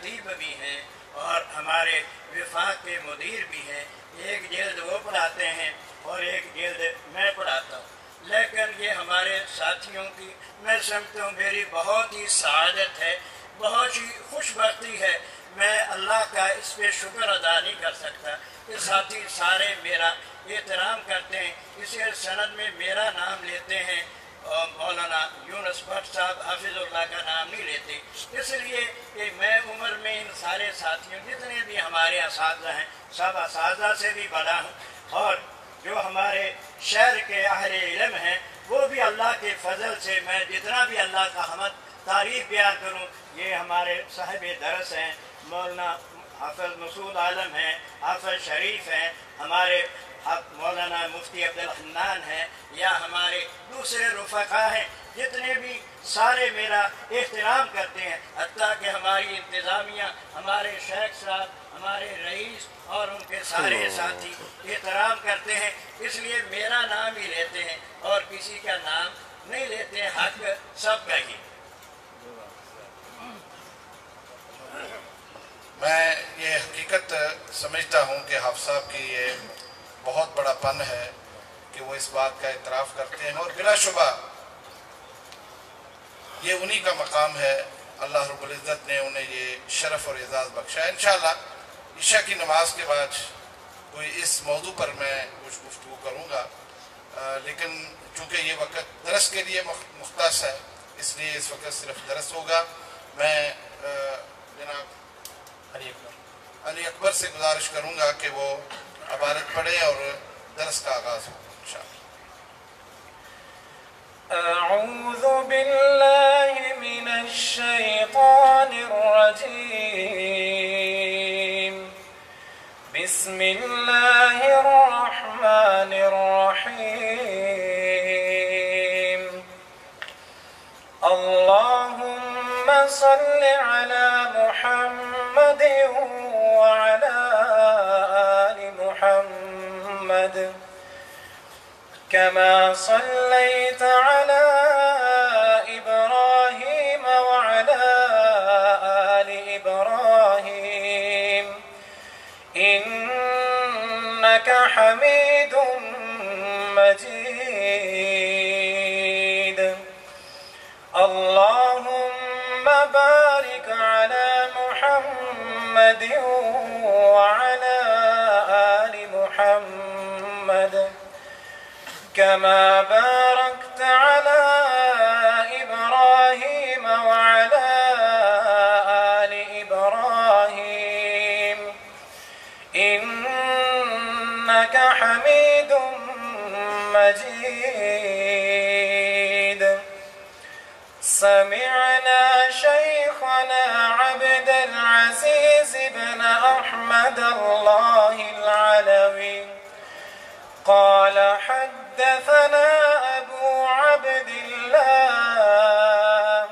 خطیب بھی ہیں اور ہمارے وفاق کے مدیر بھی ہیں، ایک جلد وہ پڑھاتے ہیں اور ایک جلد میں پڑھاتا ہوں، لیکن یہ ہمارے ساتھیوں کی میں سمجھتا ہوں میری بہت ہی سعادت ہے، بہت ہی خوش بختی ہے، میں اللہ کا اس پہ شکر ادا نہیں کر سکتا کہ ساتھی سارے میرا احترام کرتے ہیں، اسی سند میں میرا نام لیتے ہیں اور مولانا یونس بٹ صاحب حافظ اللہ کا نام نہیں لیتے، اس لیے کہ میں عمر میں ان سارے ساتھیوں جتنے بھی ہمارے اساتذہ ہیں سب اساتذہ سے بھی بڑا ہوں، اور جو ہمارے شہر کے اہل علم ہیں وہ بھی اللہ کے فضل سے میں جتنا بھی اللہ کا حمد تعریف بیان کروں، یہ ہمارے صاحب درس ہیں مولانا حافظ مسعود عالم ہیں، حافظ شریف ہیں، ہمارے مولانا مفتی عبدالحنان ہیں، یا ہمارے دوسرے رفقا ہیں، جتنے بھی سارے میرا احترام کرتے ہیں، حتیٰ کہ ہماری انتظامیہ، ہمارے شیخ صاحب، ہمارے رئیس اور ان کے سارے ساتھی احترام کرتے ہیں، اس لیے میرا نام ہی لیتے ہیں اور کسی کا نام نہیں لیتے ہیں، حق سب کا ہی۔ میں یہ حقیقت سمجھتا ہوں کہ حافظ صاحب کی یہ بہت بڑا پن ہے کہ وہ اس بات کا اعتراف کرتے ہیں، اور بلا شبہ یہ انہی کا مقام ہے، اللہ رب العزت نے انہیں یہ شرف اور اعزاز بخشا ہے۔ انشاءاللہ عشاء کی نماز کے بعد کوئی اس موضوع پر میں کچھ گفتگو کروں گا، لیکن چونکہ یہ وقت درس کے لیے مختص ہے اس لیے اس وقت صرف درس ہوگا۔ میں جناب علی اکبر سے گزارش کروں گا کہ وہ عبارت پڑھیں اور درس کا آغاز ہو انشاءاللہ۔ اعوذ باللہ من الشیطان الرجیم، بسم اللہ الرحمن الرحیم، اللہم صل علی محمد وعلى آل محمد كما صليت على إبراهيم وعلى آل إبراهيم إنك حميد مجيد، اللهم بارك على محمد وعلى آل محمد كما باركت على إبراهيم وعلى آل إبراهيم إنك حميد مجيد۔ سمعنا شيخنا عبد العزيز بن أحمد الله العلوي قال حدثنا أبو عبد الله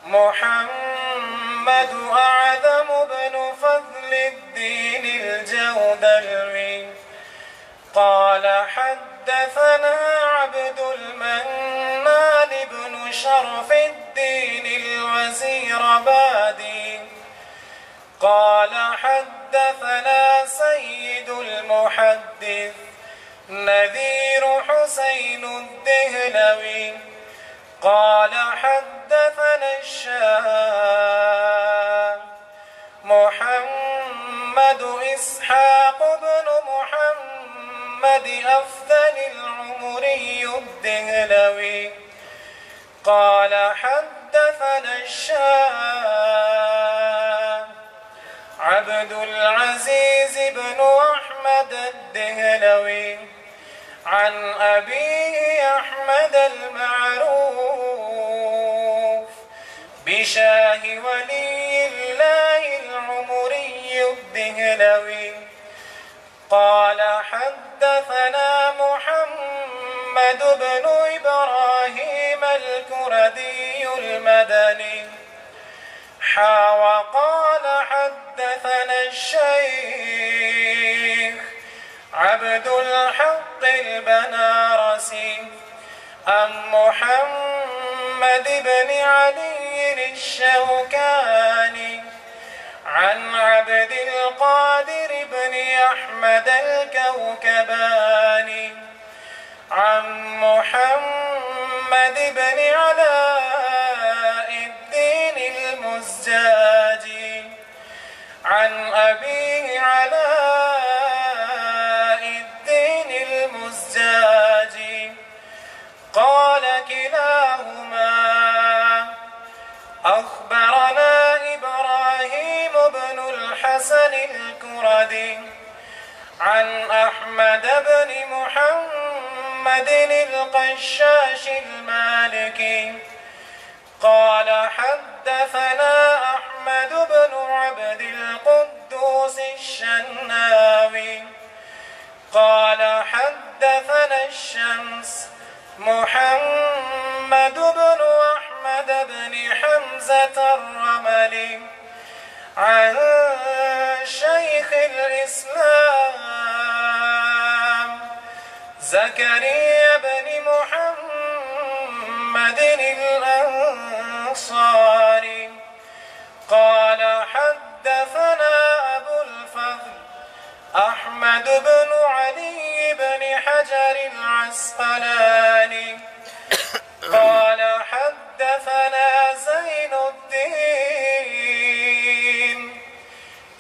محمد أعظم بن فضل الدين الجودلوي قال حدثنا عبد المنان بن شرف الدين الوزيربادي قال حدثنا سيد المحدث نذير حسين الدهلوي قال حدثنا الشام محمد إسحاق بن محمد أفضل العمري الدهلوي قال حدثنا الشام عبد العزيز بن أحمد الدهلوي عن أبيه أحمد المعروف بشاه ولي الله العمري الدهلوي قال حدثنا محمد بن إبراهيم الكردي المدني وقال حدثنا الشيخ عبد الحق البنارسي عن محمد بن علي الشوكاني عن عبد القادر بن أحمد الكوكباني عن محمد بن علاء الدين المزداجي عن أبيه علاء الدين المزداجي قال كلاهما أخبرنا إبراهيم بن الحسن الكردي عن أحمد بن محمد القشاش المالكي قال حدثنا أحمد بن عبد القدوس الشناوي قال حدثنا الشمس محمد بن أحمد بن حمزة الرملي عن شيخ الإسلام زكريا بن محمد الأنصاري قال حدثنا أبو الفضل أحمد بن علي بن حجر العسقلاني قال حدثنا زين الدين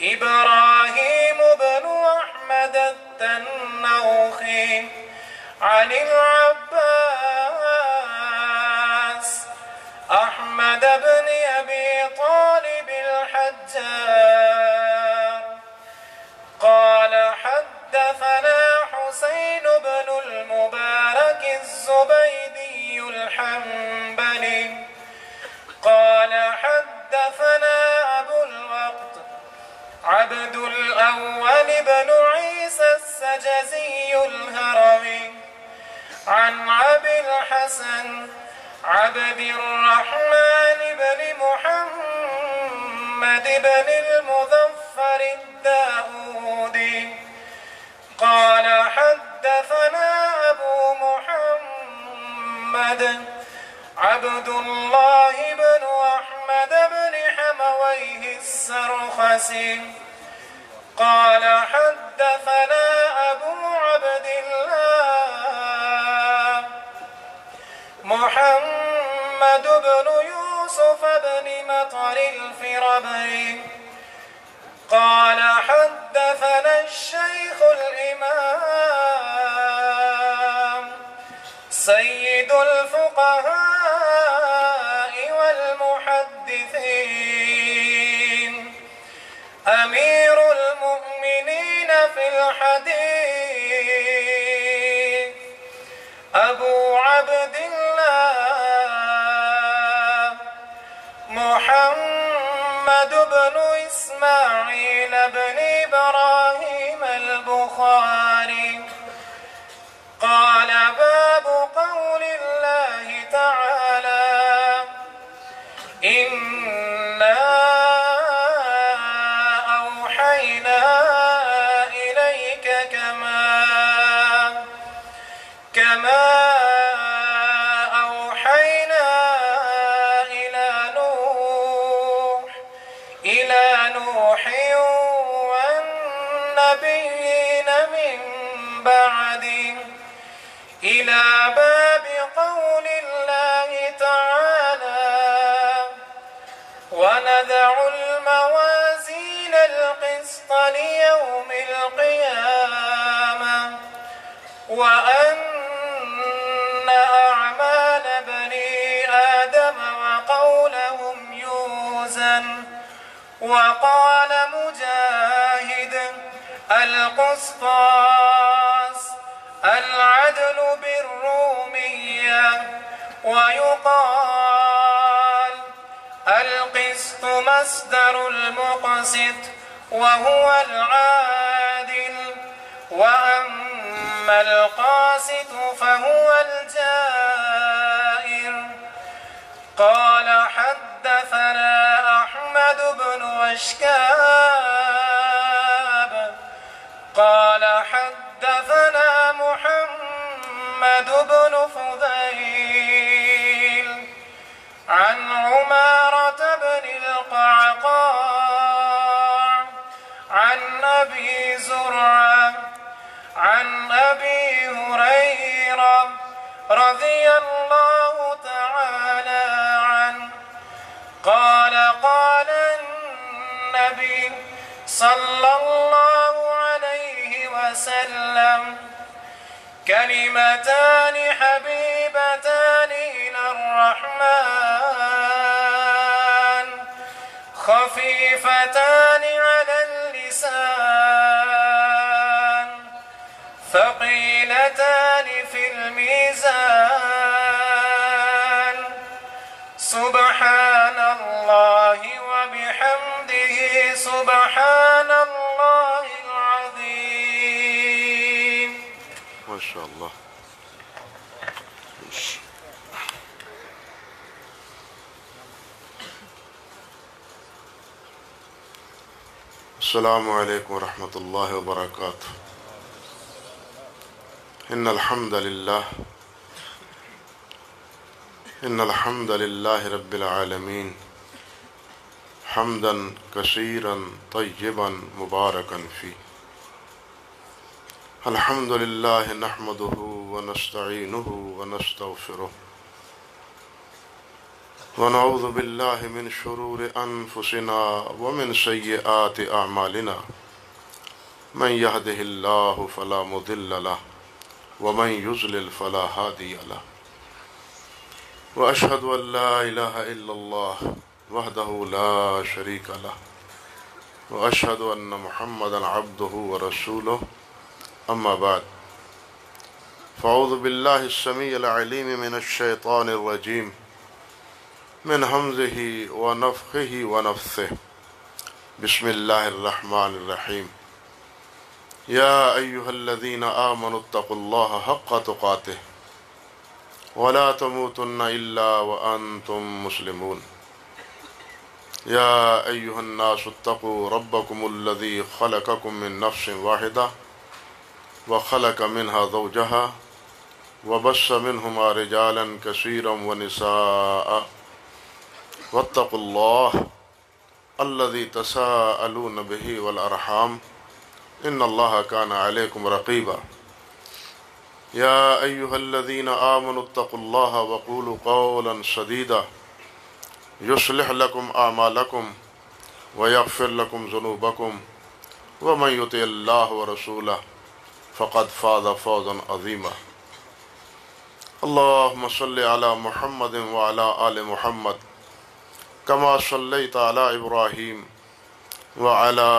إبراهيم بن أحمد التنوخي عن العباس أحمد بن أبي طالب الحجار قال حدثنا حسين بن المبارك الزبيدي الحنبلي قال حدثنا أبو الوقت عبد الأول بن عيسى السجزي الهروي عن أبي الحسن عبد الرحمن بن محمد بن المظفر الداودي قال حدثنا أبو محمد عبد الله بن أحمد بن حمويه السرخسي قال حدثنا أبو عبد الله محمد بن يوسف بن مطر الفربري قال حدثنا الشيخ الإمام سيد الفقهاء والمحدثين أمير المؤمنين في الحديث أبو عبد الله محمد بن إسماعيل بن إبراهيم البخاري قال باب قول الله تعالى إنا أوحينا إليك كما أوحينا إلى نوح والنبيين من بعده إلى باب قول الله تعالى ونضع الموازين القسط ليوم القيامة وأن أعمال بني آدم وقولهم يوزن وقال مجاهد القسطاس العدل بالرومية ويقال القسط مصدر المقسط وهو العادل وأما القاسط فهو الجائر قال حدثنا أحمد بن وشكاب قال حدثنا محمد بن فضيل عن عمارة بن القعقاع زرعة عن أبي هريرة رضي الله تعالى عنه قال قال النبي صلى الله عليه وسلم كلمتان حبيبتان إلى الرحمن خفيفتان على اللسان ثقيلتان في الميزان سبحان الله وبحمده سبحان الله العظيم. ما شاء الله. السلام عليكم ورحمة الله وبركاته. إن الحمد لله رب العالمين حمدا كثيرا طيبا مباركا فيه. الحمد لله نحمده ونستعينه ونستغفره ونعوذ بالله من شرور أنفسنا ومن سيئات أعمالنا من يهده الله فلا مضل له ومن يضلل فلا هادي له وأشهد أن لا إله إلا الله وحده لا شريك له وأشهد أن محمدا عبده ورسوله أما بعد فأعوذ بالله السميع العليم من الشيطان الرجيم من همزه ونفخه ونفثه بسم الله الرحمن الرحيم يا أيها الذين آمنوا اتقوا الله حق تقاته ولا تموتن إلا وأنتم مسلمون يا أيها الناس اتقوا ربكم الذي خلقكم من نفس واحدة وخلق منها زوجها وبث منهما رجالا كثيرا ونساء واتقوا الله الذي تساءلون به والأرحام إن الله كان عليكم رقيبا يا أيها الذين آمنوا اتقوا الله وقولوا قولا سديدا يصلح لكم أعمالكم ويغفر لكم ذنوبكم ومن يطع الله ورسوله فقد فاز فوزا عظيما اللهم صل على محمد وعلى آل محمد كما صليت على إبراهيم وعلى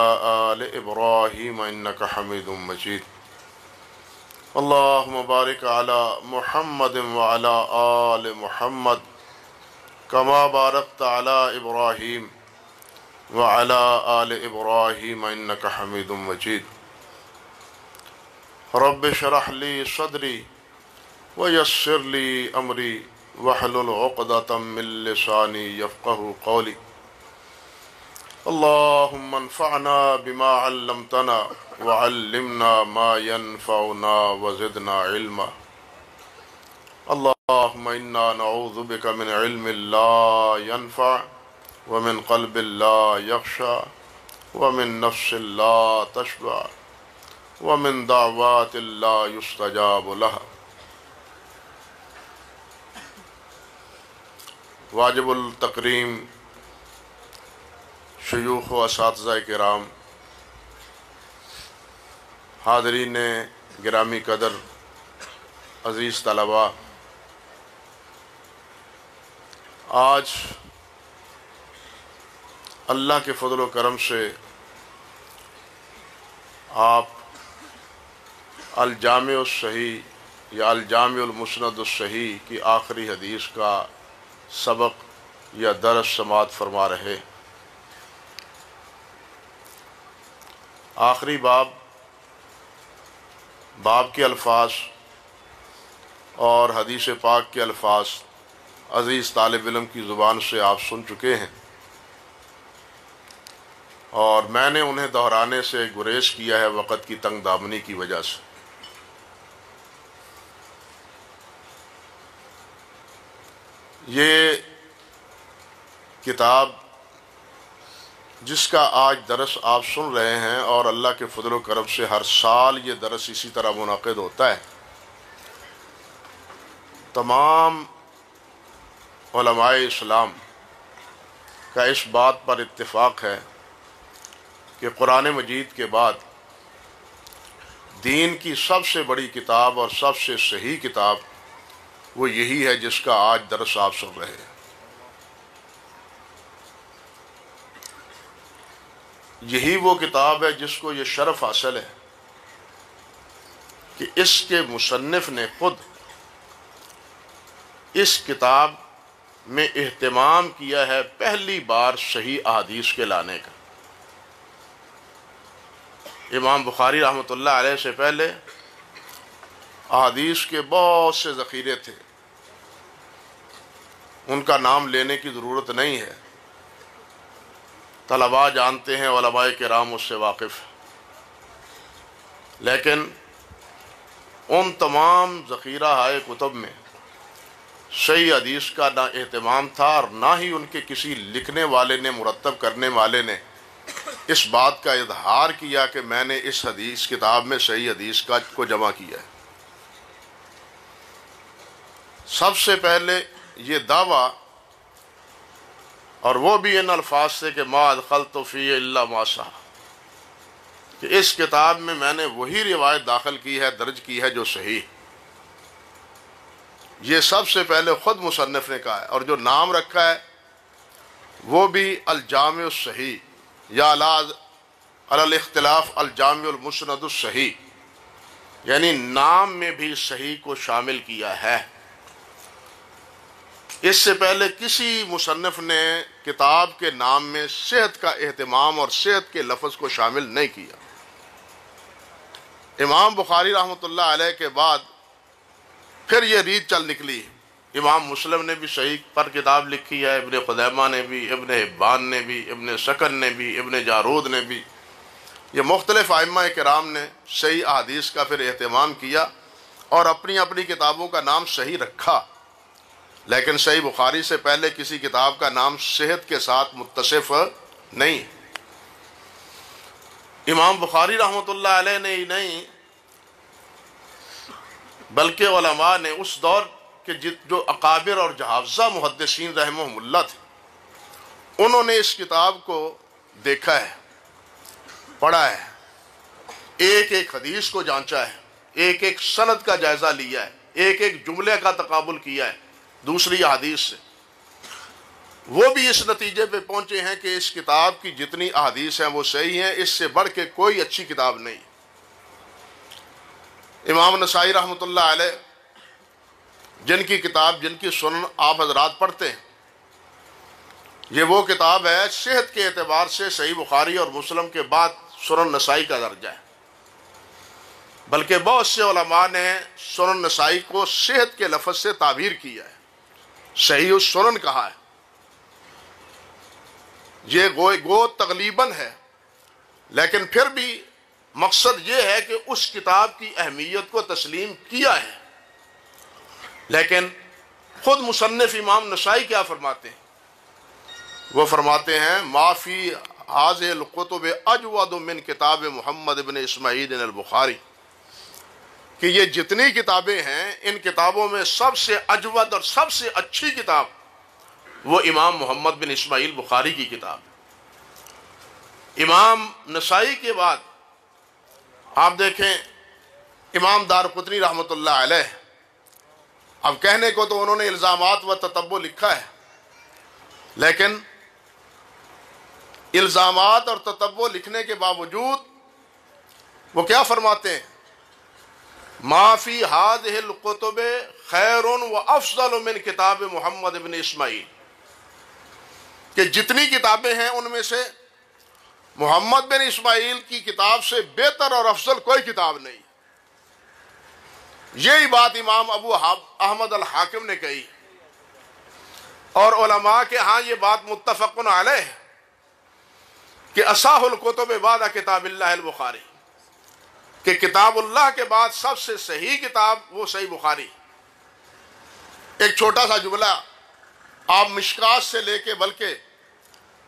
آل إبراهيم إنك حميد مجيد اللهم بارك على محمد وعلى آل محمد كما باركت على إبراهيم وعلى آل إبراهيم إنك حميد مجيد رب اشرح لي صدري ويسر لي أمري واحلل عقدة من لساني يفقه قولي اللهم انفعنا بما علمتنا وعلمنا ما ينفعنا وزدنا علما اللهم إنا نعوذ بك من علم لا ينفع ومن قلب لا يخشع ومن نفس لا تشبع ومن دعوات لا يستجاب لها. واجب التکریم شیوخ و اساتذہ کرام، حاضرین گرامی قدر، عزیز طلباء، آج اللہ کے فضل و کرم سے آپ الجامع الصحیح یا الجامع المسند الصحیح کی آخری حدیث کا سبق یا درس سماعت فرما رہے. آخری باب کے الفاظ اور حدیث پاک کے الفاظ عزیز طالب علم کی زبان سے آپ سن چکے ہیں، اور میں نے انہیں دہرانے سے گریز کیا ہے وقت کی تنگ دامنی کی وجہ سے. یہ کتاب جس کا آج درس آپ سن رہے ہیں، اور اللہ کے فضل و کرم سے ہر سال یہ درس اسی طرح منعقد ہوتا ہے، تمام علماء اسلام کا اس بات پر اتفاق ہے کہ قرآن مجید کے بعد دین کی سب سے بڑی کتاب اور سب سے صحیح کتاب وہ یہی ہے جس کا آج درس آپ سن رہے ہیں۔ یہی وہ کتاب ہے جس کو یہ شرف حاصل ہے کہ اس کے مصنف نے خود اس کتاب میں اہتمام کیا ہے پہلی بار صحیح احادیث کے لانے کا۔ امام بخاری رحمۃ اللہ علیہ سے پہلے احادیث کے بہت سے ذخیرے تھے، ان کا نام لینے کی ضرورت نہیں ہے، طلباء جانتے ہیں، علماء کرام اس سے واقف ہیں، لیکن ان تمام ذخیرہ ہائے کتب میں صحیح حدیث کا نہ اہتمام تھا، اور نہ ہی ان کے کسی لکھنے والے نے، مرتب کرنے والے نے اس بات کا اظہار کیا کہ میں نے اس حدیث کتاب میں صحیح حدیث کو جمع کیا ہے۔ سب سے پہلے یہ دعویٰ، اور وہ بھی ان الفاظ سے کہ ما ادخلت فی الا ما صح، کہ اس کتاب میں نے وہی روایت داخل کی ہے، درج کی ہے جو صحیح۔ یہ سب سے پہلے خود مصنف نے کہا ہے، اور جو نام رکھا ہے وہ بھی الجامع الصحیح یا علی الاختلاف الجامع المسند الصحیح، یعنی نام میں بھی صحیح کو شامل کیا ہے۔ اس سے پہلے کسی مصنف نے کتاب کے نام میں صحت کا اہتمام اور صحت کے لفظ کو شامل نہیں کیا۔ امام بخاری رحمۃ اللہ علیہ کے بعد پھر یہ ریت چل نکلی، امام مسلم نے بھی صحیح پر کتاب لکھی ہے، ابن خزیمہ نے بھی، ابن حبان نے بھی، ابن سکن نے بھی، ابن جارود نے بھی، یہ مختلف ائمہ کرام نے صحیح احادیث کا پھر اہتمام کیا اور اپنی اپنی کتابوں کا نام صحیح رکھا، لیکن صحیح بخاری سے پہلے کسی کتاب کا نام صحت کے ساتھ متصف نہیں۔ امام بخاری رحمۃ اللہ علیہ نے ہی نہیں بلکہ علماء نے اس دور کے جو اکابر اور جہاوزہ محدثین رحمہم اللہ تھے، انہوں نے اس کتاب کو دیکھا ہے، پڑھا ہے، ایک ایک حدیث کو جانچا ہے، ایک ایک سند کا جائزہ لیا ہے، ایک ایک جملے کا تقابل کیا ہے دوسری احادیث سے۔ وہ بھی اس نتیجے پہ پہنچے ہیں کہ اس کتاب کی جتنی احادیث ہیں وہ صحیح ہیں، اس سے بڑھ کے کوئی اچھی کتاب نہیں۔ امام نسائی رحمۃ اللہ علیہ، جن کی کتاب، جن کی سنن آپ حضرات پڑھتے ہیں، یہ وہ کتاب ہے صحت کے اعتبار سے صحیح بخاری اور مسلم کے بعد سنن نسائی کا درجہ ہے، بلکہ بہت سے علماء نے سنن نسائی کو صحت کے لفظ سے تعبیر کیا ہے، صحیح السنن کہا ہے۔ یہ گو تغلیباً ہے، لیکن پھر بھی مقصد یہ ہے کہ اس کتاب کی اہمیت کو تسلیم کیا ہے۔ لیکن خود مصنف امام نسائی کیا فرماتے ہیں؟ وہ فرماتے ہیں ما فی هذه الکتب اجود من کتاب محمد بن اسماعیل البخاری، کہ یہ جتنی کتابیں ہیں ان کتابوں میں سب سے اجود اور سب سے اچھی کتاب وہ امام محمد بن اسماعیل بخاری کی کتاب ہے۔ امام نسائی کے بعد آپ دیکھیں امام دارقطنی رحمۃ اللہ علیہ، اب کہنے کو تو انہوں نے الزامات و تتبع لکھا ہے، لیکن الزامات اور تتبع لکھنے کے باوجود وہ کیا فرماتے ہیں؟ ما فی هذه الکتب خیر و افضل من کتاب محمد بن اسماعیل، کہ جتنی کتابیں ہیں ان میں سے محمد بن اسماعیل کی کتاب سے بہتر اور افضل کوئی کتاب نہیں۔ یہی بات امام ابو احمد الحاکم نے کہی، اور علماء کے ہاں یہ بات متفق علیہ ہے کہ اصح الکتب بعد کتاب اللہ البخاری، کہ کتاب اللہ کے بعد سب سے صحیح کتاب وہ صحیح بخاری۔ ایک چھوٹا سا جملہ آپ مشکات سے لے کے، بلکہ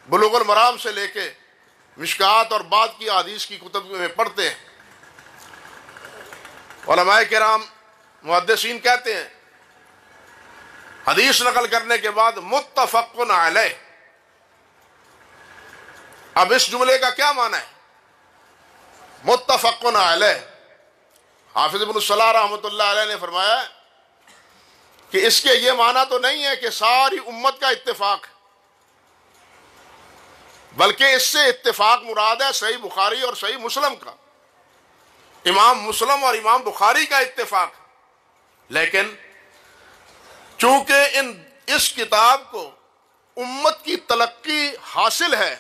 بلوغ المرام سے لے کے مشکات اور بعد کی حدیث کی کتب میں پڑھتے ہیں، علماء کرام محدثین کہتے ہیں حدیث نقل کرنے کے بعد متفق علیہ. اب اس جملے کا کیا معنی ہے متفق علیہ؟ حافظ ابن الصلاح رحمۃ اللہ علیہ نے فرمایا کہ اس کے یہ معنی تو نہیں ہے کہ ساری امت کا اتفاق ہے، بلکہ اس سے اتفاق مراد ہے صحیح بخاری اور صحیح مسلم کا، امام مسلم اور امام بخاری کا اتفاق. لیکن چونکہ اس کتاب کو امت کی تلقی حاصل ہے،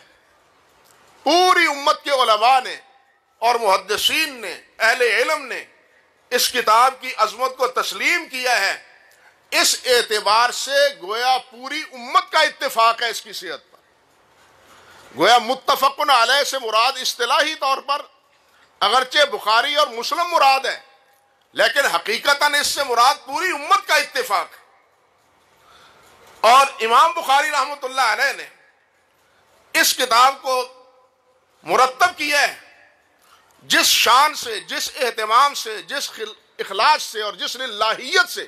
پوری امت کے علماء نے اور محدثین نے، اہل علم نے اس کتاب کی عظمت کو تسلیم کیا ہے، اس اعتبار سے گویا پوری امت کا اتفاق ہے اس کی صحت پر. گویا متفق علیہ سے مراد اصطلاحی طور پر اگرچہ بخاری اور مسلم مراد ہے، لیکن حقیقتاً اس سے مراد پوری امت کا اتفاق ہے. اور امام بخاری رحمۃ اللہ علیہ نے اس کتاب کو مرتب کیا ہے جس شان سے، جس اہتمام سے، جس اخلاص سے اور جس للہیت سے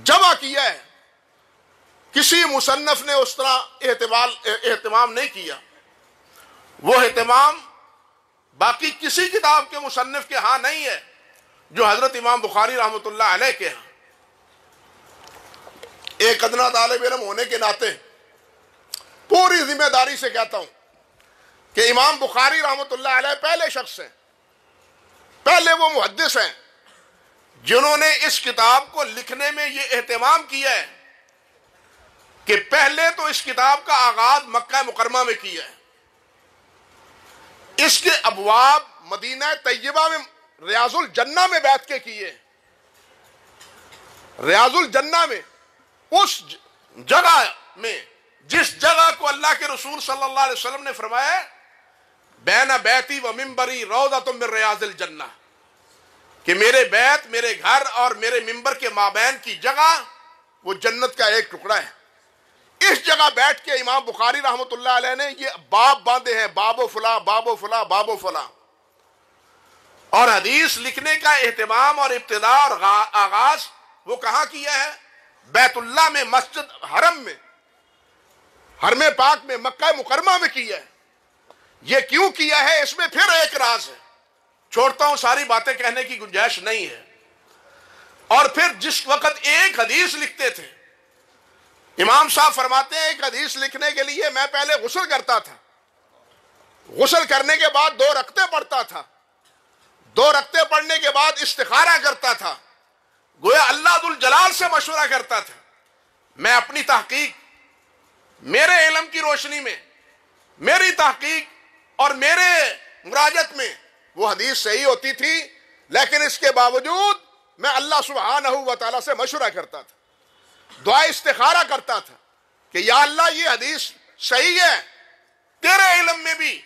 جمع کیا ہے. کسی مصنف نے اس طرح اہتمام نہیں کیا. وہ اہتمام باقی کسی کتاب کے مصنف کے ہاں نہیں ہے جو حضرت امام بخاری رحمۃ اللہ علیہ کے ہاں. ایک ادنا طالب علم ہونے کے ناطے پوری ذمہ داری سے کہتا ہوں کہ امام بخاری رحمۃ اللہ علیہ پہلے شخص ہیں، پہلے وہ محدث ہیں جنہوں نے اس کتاب کو لکھنے میں یہ اہتمام کیا ہے کہ پہلے تو اس کتاب کا آغاز مکہ مکرمہ میں کیا ہے. اس کے ابواب مدینہ طیبہ میں ریاض الجنہ میں بیٹھ کے کیے. ریاض الجنہ میں، اس جگہ میں جس جگہ کو اللہ کے رسول صلی اللہ علیہ وسلم نے فرمایا بین بیتی و ممبری روضۃ من ریاض الجنہ، کہ میرے بیت، میرے گھر اور میرے ممبر کے مابین کی جگہ وہ جنت کا ایک ٹکڑا ہے. اس جگہ بیٹھ کے امام بخاری رحمۃ اللہ علیہ نے یہ باب باندھے ہیں، باب و فلاں، باب و فلاں، باب و فلاں. اور حدیث لکھنے کا اہتمام اور ابتدا اور آغاز وہ کہاں کیا ہے؟ بیت اللہ میں، مسجد حرم میں، حرم پاک میں، مکہ مکرمہ میں کیا ہے. یہ کیوں کیا ہے اس میں پھر ایک راز ہے، چھوڑتا ہوں، ساری باتیں کہنے کی گنجائش نہیں ہے. اور پھر جس وقت ایک حدیث لکھتے تھے، امام صاحب فرماتے ہیں ایک حدیث لکھنے کے لیے میں پہلے غسل کرتا تھا، غسل کرنے کے بعد 2 رکعتیں پڑھتا تھا، 2 رکعتیں پڑھنے کے بعد استخارہ کرتا تھا، گویا اللہ ذوالجلال سے مشورہ کرتا تھا. میں اپنی تحقیق، میرے علم کی روشنی میں، میری تحقیق اور میرے مراجعت میں وہ حدیث صحیح ہوتی تھی، لیکن اس کے باوجود میں اللہ سبحانہ و تعالیٰ سے مشورہ کرتا تھا، دعا استخارہ کرتا تھا کہ یا اللہ یہ حدیث صحیح ہے تیرے علم میں بھی،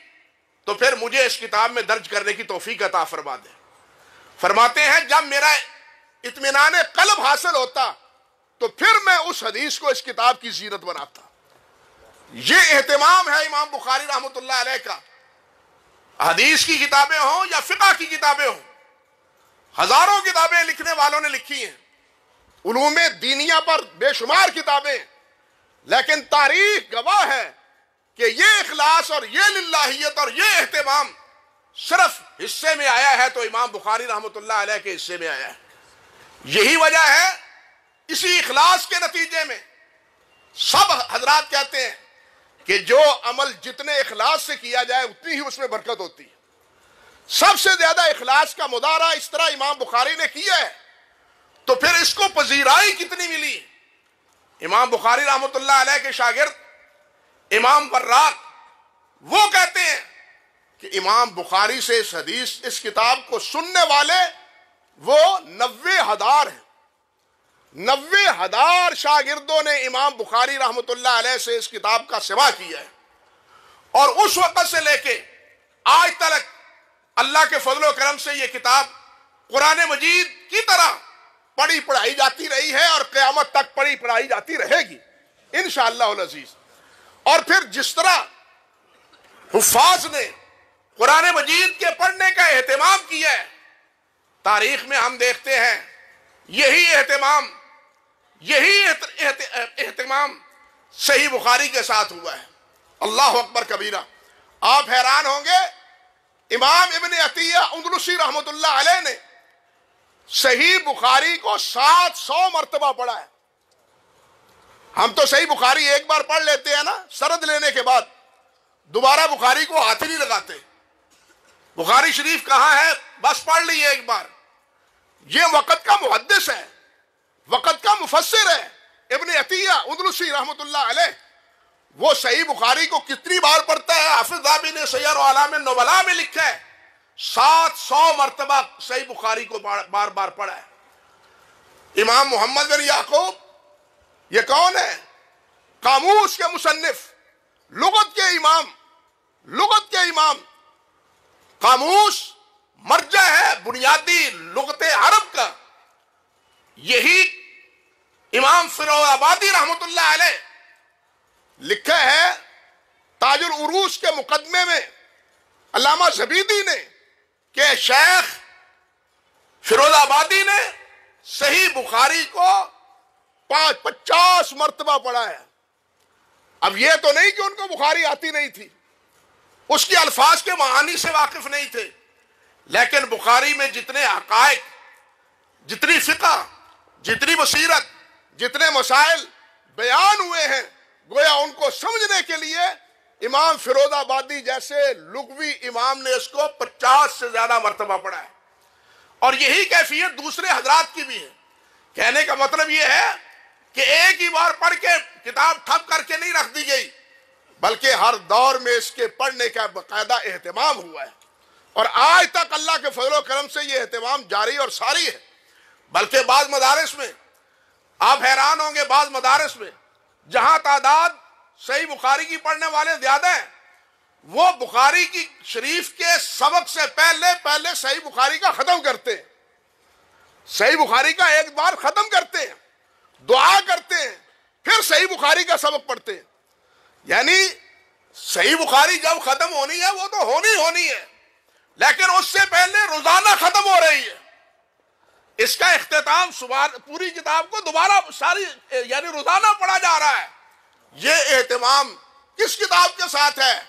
تو پھر مجھے اس کتاب میں درج کرنے کی توفیق عطا فرما دے. فرماتے ہیں جب میرا اطمینان قلب حاصل ہوتا تو پھر میں اس حدیث کو اس کتاب کی زینت بناتا. یہ اہتمام ہے امام بخاری رحمۃ اللہ علیہ کا. حدیث کی کتابیں ہوں یا فقہ کی کتابیں ہوں، ہزاروں کتابیں لکھنے والوں نے لکھی ہیں، علوم دینیہ پر بے شمار کتابیں، لیکن تاریخ گواہ ہے کہ یہ اخلاص اور یہ للہیت اور یہ اہتمام صرف حصے میں آیا ہے تو امام بخاری رحمۃ اللہ علیہ کے حصے میں آیا ہے. یہی وجہ ہے، اسی اخلاص کے نتیجے میں سب حضرات کہتے ہیں کہ جو عمل جتنے اخلاص سے کیا جائے اتنی ہی اس میں برکت ہوتی ہے. سب سے زیادہ اخلاص کا مظاہرہ اس طرح امام بخاری نے کیا ہے، تو پھر اس کو پذیرائی کتنی ملی. امام بخاری رحمۃ اللہ علیہ کے شاگرد امام وراق وہ کہتے ہیں کہ امام بخاری سے اس کتاب کو سننے والے وہ 90,000 ہیں. 90,000 شاگردوں نے امام بخاری رحمۃ اللہ علیہ سے اس کتاب کا سماع کیا ہے. اور اس وقت سے لے کے آج تک اللہ کے فضل و کرم سے یہ کتاب قرآن مجید کی طرح پڑھی پڑھائی جاتی رہی ہے اور قیامت تک پڑھی پڑھائی جاتی رہے گی انشاءاللہ العزیز. اور پھر جس طرح حفاظ نے قرآن مجید کے پڑھنے کا اہتمام کیا ہے۔ تاریخ میں ہم دیکھتے ہیں یہی اہتمام صحیح بخاری کے ساتھ ہوا ہے۔ اللہ اکبر کبیرہ۔ آپ حیران ہوں گے، امام ابن عطیہ اندلسی رحمۃ اللہ علیہ نے صحیح بخاری کو 700 مرتبہ پڑھا ہے۔ ہم تو صحیح بخاری ایک بار پڑھ لیتے ہیں نا، سرد لینے کے بعد دوبارہ بخاری کو ہاتھ نہیں لگاتے۔ بخاری شریف کہاں ہے، بس پڑھ لیے ایک بار۔ یہ وقت کا محدث ہے، وقت کا مفسر ہے ابن عطیہ اندلسی رحمۃ اللہ علیہ۔ وہ صحیح بخاری کو کتنی بار پڑھتا ہے، حافظ ذہبی نے سیر و اعلام النبلاء میں لکھا ہے 700 مرتبہ صحیح بخاری کو بار بار پڑھا ہے۔ امام محمد بن یعقوب، یہ کون ہے؟ قاموس کے مصنف، لغت کے امام۔ قاموس مرجع ہے بنیادی لغت عرب کا۔ یہی امام فیروز آبادی رحمۃ اللہ علیہ لکھا ہے تاج العروج کے مقدمے میں علامہ زبیدی نے کہ شیخ فیروز آبادی نے صحیح بخاری کو 50 مرتبہ پڑھا ہے۔ اب یہ تو نہیں کہ ان کو بخاری آتی نہیں تھی، اس کی الفاظ کے معانی سے واقف نہیں تھے، لیکن بخاری میں جتنے حقائق، جتنی فقہ، جتنی بصیرت، جتنے مسائل بیان ہوئے ہیں، گویا ان کو سمجھنے کے لیے امام فیروز آبادی جیسے لغوی امام نے اس کو 50 سے زیادہ مرتبہ پڑھا ہے۔ اور یہی کیفیت دوسرے حضرات کی بھی ہے۔ کہنے کا مطلب یہ ہے کہ ایک ہی بار پڑھ کے کتاب ٹھپ کر کے نہیں رکھ دی گئی، بلکہ ہر دور میں اس کے پڑھنے کا باقاعدہ اہتمام ہوا ہے، اور آج تک اللہ کے فضل و کرم سے یہ اہتمام جاری اور ساری ہے۔ بلکہ بعض مدارس میں آپ حیران ہوں گے، بعض مدارس میں جہاں تعداد صحیح بخاری کی پڑھنے والے زیادہ ہیں، وہ بخاری کی شریف کے سبق سے پہلے صحیح بخاری کا ختم کرتے ہیں، صحیح بخاری کا ایک بار ختم کرتے ہیں، دعا کرتے ہیں، پھر صحیح بخاری کا سبق پڑھتے ہیں۔ یعنی صحیح بخاری جب ختم ہونی ہے وہ تو ہونی ہے، لیکن اس سے پہلے روزانہ ختم ہو رہی ہے۔ اس کا اختتام پوری کتاب کو دوبارہ یعنی روزانہ پڑھا جا رہا ہے۔ یہ اہتمام کس کتاب کے ساتھ ہے؟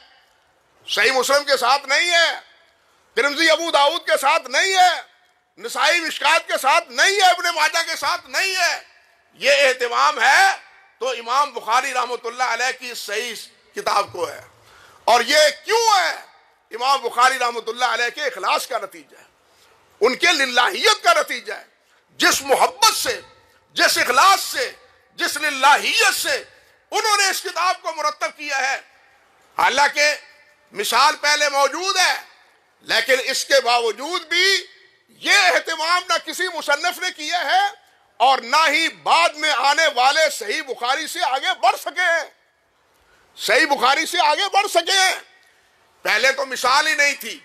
صحیح مسلم کے ساتھ نہیں ہے، ترمذی ابو داؤد کے ساتھ نہیں ہے، نسائی مشکات کے ساتھ نہیں ہے، ابن ماجہ کے ساتھ نہیں ہے۔ یہ اہتمام ہے تو امام بخاری رحمۃ اللہ علیہ کی صحیح کتاب کو ہے۔ اور یہ کیوں ہے؟ امام بخاری رحمۃ اللہ علیہ کے اخلاص کا نتیجہ ہے، ان کے للہیت کا نتیجہ ہے۔ جس محبت سے، جس اخلاص سے، جس للہیت سے انہوں نے اس کتاب کو مرتب کیا ہے، حالانکہ مثال پہلے موجود ہے، لیکن اس کے باوجود بھی یہ اہتمام نہ کسی مصنف نے کیا ہے اور نہ ہی بعد میں آنے والے صحیح بخاری سے آگے بڑھ سکے ہیں، صحیح بخاری سے آگے بڑھ سکے ہیں۔ پہلے تو مثال ہی نہیں تھی،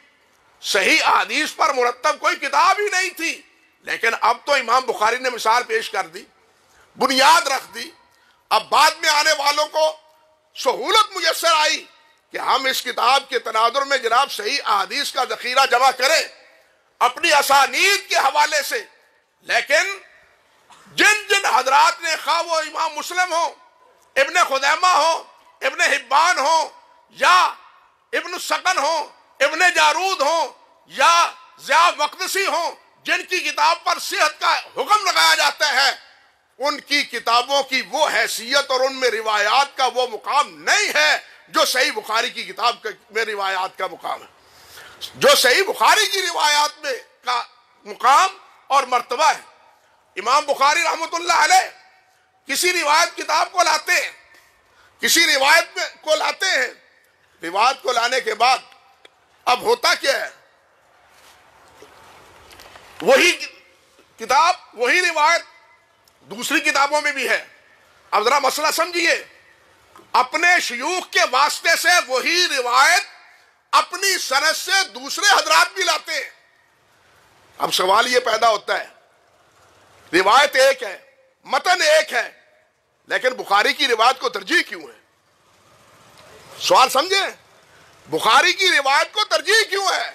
صحیح احادیث پر مرتب کوئی کتاب ہی نہیں تھی، لیکن اب تو امام بخاری نے مثال پیش کر دی، بنیاد رکھ دی۔ اب بعد میں آنے والوں کو سہولت میسر آئی کہ ہم اس کتاب کے تناظر میں جناب صحیح احادیث کا ذخیرہ جمع کریں اپنی اسانید کے حوالے سے۔ لیکن جن حضرات نے، خواہ وہ امام مسلم ہو، ابن خزیمہ ہو، ابن حبان ہو، یا ابن السکن ہو، ابن جارود ہو، یا ضیاء مقدسی ہو، جن کی کتاب پر صحت کا حکم لگایا جاتا ہے، ان کی کتابوں کی وہ حیثیت اور ان میں روایات کا وہ مقام نہیں ہے جو صحیح بخاری کی کتاب میں روایات کا مقام ہے، جو صحیح بخاری کی روایات میں کا مقام اور مرتبہ ہے۔ امام بخاری رحمۃ اللہ علیہ کسی روایت کتاب کو لاتے ہیں، کسی روایت کو لاتے ہیں، روایت کو لانے کے بعد اب ہوتا کیا ہے، وہی کتاب، وہی روایت دوسری کتابوں میں بھی ہے۔ اب ذرا مسئلہ سمجھیے، اپنے شیوخ کے واسطے سے وہی روایت اپنی سند سے دوسرے حضرات بھی لاتے ہیں۔ اب سوال یہ پیدا ہوتا ہے، روایت ایک ہے، متن ایک ہے، لیکن بخاری کی روایت کو ترجیح کیوں ہے؟ سوال سمجھیں، بخاری کی روایت کو ترجیح کیوں ہے؟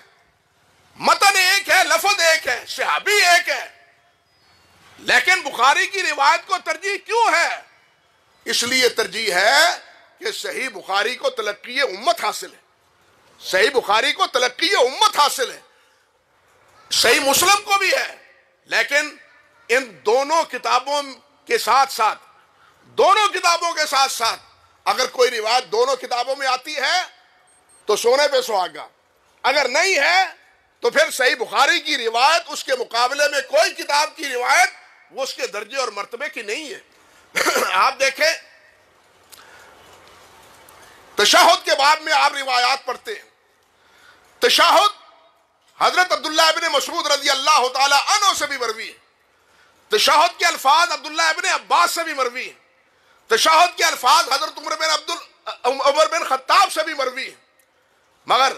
متن ایک ہے، لفظ ایک ہے، صحابی ایک ہے، لیکن بخاری کی روایت کو ترجیح کیوں ہے؟ اس لیے ترجیح ہے کہ صحیح بخاری کو تلقی امت حاصل ہے، صحیح بخاری کو تلقی امت حاصل ہے، صحیح مسلم کو بھی ہے، لیکن ان دونوں کتابوں کے ساتھ ساتھ اگر کوئی روایت دونوں کتابوں میں آتی ہے تو سونے پہ سہاگا، اگر نہیں ہے تو پھر صحیح بخاری کی روایت اس کے مقابلے میں کوئی کتاب کی روایت وہ اس کے درجے اور مرتبے کی نہیں ہے۔ آپ دیکھیں تشہد کے باب میں آپ روایات پڑھتے ہیں، تشہد حضرت عبداللہ ابن مسعود رضی اللہ تعالی عنہ سے بھی مروی ہے، تشہد کے الفاظ عبداللہ ابن عباس سے بھی مروی ہے، تشہد کے الفاظ حضرت عمر بن خطاب سے بھی مروی ہے، مگر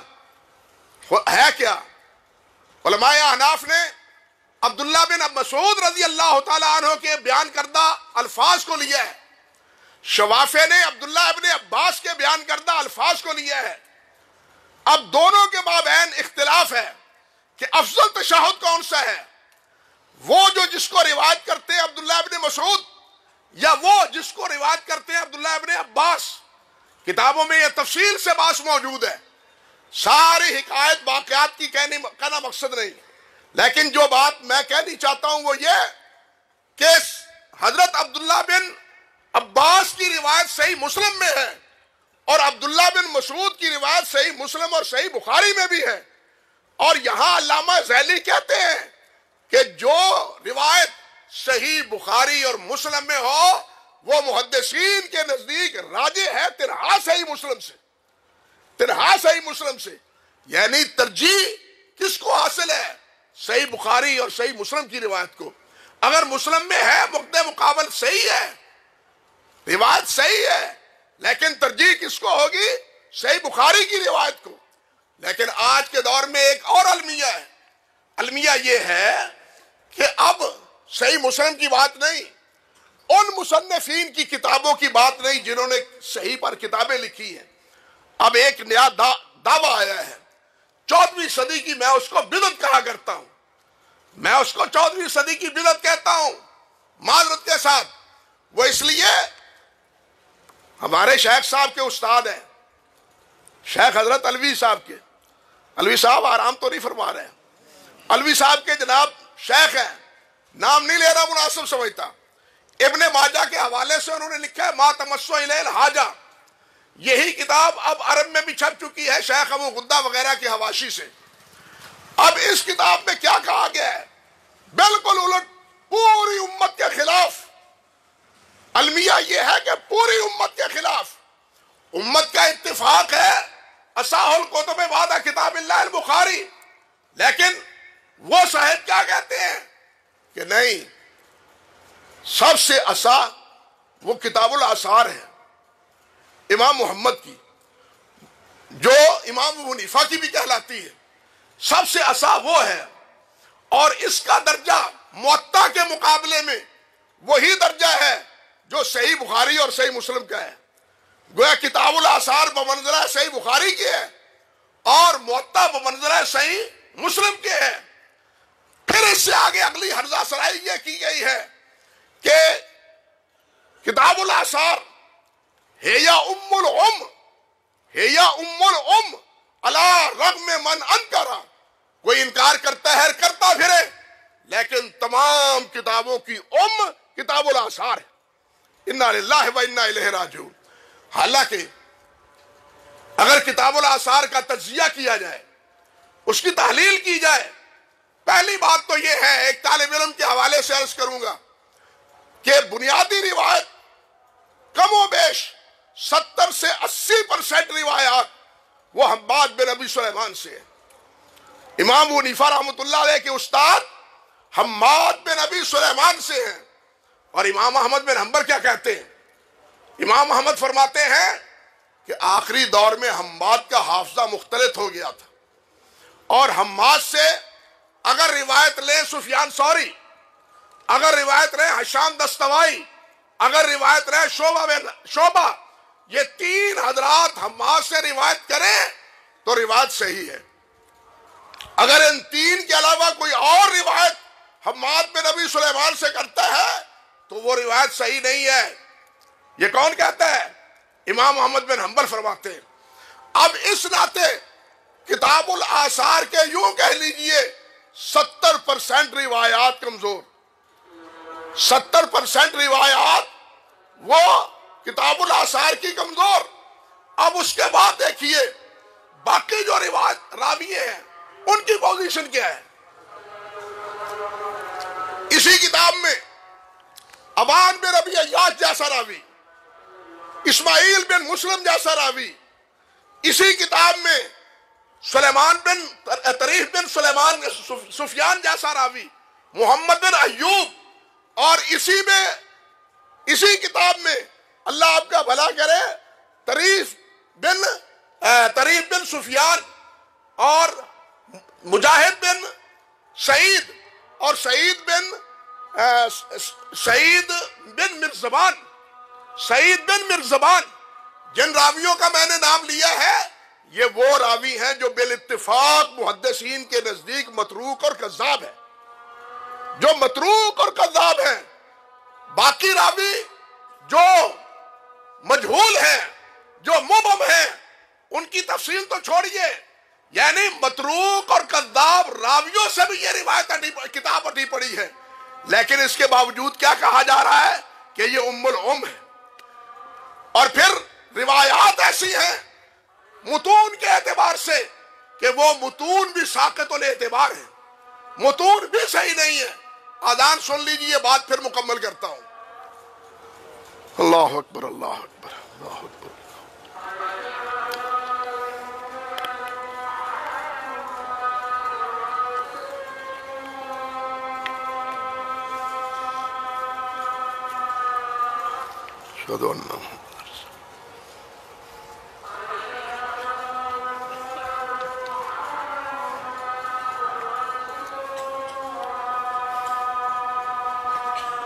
ہے کیا؟ علماء احناف نے عبداللہ بن مسعود رضی اللہ تعالی عنہ کے بیان کردہ الفاظ کو لیا ہے، شوافع نے عبداللہ ابن عباس کے بیان کردہ الفاظ کو لیا ہے۔ اب دونوں کے مابین اختلاف ہے کہ افضل تشہد کون سا ہے، وہ جو جس کو روایت کرتے ہیں عبداللہ ابن مسعود یا وہ جس کو روایت کرتے ہیں عبداللہ ابن عباس۔ کتابوں میں یہ تفصیل سے بحث موجود ہے، ساری حکایت واقعات کی کہنا مقصد نہیں، لیکن جو بات میں کہنی چاہتا ہوں وہ یہ کہ حضرت عبداللہ بن عباس کی روایت صحیح مسلم میں ہے اور عبداللہ بن مسعود کی روایت صحیح مسلم اور صحیح بخاری میں بھی ہے، اور یہاں علامہ ذیلی کہتے ہیں کہ جو روایت صحیح بخاری اور مسلم میں ہو وہ محدثین کے نزدیک راجح ہے تنہا صحیح مسلم سے، یعنی ترجیح کس کو حاصل ہے؟ صحیح بخاری اور صحیح مسلم کی روایت کو۔ اگر مسلم میں ہے مقدم مقابل صحیح ہے، روایت صحیح ہے، لیکن ترجیح کس کو ہوگی؟ صحیح بخاری کی روایت کو۔ لیکن آج کے دور میں ایک اور المیہ ہے، المیہ یہ ہے کہ اب صحیح مسلم کی بات نہیں، ان مصنفین کی کتابوں کی بات نہیں جنہوں نے صحیح پر کتابیں لکھی ہیں۔ اب ایک نیا دعویٰ آیا ہے 14ویں صدی کی، میں اس کو بدعت کہا کرتا ہوں، میں اس کو 14ویں صدی کی بدعت کہتا ہوں معذرت کے ساتھ۔ وہ اس لیے ہمارے شیخ صاحب کے استاد ہیں، شیخ حضرت علوی صاحب کے، علوی صاحب آرام تو نہیں فرما رہے ہیں، علوی صاحب کے جناب شیخ ہیں، نام نہیں لینا مناسب سمجھتا، ابن ماجہ کے حوالے سے انہوں نے لکھا ہے ما تمسو الیہ الحاجہ، یہی کتاب اب عرب میں بھی چھپ چکی ہے شیخ ابو غدہ وغیرہ کے حواشی سے۔ اب اس کتاب میں کیا کہا گیا ہے؟ بالکل الٹ، پوری امت کے خلاف۔ المیہ یہ ہے کہ پوری امت کے خلاف، امت کا اتفاق ہے اصح الکتب بعد کتاب اللہ البخاری، لیکن وہ صاحب کیا کہتے ہیں کہ نہیں، سب سے اصح وہ کتاب الاثار ہے امام محمد کی، جو امام ابو حنیفہ کی بھی کہلاتی ہے، سب سے اصح وہ ہے، اور اس کا درجہ موطا کے مقابلے میں وہی درجہ ہے جو صحیح بخاری اور صحیح مسلم کا ہے۔ گویا کتاب الاثار بمنزلہ صحیح بخاری کے ہے اور موطا بمنزلہ صحیح مسلم کے ہے۔ پھر اس سے آگے اگلی ہرزہ سرائی یہ کی گئی ہے کہ کتاب الاثار ہیا ام الام، ہیا ام الام علی رغم من انکرا، کوئی انکار کرتا ہے کرتا پھرے، لیکن تمام کتابوں کی کتاب الاثار ہے۔ انا للہ و انا الیہ راجعون۔ حالانکہ اگر کتاب الاثار کا تجزیہ کیا جائے، اس کی تحلیل کی جائے، پہلی بات تو یہ ہے، ایک طالب علم کے حوالے سے عرض کروں گا کہ بنیادی روایت کم و بیش 70 سے 80% روایات وہ حماد بن ابی سلیمان سے ہے۔ امام ابو حنیفہ رحمۃ اللہ علیہ کے استاد حماد بن ابی سلیمان سے ہیں، اور امام احمد بن حنبل کیا کہتے ہیں؟ امام احمد فرماتے ہیں کہ آخری دور میں حماد کا حافظہ مختلط ہو گیا تھا، اور حماد سے اگر روایت لیں سفیان ثوری، اگر روایت لیں حشام دستوائی، اگر روایت لیں شعبہ، یہ تین حضرات حماد سے روایت کریں تو روایت صحیح ہے. اگر ان تین کے علاوہ کوئی اور روایت حماد بن ابی سلیمان سے کرتا ہے تو وہ روایت صحیح نہیں ہے. یہ کون کہتا ہے؟ امام محمد بن حنبل فرماتے ہیں. اب اس ناطے کتاب الآثار کے یوں کہہ لیجئے 70% روایات کمزور، 70% روایات وہ کتاب الآثار کی کمزور. اب اس کے بعد دیکھیے باقی جو روایت راوی ہیں ان کی پوزیشن کیا ہے. اسی کتاب میں ابان بن ربیع عیاش جیسا راوی، اسماعیل بن مسلم جیسا راوی، اسی کتاب میں سلیمان بن طریف بن سلیمان سفیان جیسا راوی، محمد بن ایوب، اور اسی کتاب میں اللہ آپ کا بھلا کرے طریف بن سفیان اور مجاہد بن سعید اور سعید بن مرزبان جن راویوں کا میں نے نام لیا ہے یہ وہ راوی ہیں جو بالاتفاق محدثین کے نزدیک متروک اور کذاب ہے، جو متروک اور کذاب ہیں. باقی راوی جو مجہول ہیں، جو مبہم ہیں، ان کی تفصیل تو چھوڑیے، یعنی متروک اور کذاب راویوں سے بھی یہ روایت کتاب ہٹی پڑی ہے، لیکن اس کے باوجود کیا کہا جا رہا ہے کہ یہ ام الام ہے. اور پھر روایات ایسی ہیں متون کے اعتبار سے کہ وہ متون بھی ساقط الاعتبار ہیں، متون بھی صحیح نہیں ہے. اذان سن لیجیے، بات پھر مکمل کرتا ہوں. اللہ اکبر، اللہ اکبر، اللہ اکبر. اشہد ان محمد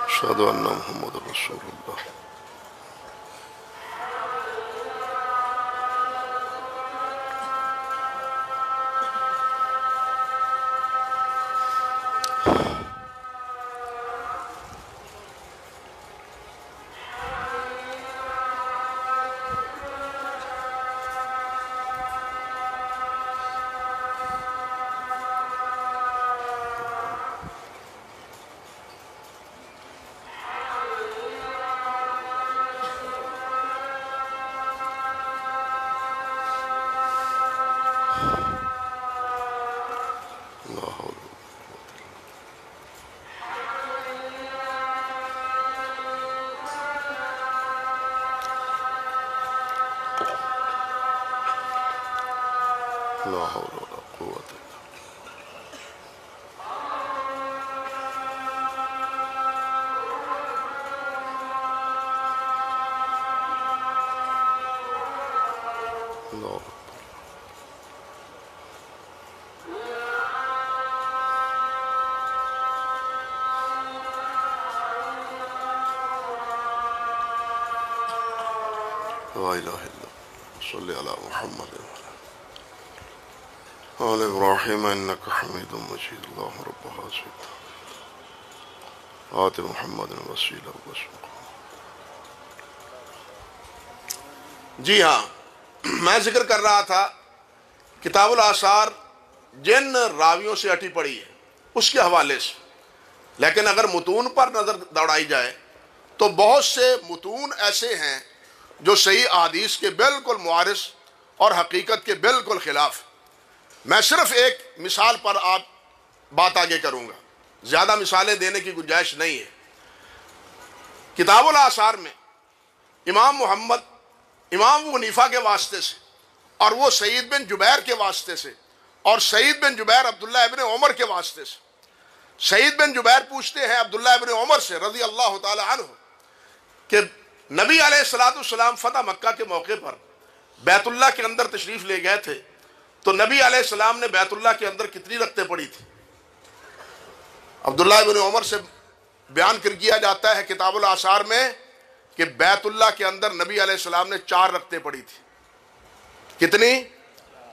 اشہد ان محمد رسول اللہ. لا حول ولا قوة الا بالله. لا إله إلا الله. صل على محمد آل ابراہیم انک حمید مجید. اللہ رب حاسد آت محمد وسیلہ وسلم. جی ہاں، میں ذکر کر رہا تھا کتاب الآثار جن راویوں سے اٹی پڑی ہے اس کے حوالے سے، لیکن اگر متون پر نظر دوڑائی جائے تو بہت سے متون ایسے ہیں جو صحیح احادیث کے بالکل معارض اور حقیقت کے بالکل خلاف. میں صرف ایک مثال پر آپ بات آگے کروں گا، زیادہ مثالیں دینے کی گنجائش نہیں ہے. کتاب الآثار میں امام محمد امام حنیفہ کے واسطے سے اور وہ سعید بن جبیر کے واسطے سے اور سعید بن جبیر عبداللہ ابن عمر کے واسطے سے. سعید بن جبیر پوچھتے ہیں عبداللہ ابن عمر سے رضی اللہ تعالی عنہ کہ نبی علیہ السلام فتح مکہ کے موقع پر بیت اللہ کے اندر تشریف لے گئے تھے تو نبی علیہ السلام نے بیت اللہ کے اندر کتنی رکعتیں پڑھی تھی؟ عبداللہ ابن عمر سے بیان کر کیا جاتا ہے کتاب الآثار میں کہ بیت اللہ کے اندر نبی علیہ السلام نے 4 رکعتیں پڑھی تھی. کتنی؟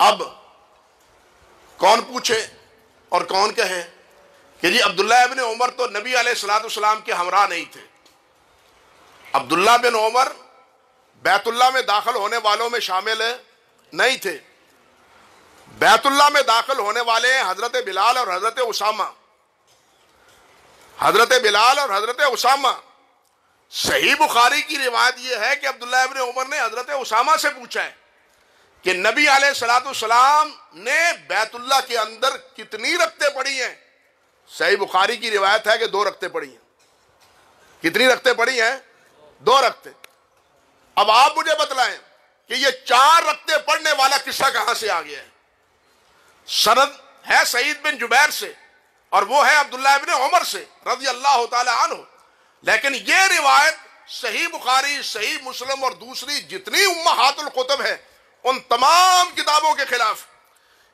اب کون پوچھے اور کون کہے کہ جی عبداللہ ابن عمر تو نبی علیہ الصلوۃ والسلام کے ہمراہ نہیں تھے. عبداللہ بن عمر بیت اللہ میں داخل ہونے والوں میں شامل نہیں تھے. بیت اللہ میں داخل ہونے والے ہیں حضرت بلال اور حضرت اسامہ. حضرت بلال اور حضرت اسامہ. صحیح بخاری کی روایت یہ ہے کہ عبداللہ ابن عمر نے حضرت اسامہ سے پوچھا ہے کہ نبی علیہ الصلوۃ والسلام نے بیت اللہ کے اندر کتنی رکعتیں پڑھی ہیں؟ صحیح بخاری کی روایت ہے کہ 2 رکعتیں پڑھی ہیں. کتنی رکعتیں پڑھی ہیں؟ 2 رکعتیں. اب آپ مجھے بتلائیں کہ یہ 4 رکعتیں پڑھنے والا قصہ کہاں سے آ گیا ہے؟ سند ہے سعید بن جبیر سے اور وہ ہے عبداللہ ابن عمر سے رضی اللہ تعالی عنہ. لیکن یہ روایت صحیح بخاری، صحیح مسلم اور دوسری جتنی امہات الکتب ہے ان تمام کتابوں کے خلاف.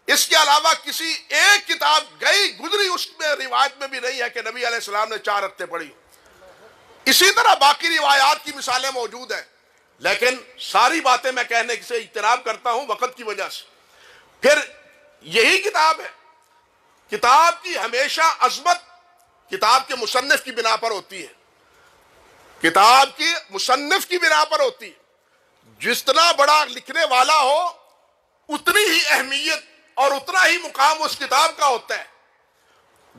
اس کے علاوہ کسی ایک کتاب گئی گزری اس میں روایت میں بھی نہیں ہے کہ نبی علیہ السلام نے 4 رکعتیں پڑھی. اسی طرح باقی روایات کی مثالیں موجود ہیں، لیکن ساری باتیں میں کہنے سے اجتناب کرتا ہوں وقت کی وجہ سے. پھر یہی کتاب ہے. کتاب کی ہمیشہ عظمت کتاب کے مصنف کی بنا پر ہوتی ہے. کتاب کی مصنف کی بنا پر ہوتی ہے. جتنا بڑا لکھنے والا ہو اتنی ہی اہمیت اور اتنا ہی مقام اس کتاب کا ہوتا ہے.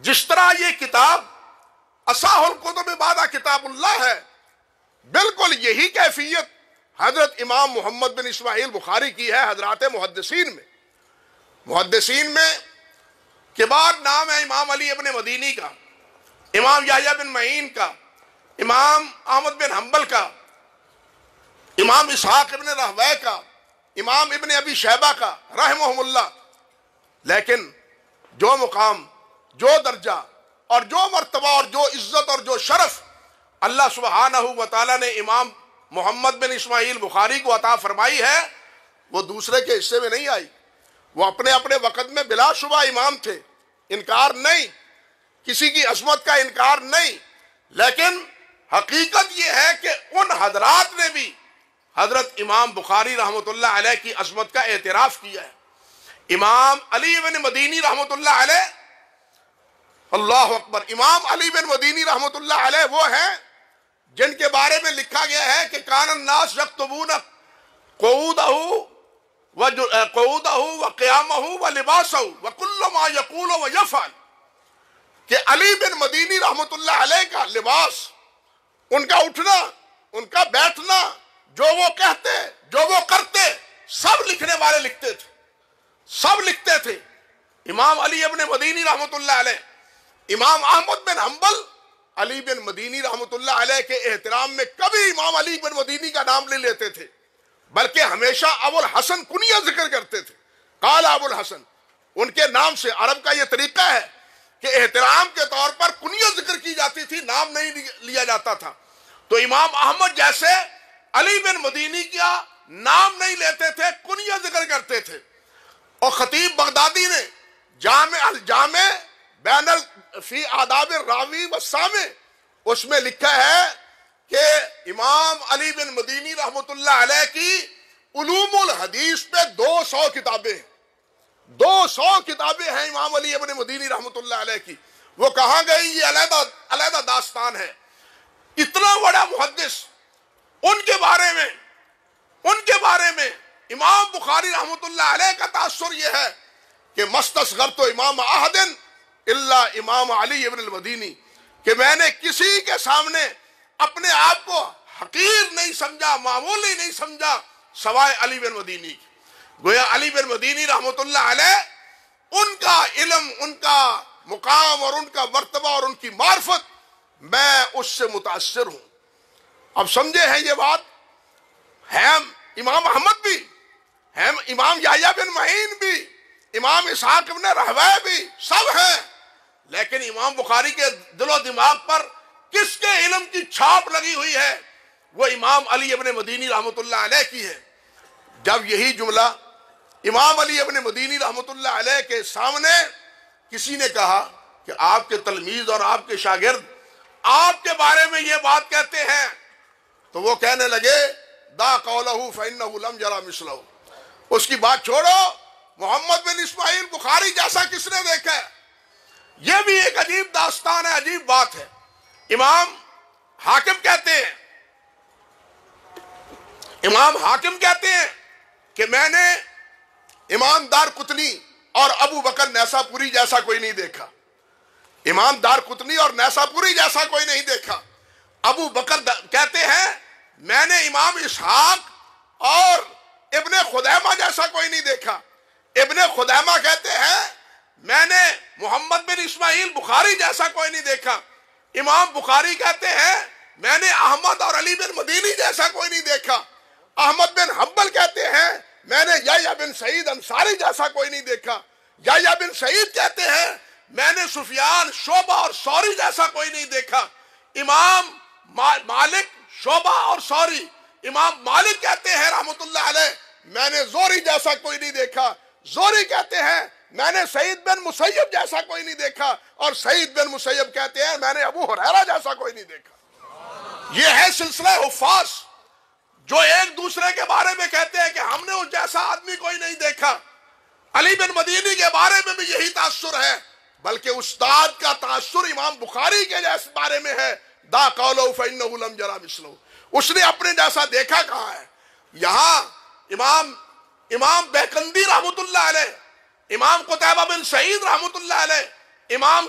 جس طرح یہ کتاب اصح الکتب بعد کتاب اللہ ہے، بالکل یہی کیفیت حضرت امام محمد بن اسماعیل بخاری کی ہے. حضرات محدثین میں کبار نام ہے امام علی ابن مدینی کا، امام یحییٰ بن معین کا، امام احمد بن حنبل کا، امام اسحاق ابن راہویہ کا، امام ابن ابی شیبہ کا رحمہم اللہ. لیکن جو مقام، جو درجہ اور جو مرتبہ اور جو عزت اور جو شرف اللہ سبحانہ و تعالیٰ نے امام محمد بن اسماعیل بخاری کو عطا فرمائی ہے وہ دوسرے کے حصے میں نہیں آئی. وہ اپنے اپنے وقت میں بلا شبہ امام تھے، انکار نہیں، کسی کی عظمت کا انکار نہیں. لیکن حقیقت یہ ہے کہ ان حضرات نے بھی حضرت امام بخاری رحمۃ اللہ علیہ کی عظمت کا اعتراف کیا ہے. امام علی بن مدینی رحمۃ اللہ علیہ، اللہ اکبر، امام علی بن مدینی رحمۃ اللہ علیہ وہ ہیں جن کے بارے میں لکھا گیا ہے کہ کان الناس یکتبون قعودہ وقیامہ ولباسہ وکل ما یقول ویفعل، کہ علی بن مدینی رحمۃ اللہ علیہ کا لباس، ان کا اٹھنا، ان کا بیٹھنا، جو وہ کہتے، جو وہ کرتے، سب لکھنے والے لکھتے تھے، سب لکھتے تھے. امام علی ابن مدینی رحمۃ اللہ علیہ. امام احمد بن حنبل علی بن مدینی رحمۃ اللہ علیہ کے احترام میں کبھی امام علی بن مدینی کا نام نہیں لیتے تھے، بلکہ ہمیشہ ابو الحسن کنیہ ذکر کرتے تھے. قال ابو الحسن، ان کے نام سے عرب کا یہ طریقہ ہے کہ احترام کے طور پر کنیہ ذکر کی جاتی تھی، نام نہیں لیا جاتا تھا. تو امام احمد جیسے علی بن مدینی کا نام نہیں لیتے تھے، کنیہ ذکر کرتے تھے. اور خطیب بغدادی نے الجامع بین فی آداب الراوی والسامع، اس میں لکھا ہے کہ امام علی بن مدینی رحمۃ اللہ علیہ کی علوم الحدیث پہ 200 کتابیں ہیں. 200 کتابیں ہیں امام علی ابن مدینی رحمۃ اللہ علیہ کی. وہ کہاں گئی یہ علیحدہ داستان ہے. اتنا بڑا محدث، ان کے بارے میں امام بخاری رحمۃ اللہ علیہ کا تاثر یہ ہے کہ مستصغر تو امام احد الا امام علی ابن المدینی، کہ میں نے کسی کے سامنے اپنے آپ کو حقیر نہیں سمجھا، معمولی نہیں سمجھا سوائے علی بن مدینی کی. گویا علی بن مدینی رحمۃ اللہ علیہ، ان کا علم، ان کا مقام اور ان کا مرتبہ اور ان کی معرفت، میں اس سے متاثر ہوں. اب سمجھے ہیں یہ بات؟ ہم امام احمد بھی، ہم امام یحییٰ بن معین بھی، امام اسحاق ابن راہویہ بھی، سب ہیں. لیکن امام بخاری کے دل و دماغ پر کس کے علم کی چھاپ لگی ہوئی ہے؟ وہ امام علی ابن مدینی رحمۃ اللہ علیہ کی ہے. جب یہی جملہ امام علی ابن مدینی رحمۃ اللہ علیہ کے سامنے کسی نے کہا کہ آپ کے تلمیذ اور آپ کے شاگرد آپ کے بارے میں یہ بات کہتے ہیں، تو وہ کہنے لگے دا قولہ فإنہ لم یرى مثلہ، اس کی بات چھوڑو، محمد بن اسماعیل بخاری جیسا کس نے دیکھا ہے؟ یہ بھی ایک عجیب داستان ہے، عجیب بات ہے۔ امام حاکم کہتے ہیں کہ میں نے امام دارقطنی اور ابو بکر نیساپوری جیسا کوئی نہیں دیکھا۔ امام دارقطنی اور نیساپوری جیسا کوئی نہیں دیکھا۔ ابو بکر کہتے ہیں میں نے امام اسحاق اور ابن خدیمہ جیسا کوئی نہیں دیکھا۔ ابن خدیمہ کہتے ہیں میں نے محمد بن اسماعیل بخاری جیسا کوئی نہیں دیکھا۔ امام بخاری کہتے ہیں میں نے احمد اور علی بن مدینی جیسا کوئی نہیں دیکھا۔ احمد بن حنبل کہتے ہیں میں نے یحییٰ بن سعید انصاری جیسا کوئی نہیں دیکھا۔ یحییٰ بن سعید کہتے ہیں میں نے سفیان، شعبہ اور ثوری جیسا کوئی نہیں دیکھا۔ امام مالک، شعبہ اور ثوری، امام مالک کہتے ہیں رحمت اللہ علیہ میں نے زہری جیسا کوئی نہیں دیکھا۔ زہری کہتے ہیں میں نے سعید بن مسیب جیسا کوئی نہیں دیکھا، اور سعید بن مسیب کہتے ہیں میں نے ابو ہریرہ جیسا کوئی نہیں دیکھا۔ یہ ہے سلسلہ حفاظ جو ایک دوسرے کے بارے میں کہتے ہیں کہ ہم نے اس جیسا آدمی کوئی نہیں دیکھا۔ علی بن مدینی کے بارے میں بھی یہی تاثر ہے، بلکہ استاد کا تاثر امام بخاری کے جیسے بارے میں ہے، دا قولہ فإنہ لم یری مثلہ، اس نے اپنے جیسا دیکھا کہاں ہے۔ یہاں امام بہقندی رحمت اللہ علیہ، امام قتیبہ بن سعید رحمت اللہ علیہ، امام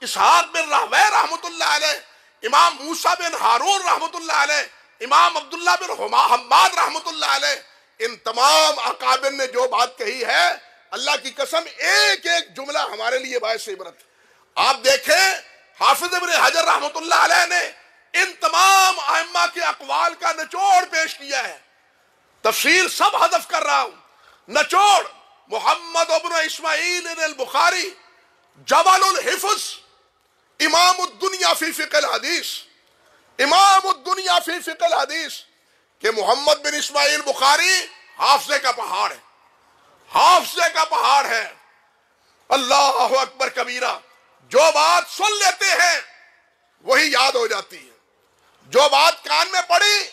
اسحاق بن راہویہ رحمت اللہ علیہ، امام موسیٰ بن ہارون رحمت اللہ علیہ، امام عبداللہ بن حماد رحمت اللہ علیہ، ان تمام اکابر نے جو بات کہی ہے، اللہ کی قسم ایک ایک جملہ ہمارے لیے باعث عبرت ہے۔ آپ دیکھیں حافظ ابن حجر رحمت اللہ علیہ نے ان تمام ائمہ کے اقوال کا نچوڑ پیش کیا ہے۔ تفصیل سب حذف کر رہا ہوں، نچوڑ: محمد ابن اسماعیل البخاری جبل الحفظ، امام الدنیا فی فقہ الحدیث، امام الدنیا فی فقہ الحدیث، کہ محمد بن اسماعیل بخاری حافظے کا پہاڑ ہے، حافظے کا پہاڑ ہے۔ اللہ اکبر کبیرہ، جو بات سن لیتے ہیں وہی یاد ہو جاتی ہے، جو بات کان میں پڑی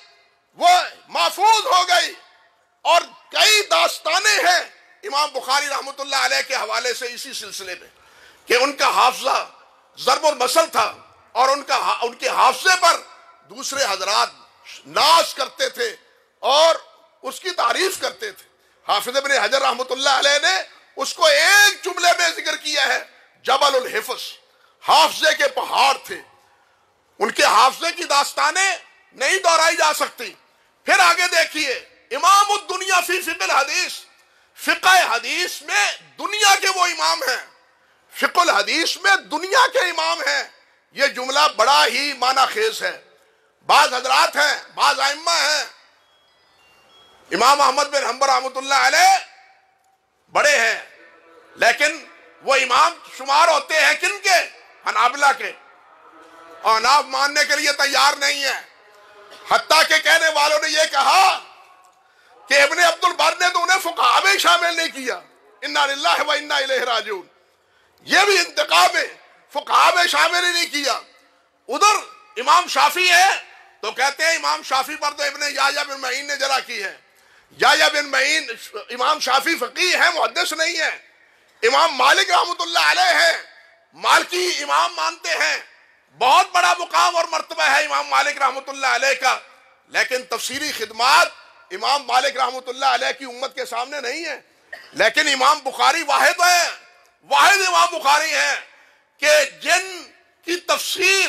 وہ محفوظ ہو گئی۔ اور کئی داستانیں ہیں امام بخاری رحمت اللہ علیہ کے حوالے سے اسی سلسلے میں کہ ان کا حافظہ ضرب المثل تھا، اور ان کے حافظے پر دوسرے حضرات ناز کرتے تھے اور اس کی تعریف کرتے تھے۔ حافظ ابن حجر رحمت اللہ علیہ نے اس کو ایک جملے میں ذکر کیا ہے، جبل الحفظ، حافظے کے پہاڑ تھے۔ ان کے حافظے کی داستانیں نہیں دہرائی جا سکتی۔ پھر آگے دیکھیے، امام الدنیا فی فقہ الحدیث، فقہ حدیث میں دنیا کے وہ امام ہیں، فقہ الحدیث میں دنیا کے امام ہیں۔ یہ جملہ بڑا ہی معنی خیز ہے۔ بعض حضرات ہیں، بعض ائمہ ہیں، امام احمد بن حنبل رحمۃ اللہ علیہ بڑے ہیں، لیکن وہ امام شمار ہوتے ہیں کن کے؟ حنابلہ کے، اور حناف ماننے کے لیے تیار نہیں ہے۔ حتیٰ کہ کہنے والوں نے یہ کہا کہ ابن عبد البر نے تو انہیں فقہاء میں شامل نہیں کیا، انا للہ و انا الیہ راجعون، یہ بھی انتقام ہے، فقہاء میں شامل ہی نہیں کیا۔ ادھر امام شافعی ہے تو کہتے ہیں امام شافعی پر تو ابن یحییٰ بن معین نے جرح کی ہے۔ یحییٰ بن معین، امام شافعی فقیہ ہے، محدث نہیں ہے۔ امام مالک رحمت اللہ علیہ ہے، مالکی امام مانتے ہیں، بہت بڑا مقام اور مرتبہ ہے امام مالک رحمت اللہ علیہ کا، لیکن تفسیری خدمات امام مالک رحمت اللہ علیہ کی امت کے سامنے نہیں ہے۔ لیکن امام بخاری واحد ہے، واحد امام بخاری ہیں کہ جن کی تفسیر،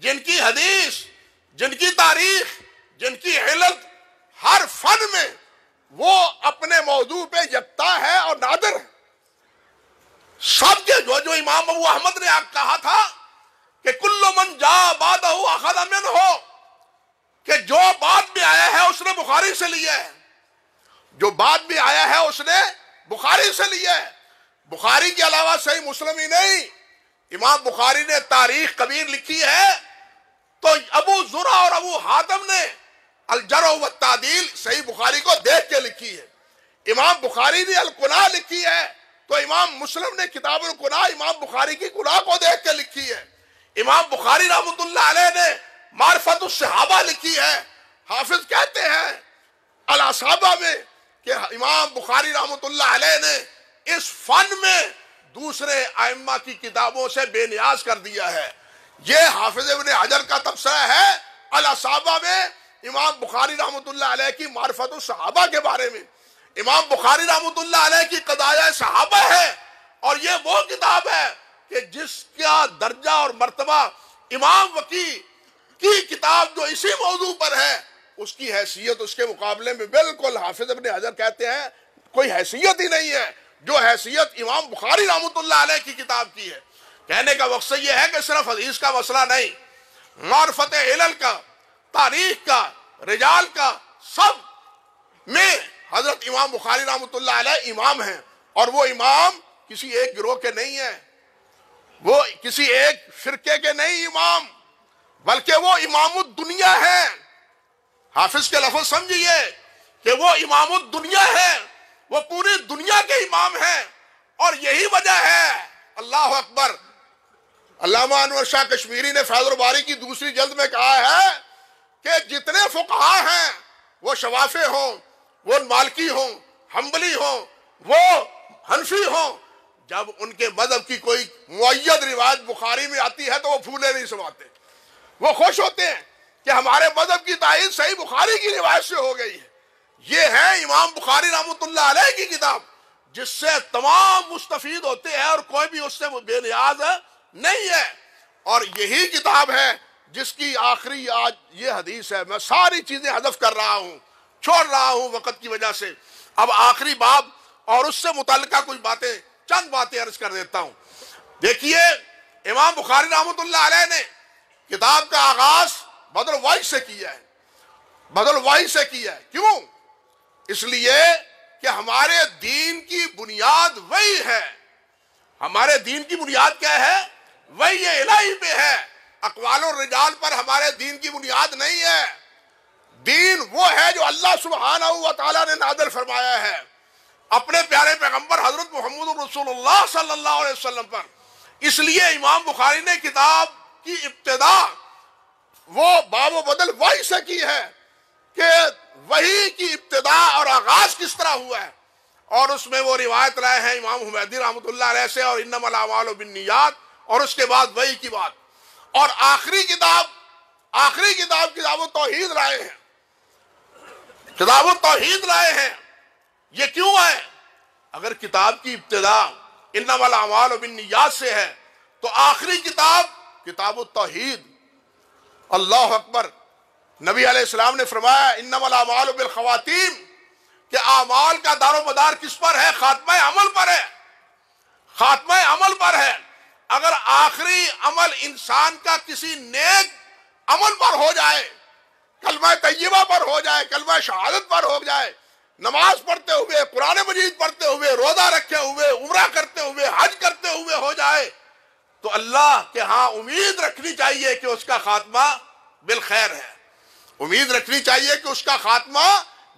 جن کی حدیث، جن کی تاریخ، جن کی علت، ہر فن میں وہ اپنے موضوع پہ یکتا ہے اور نادر ہے۔ سب کے جو امام ابو احمد نے کہا تھا کہ کل من جاء بعدہ اخذ منہ، کہ جو بعد میں آیا ہے اس نے بخاری سے لیا ہے، جو بعد میں آیا ہے اس نے بخاری سے لیا ہے۔ بخاری کے علاوہ صحیح مسلم ہی نہیں، امام بخاری نے تاریخ کبیر لکھی ہے تو ابو زرع اور ابو حاتم نے الجرح والتعدیل صحیح بخاری کو دیکھ کے لکھی ہے۔ امام بخاری نے القناع لکھی ہے تو امام مسلم نے کتاب القناع امام بخاری کی قناع کو دیکھ کے لکھی ہے۔ امام بخاری رحمت اللہ علیہ نے معرفت الصحابہ لکھی ہے۔ حافظ کہتے ہیں الاصحابہ میں کہ امام بخاری رحمۃ اللہ علیہ نے اس فن میں دوسرے ائمہ کی کتابوں سے بے نیاز کر دیا ہے۔ یہ حافظ ابن حجر کا تبصرہ ہے الاصابہ میں امام بخاری رحمۃ اللہ علیہ کی معرفت الصحابہ کے بارے میں۔ امام بخاری رحمۃ اللہ علیہ کی قضایہ صحابہ ہے، اور یہ وہ کتاب ہے کہ جس کا درجہ اور مرتبہ امام وقی کی کتاب جو اسی موضوع پر ہے اس کی حیثیت اس کے مقابلے میں بالکل حافظ ابن حجر کہتے ہیں کوئی حیثیت ہی نہیں ہے جو حیثیت امام بخاری رحمۃ اللہ علیہ کی کتاب کی ہے۔ کہنے کا مقصد یہ ہے کہ صرف حدیث کا مسئلہ نہیں، معرفت علل کا، تاریخ کا، رجال کا، سب میں حضرت امام بخاری رحمۃ اللہ علیہ امام ہیں، اور وہ امام کسی ایک گروہ کے نہیں ہیں، وہ کسی ایک فرقے کے نہیں امام، بلکہ وہ امام الدنیا ہے۔ حافظ کے لفظ سمجھیے کہ وہ امام الدنیا ہے، وہ پوری دنیا کے امام ہیں، اور یہی وجہ ہے، اللہ اکبر، علامہ انور شاہ کشمیری نے فیض الباری کی دوسری جلد میں کہا ہے کہ جتنے فقہا ہیں وہ شوافی ہوں، وہ مالکی ہوں، حنبلی ہوں، وہ حنفی ہوں، جب ان کے مذہب کی کوئی معید روایت بخاری میں آتی ہے تو وہ پھولے نہیں سماتے، وہ خوش ہوتے ہیں کہ ہمارے مذہب کی تائید صحیح بخاری کی روایت سے ہو گئی ہے۔ یہ ہے امام بخاری رحمۃ اللہ علیہ کی کتاب جس سے تمام مستفید ہوتے ہیں اور کوئی بھی اس سے بے نیاز نہیں ہے، اور یہی کتاب ہے جس کی آخری آج یہ حدیث ہے۔ میں ساری چیزیں حذف کر رہا ہوں، چھوڑ رہا ہوں وقت کی وجہ سے، اب آخری باب اور اس سے متعلقہ کچھ باتیں، چند باتیں عرض کر دیتا ہوں۔ دیکھیے امام بخاری رحمۃ اللہ علیہ نے کتاب کا آغاز بدر وائی سے کیا ہے، بدر وائی سے کیا ہے۔ کیوں؟ اس لیے کہ ہمارے دین کی بنیاد وہی ہے، ہمارے دین کی بنیاد کیا ہے؟ وہی الہی پہ ہے، اقوال الرجال پر ہمارے دین کی بنیاد نہیں ہے۔ دین وہ ہے جو اللہ سبحانہ و تعالیٰ نے نازل فرمایا ہے اپنے پیارے پیغمبر حضرت محمد رسول اللہ صلی اللہ علیہ وسلم پر۔ اس لیے امام بخاری نے کتاب کی ابتدا وہ باب و بدل وحی سے کی ہے کہ وحی کی ابتدا اور آغاز کس طرح ہوا ہے، اور اس میں وہ روایت لائے ہیں امام حمیدی رحمۃ اللہ علیہ سے، اور انما الاعمال بالنیات، اور اس کے بعد وحی کی بات، اور آخری کتاب کتاب التوحید لائے ہیں، کتاب التوحید لائے ہیں۔ یہ کیوں ہے؟ اگر کتاب کی ابتدا انما الاعمال بالنیات سے ہے تو آخری کتاب التوحید، اللہ اکبر، نبی علیہ السلام نے فرمایا انما الاعمال بالخواتیم، کہ اعمال کا دار و مدار کس پر ہے؟ خاتمہ عمل پر ہے، خاتمہ عمل پر ہے۔ اگر آخری عمل انسان کا کسی نیک عمل پر ہو جائے، کلمہ طیبہ پر ہو جائے، کلمہ شہادت پر ہو جائے، نماز پڑھتے ہوئے، قرآن مجید پڑھتے ہوئے، روزہ رکھے ہوئے، عمرہ کرتے ہوئے، حج کرتے ہوئے ہو جائے، تو اللہ کے ہاں امید رکھنی چاہیے کہ اس کا خاتمہ بالخیر ہے، امید رکھنی چاہیے کہ اس کا خاتمہ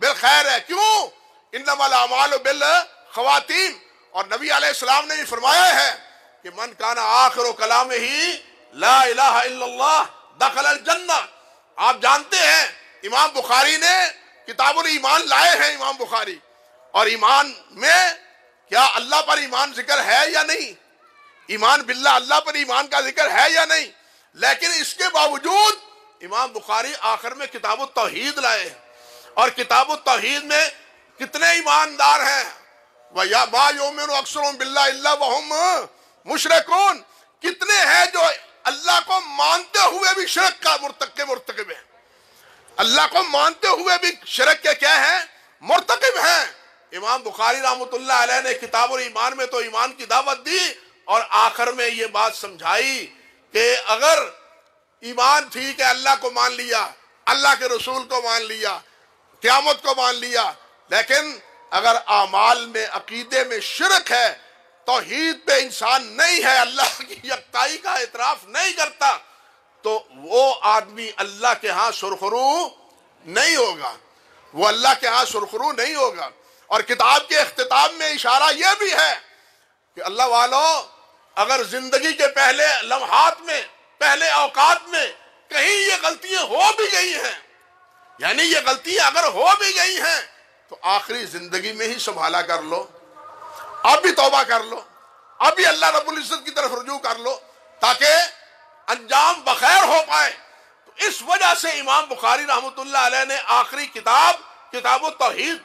بالخیر ہے۔ کیوں؟ انما الاعمال بالخواتیم، اور نبی علیہ السلام نے یہ فرمایا ہے کہ من کان آخر کلامہ لا الہ الا اللہ دخل الجنہ۔ آپ جانتے ہیں امام بخاری نے کتاب الایمان لائے ہیں، امام بخاری، اور ایمان میں کیا اللہ پر ایمان ذکر ہے یا نہیں؟ ایمان باللہ، اللہ پر ایمان کا ذکر ہے یا نہیں؟ لیکن اس کے باوجود امام بخاری آخر میں کتاب التوحید لائے ہیں، اور کتاب التوحید میں کتنے ایماندار ہیں؟ وَمَا يُؤْمِنُ أَكْثَرُهُم بِاللَّهِ إِلَّا وَهُم مُشْرِكُونَ، کتنے ہیں جو اللہ کو مانتے ہوئے بھی شرک کا مرتکب ہیں، اللہ کو مانتے ہوئے بھی شرک کے کیا ہیں؟ مرتکب ہیں۔ امام بخاری رحمۃ اللہ علیہ نے کتاب الایمان میں تو ایمان کی دعوت دی، اور آخر میں یہ بات سمجھائی کہ اگر ایمان ٹھیک ہے، اللہ کو مان لیا، اللہ کے رسول کو مان لیا، قیامت کو مان لیا، لیکن اگر اعمال میں، عقیدے میں شرک ہے، توحید پہ انسان نہیں ہے، اللہ کی یکتائی کا اعتراف نہیں کرتا، تو وہ آدمی اللہ کے ہاں سرخرو نہیں ہوگا، وہ اللہ کے ہاں سرخرو نہیں ہوگا۔ اور کتاب کے اختتام میں اشارہ یہ بھی ہے کہ اللہ والوں، اگر زندگی کے پہلے لمحات میں، پہلے اوقات میں کہیں یہ غلطیاں ہو بھی گئی ہیں، یعنی یہ غلطیاں اگر ہو بھی گئی ہیں، تو آخری زندگی میں ہی سنبھالا کر لو، اب بھی توبہ کر لو، اب بھی اللہ رب العزت کی طرف رجوع کر لو تاکہ انجام بخیر ہو پائے۔ تو اس وجہ سے امام بخاری رحمۃ اللہ علیہ نے آخری کتاب التوحید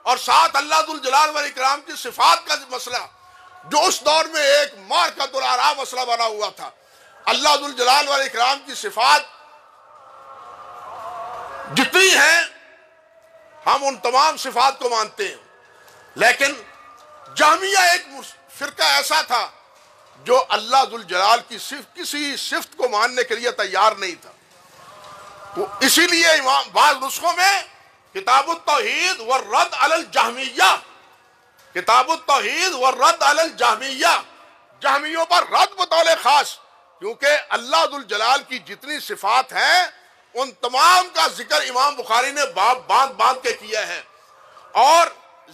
اور ساتھ اللہ ذوالجلال والاکرام کی صفات کا مسئلہ، جو اس دور میں ایک مارکۃ الآراء مسئلہ بنا ہوا تھا، اللہ ذوالجلال والاکرام کی صفات جتنی ہیں ہم ان تمام صفات کو مانتے ہیں، لیکن جہمیہ ایک فرقہ ایسا تھا جو اللہ ذوالجلال کی کسی صفت کو ماننے کے لیے تیار نہیں تھا۔ تو اسی لیے بعض نسخوں میں کتاب التوحید والرد علی الجہمیہ، کتاب التوحید والرد علی الجہمیہ، جہمیوں پر رد بطول خاص، کیونکہ اللہ ذوالجلال کی جتنی صفات ہیں ان تمام کا ذکر امام بخاری نے باندھ کے کیا ہے، اور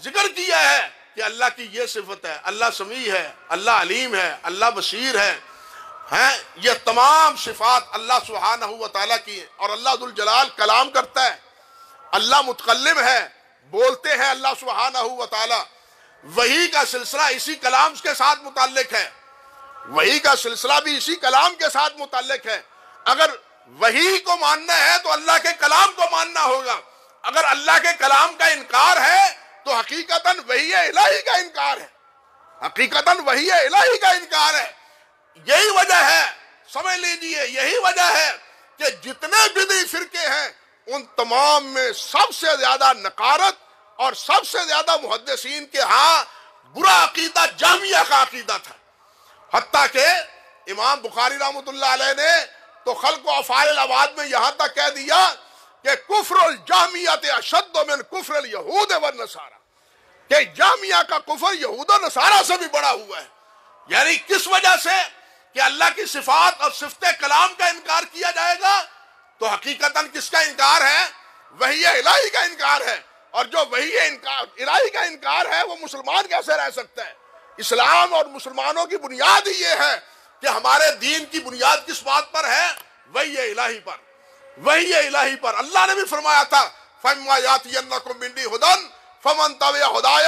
ذکر کیا ہے کہ اللہ کی یہ صفت ہے، اللہ سمیع ہے، اللہ علیم ہے، اللہ بصیر ہے، یہ تمام صفات اللہ سبحانہ و تعالیٰ کی ہیں۔ اور اللہ ذوالجلال کلام کرتا ہے، اللہ متکلم ہے، بولتے ہیں اللہ سبحانہ و تعالیٰ، وحی کا سلسلہ اسی کلام کے ساتھ متعلق ہے، وحی کا سلسلہ بھی اسی کلام کے ساتھ متعلق ہے۔ اگر وحی کو ماننا ہے تو اللہ کے کلام کو ماننا ہوگا، اگر اللہ کے کلام کا انکار ہے تو حقیقتاً وحی الہی کا انکار ہے، حقیقتاً وحی الہی کا انکار ہے۔ یہی وجہ ہے، سمجھ لیجئے، یہی وجہ ہے کہ جتنے بدعی فرقے ہیں ان تمام میں سب سے زیادہ نکارت اور سب سے زیادہ محدثین کے ہاں برا عقیدہ جہمیہ کا عقیدہ تھا، حتیٰ کہ امام بخاری رحمۃ اللہ علیہ نے تو خلق و افعال العباد میں یہاں تک کہہ دیا کہ کفر الجہمیۃ اشد من کفر الیہود والنصارى، کہ جہمیہ کا کفر یہود و نصارہ سے بھی بڑا ہوا ہے۔ یعنی کس وجہ سے کہ اللہ کی صفات اور صفت کلام کا انکار کیا جائے گا تو حقیقتاً کس کا انکار ہے؟ وحی الہی کا انکار ہے، اور جو وحی الہی کا انکار ہے وہ مسلمان کیسے رہ سکتا ہے؟ اسلام اور مسلمانوں کی بنیاد ہی یہ ہے کہ ہمارے دین کی بنیاد کس بات پر ہے؟ وحی الہی پر، وحی الہی پر۔ اللہ نے بھی فرمایا تھا فَإِمَّا يَأْتِيَنَّكُم مِّنِّي هُدًى فَمَن تَبِعَ هُدَايَ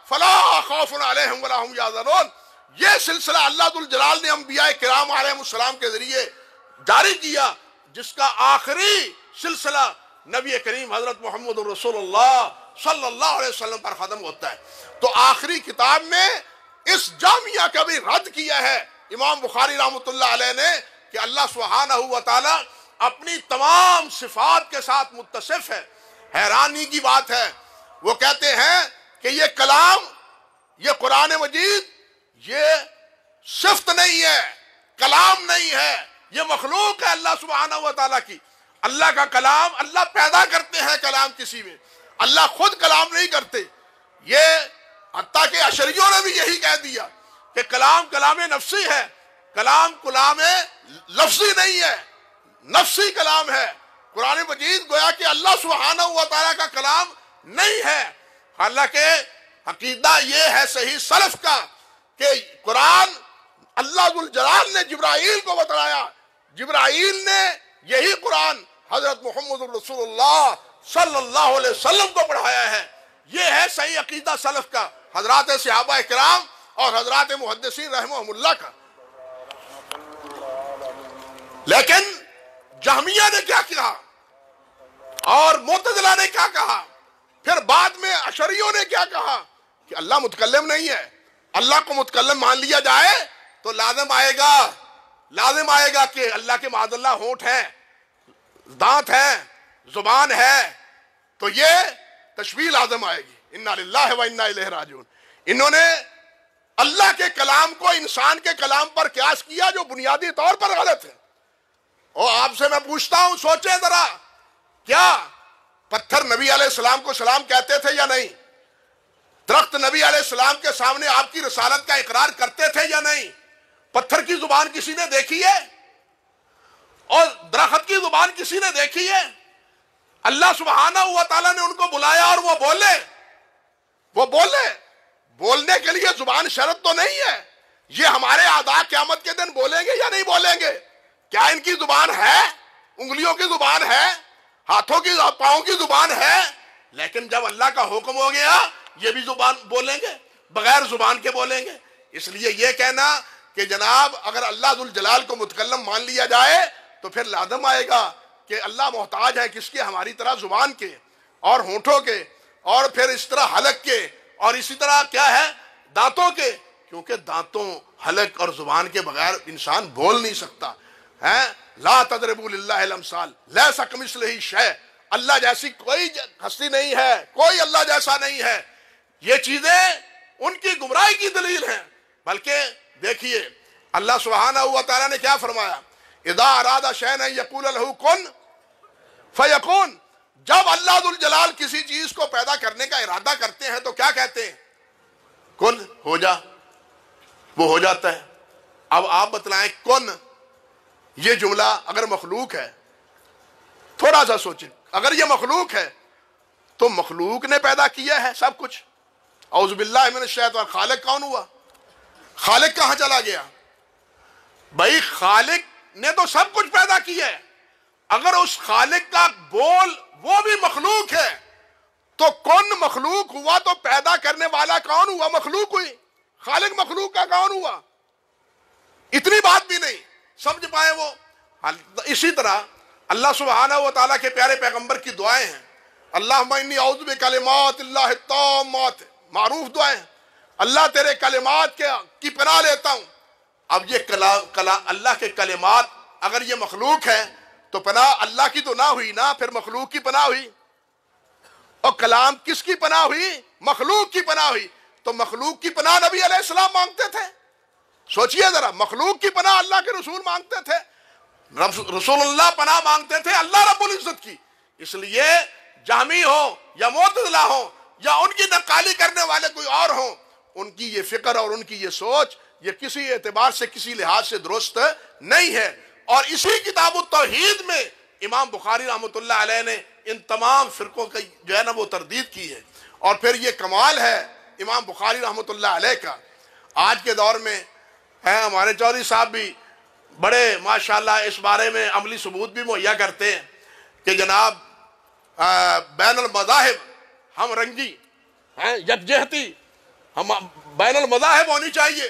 فَلَا خَوْفٌ عَلَيْهِمْ وَلَا هُمْ يَحْزَنُونَ۔ یہ سلسلہ اللہ ذوالجلال نے انبیاء کرام علیہ السلام کے ذریعے جاری کیا، جس کا آخری سلسلہ نبی کریم حضرت محمد رسول اللہ صلی اللہ علیہ وسلم پر ختم ہوتا ہے۔ تو آخری کتاب میں اس جامعہ کا بھی رد کیا ہے امام بخاری رحمۃ اللہ علیہ نے کہ اللہ سبحانہ و تعالی اپنی تمام صفات کے ساتھ متصف ہے۔ حیرانی کی بات ہے، وہ کہتے ہیں کہ یہ کلام، یہ قرآن مجید، یہ صفت نہیں ہے، کلام نہیں ہے، یہ مخلوق ہے اللہ سبحانہ و تعالیٰ کی۔ اللہ کا کلام، اللہ پیدا کرتے ہیں کلام کسی میں، اللہ خود کلام نہیں کرتے۔ یہ حتیٰ کہ اشعریوں نے بھی یہی کہہ دیا کہ کلام نفسی ہے، کلام لفظی نہیں ہے، نفسی کلام ہے۔ قرآن مجید گویا کہ اللہ سبحانہ و تعالیٰ کا کلام نہیں ہے، حالانکہ عقیدہ یہ ہے صحیح سلف کا کہ قرآن اللہ ذوالجلال نے جبرائیل کو بتلایا، جبرائیل نے یہی قرآن حضرت محمد رسول اللہ صلی اللہ علیہ وسلم کو پڑھایا ہے۔ یہ ہے صحیح عقیدہ سلف کا، حضرات صحابہ کرام اور حضرات محدثین رحمہم اللہ کا۔ لیکن جہمیہ نے کیا کہا اور معتزلہ نے کیا کہا، پھر بعد میں اشعریوں نے کیا کہا کہ اللہ متکلم نہیں ہے۔ اللہ کو متکلم مان لیا جائے تو لازم آئے گا کہ اللہ کے معاذ اللہ ہونٹ ہیں، دانت ہیں، زبان ہے، تو یہ تشبیہ لازم آئے گی۔ انا للہ و انا الیہ راجعون۔ انہوں نے اللہ کے کلام کو انسان کے کلام پر قیاس کیا جو بنیادی طور پر غلط ہے۔ اور آپ سے میں پوچھتا ہوں، سوچیں ذرا، کیا پتھر نبی علیہ السلام کو سلام کہتے تھے یا نہیں؟ درخت نبی علیہ السلام کے سامنے آپ کی رسالت کا اقرار کرتے تھے یا نہیں؟ پتھر کی زبان کسی نے دیکھی ہے اور درخت کی زبان کسی نے دیکھی ہے؟ اللہ سبحانہ و تعالیٰ نے ان کو بلایا اور وہ بولے، بولنے کے لیے زبان شرط تو نہیں ہے۔ یہ ہمارے اعضاء قیامت کے دن بولیں گے یا نہیں بولیں گے؟ کیا ان کی زبان ہے؟ انگلیوں کی زبان ہے؟ ہاتھوں کی، پاؤں کی زبان ہے؟ لیکن جب اللہ کا حکم ہو گیا یہ بھی زبان بولیں گے، بغیر زبان کے بولیں گے۔ اس لیے یہ کہنا کہ جناب اگر اللہ ذوالجلال کو متکلم مان لیا جائے تو پھر لازم آئے گا کہ اللہ محتاج ہے کس کے؟ ہماری طرح زبان کے اور ہونٹوں کے، اور پھر اس طرح حلق کے، اور اسی طرح کیا ہے؟ دانتوں کے، کیونکہ دانتوں، حلق اور زبان کے بغیر انسان بول نہیں سکتا ہے۔ لا تضربوا للہ الامثال لیس کمثلہ شیء، اللہ جیسی کوئی ہستی نہیں ہے، کوئی اللہ جیسا نہیں ہے۔ یہ چیزیں ان کی گمراہی کی دلیل ہیں۔ بلکہ دیکھیے اللہ سبحانہ و تعالیٰ نے کیا فرمایا؟ اذا اراد شیئا ان یقول له کن فیکون، جب اللہ ذوالجلال کسی چیز کو پیدا کرنے کا ارادہ کرتے ہیں تو کیا کہتے ہیں؟ کن، ہو جا، وہ ہو جاتا ہے۔ اب آپ بتلائیں کن یہ جملہ اگر مخلوق ہے، تھوڑا سا سوچیں، اگر یہ مخلوق ہے تو مخلوق نے پیدا کیا ہے سب کچھ؟ اعوذ باللہ من الشیطان، خالق کون ہوا؟ خالق کہاں چلا گیا؟ بھائی خالق نے تو سب کچھ پیدا کیا ہے، اگر اس خالق کا بول وہ بھی مخلوق ہے تو کون مخلوق ہوا تو پیدا کرنے والا کون ہوا؟ مخلوق ہوئی۔ خالق مخلوق کا کون ہوا؟ اتنی بات بھی نہیں سمجھ پائے وہ۔ اسی طرح اللہ سبحانہ و تعالیٰ کے پیارے پیغمبر کی دعائیں ہیں، اللہم انی اعوذ بکلمات اللہ التامات، معروف دعائیں، اللہ تیرے کلمات کی پناہ لیتا ہوں۔ اب یہ اللہ کے کلمات اگر یہ مخلوق ہے تو پناہ اللہ کی تو نہ ہوئی نا، پھر مخلوق کی پناہ ہوئی۔ اور کلام کس کی پناہ ہوئی؟ مخلوق کی پناہ ہوئی۔ تو مخلوق کی پناہ نبی علیہ السلام مانگتے تھے؟ سوچئے ذرا، مخلوق کی پناہ اللہ کے رسول مانگتے تھے، رسول اللہ پناہ مانگتے تھے اللہ رب العزت کی۔ اس لیے جہمی ہو یا معتزلہ ہو یا ان کی نقالی کرنے والے کوئی اور ہوں، ان کی یہ فکر اور ان کی یہ سوچ یہ کسی اعتبار سے کسی لحاظ سے درست نہیں ہے۔ اور اسی کتاب التوحید میں امام بخاری رحمۃ اللہ علیہ نے ان تمام فرقوں کی جو ہے نا وہ تردید کی ہے۔ اور پھر یہ کمال ہے امام بخاری رحمۃ اللہ علیہ کا، آج کے دور میں ہیں ہمارے چودھری صاحب بھی بڑے ماشاءاللہ اس بارے میں عملی ثبوت بھی مہیا کرتے ہیں کہ جناب بین المذاہب ہم رنگی ہیں، یکجہتی ہم بین المذاہب ہونی چاہیے۔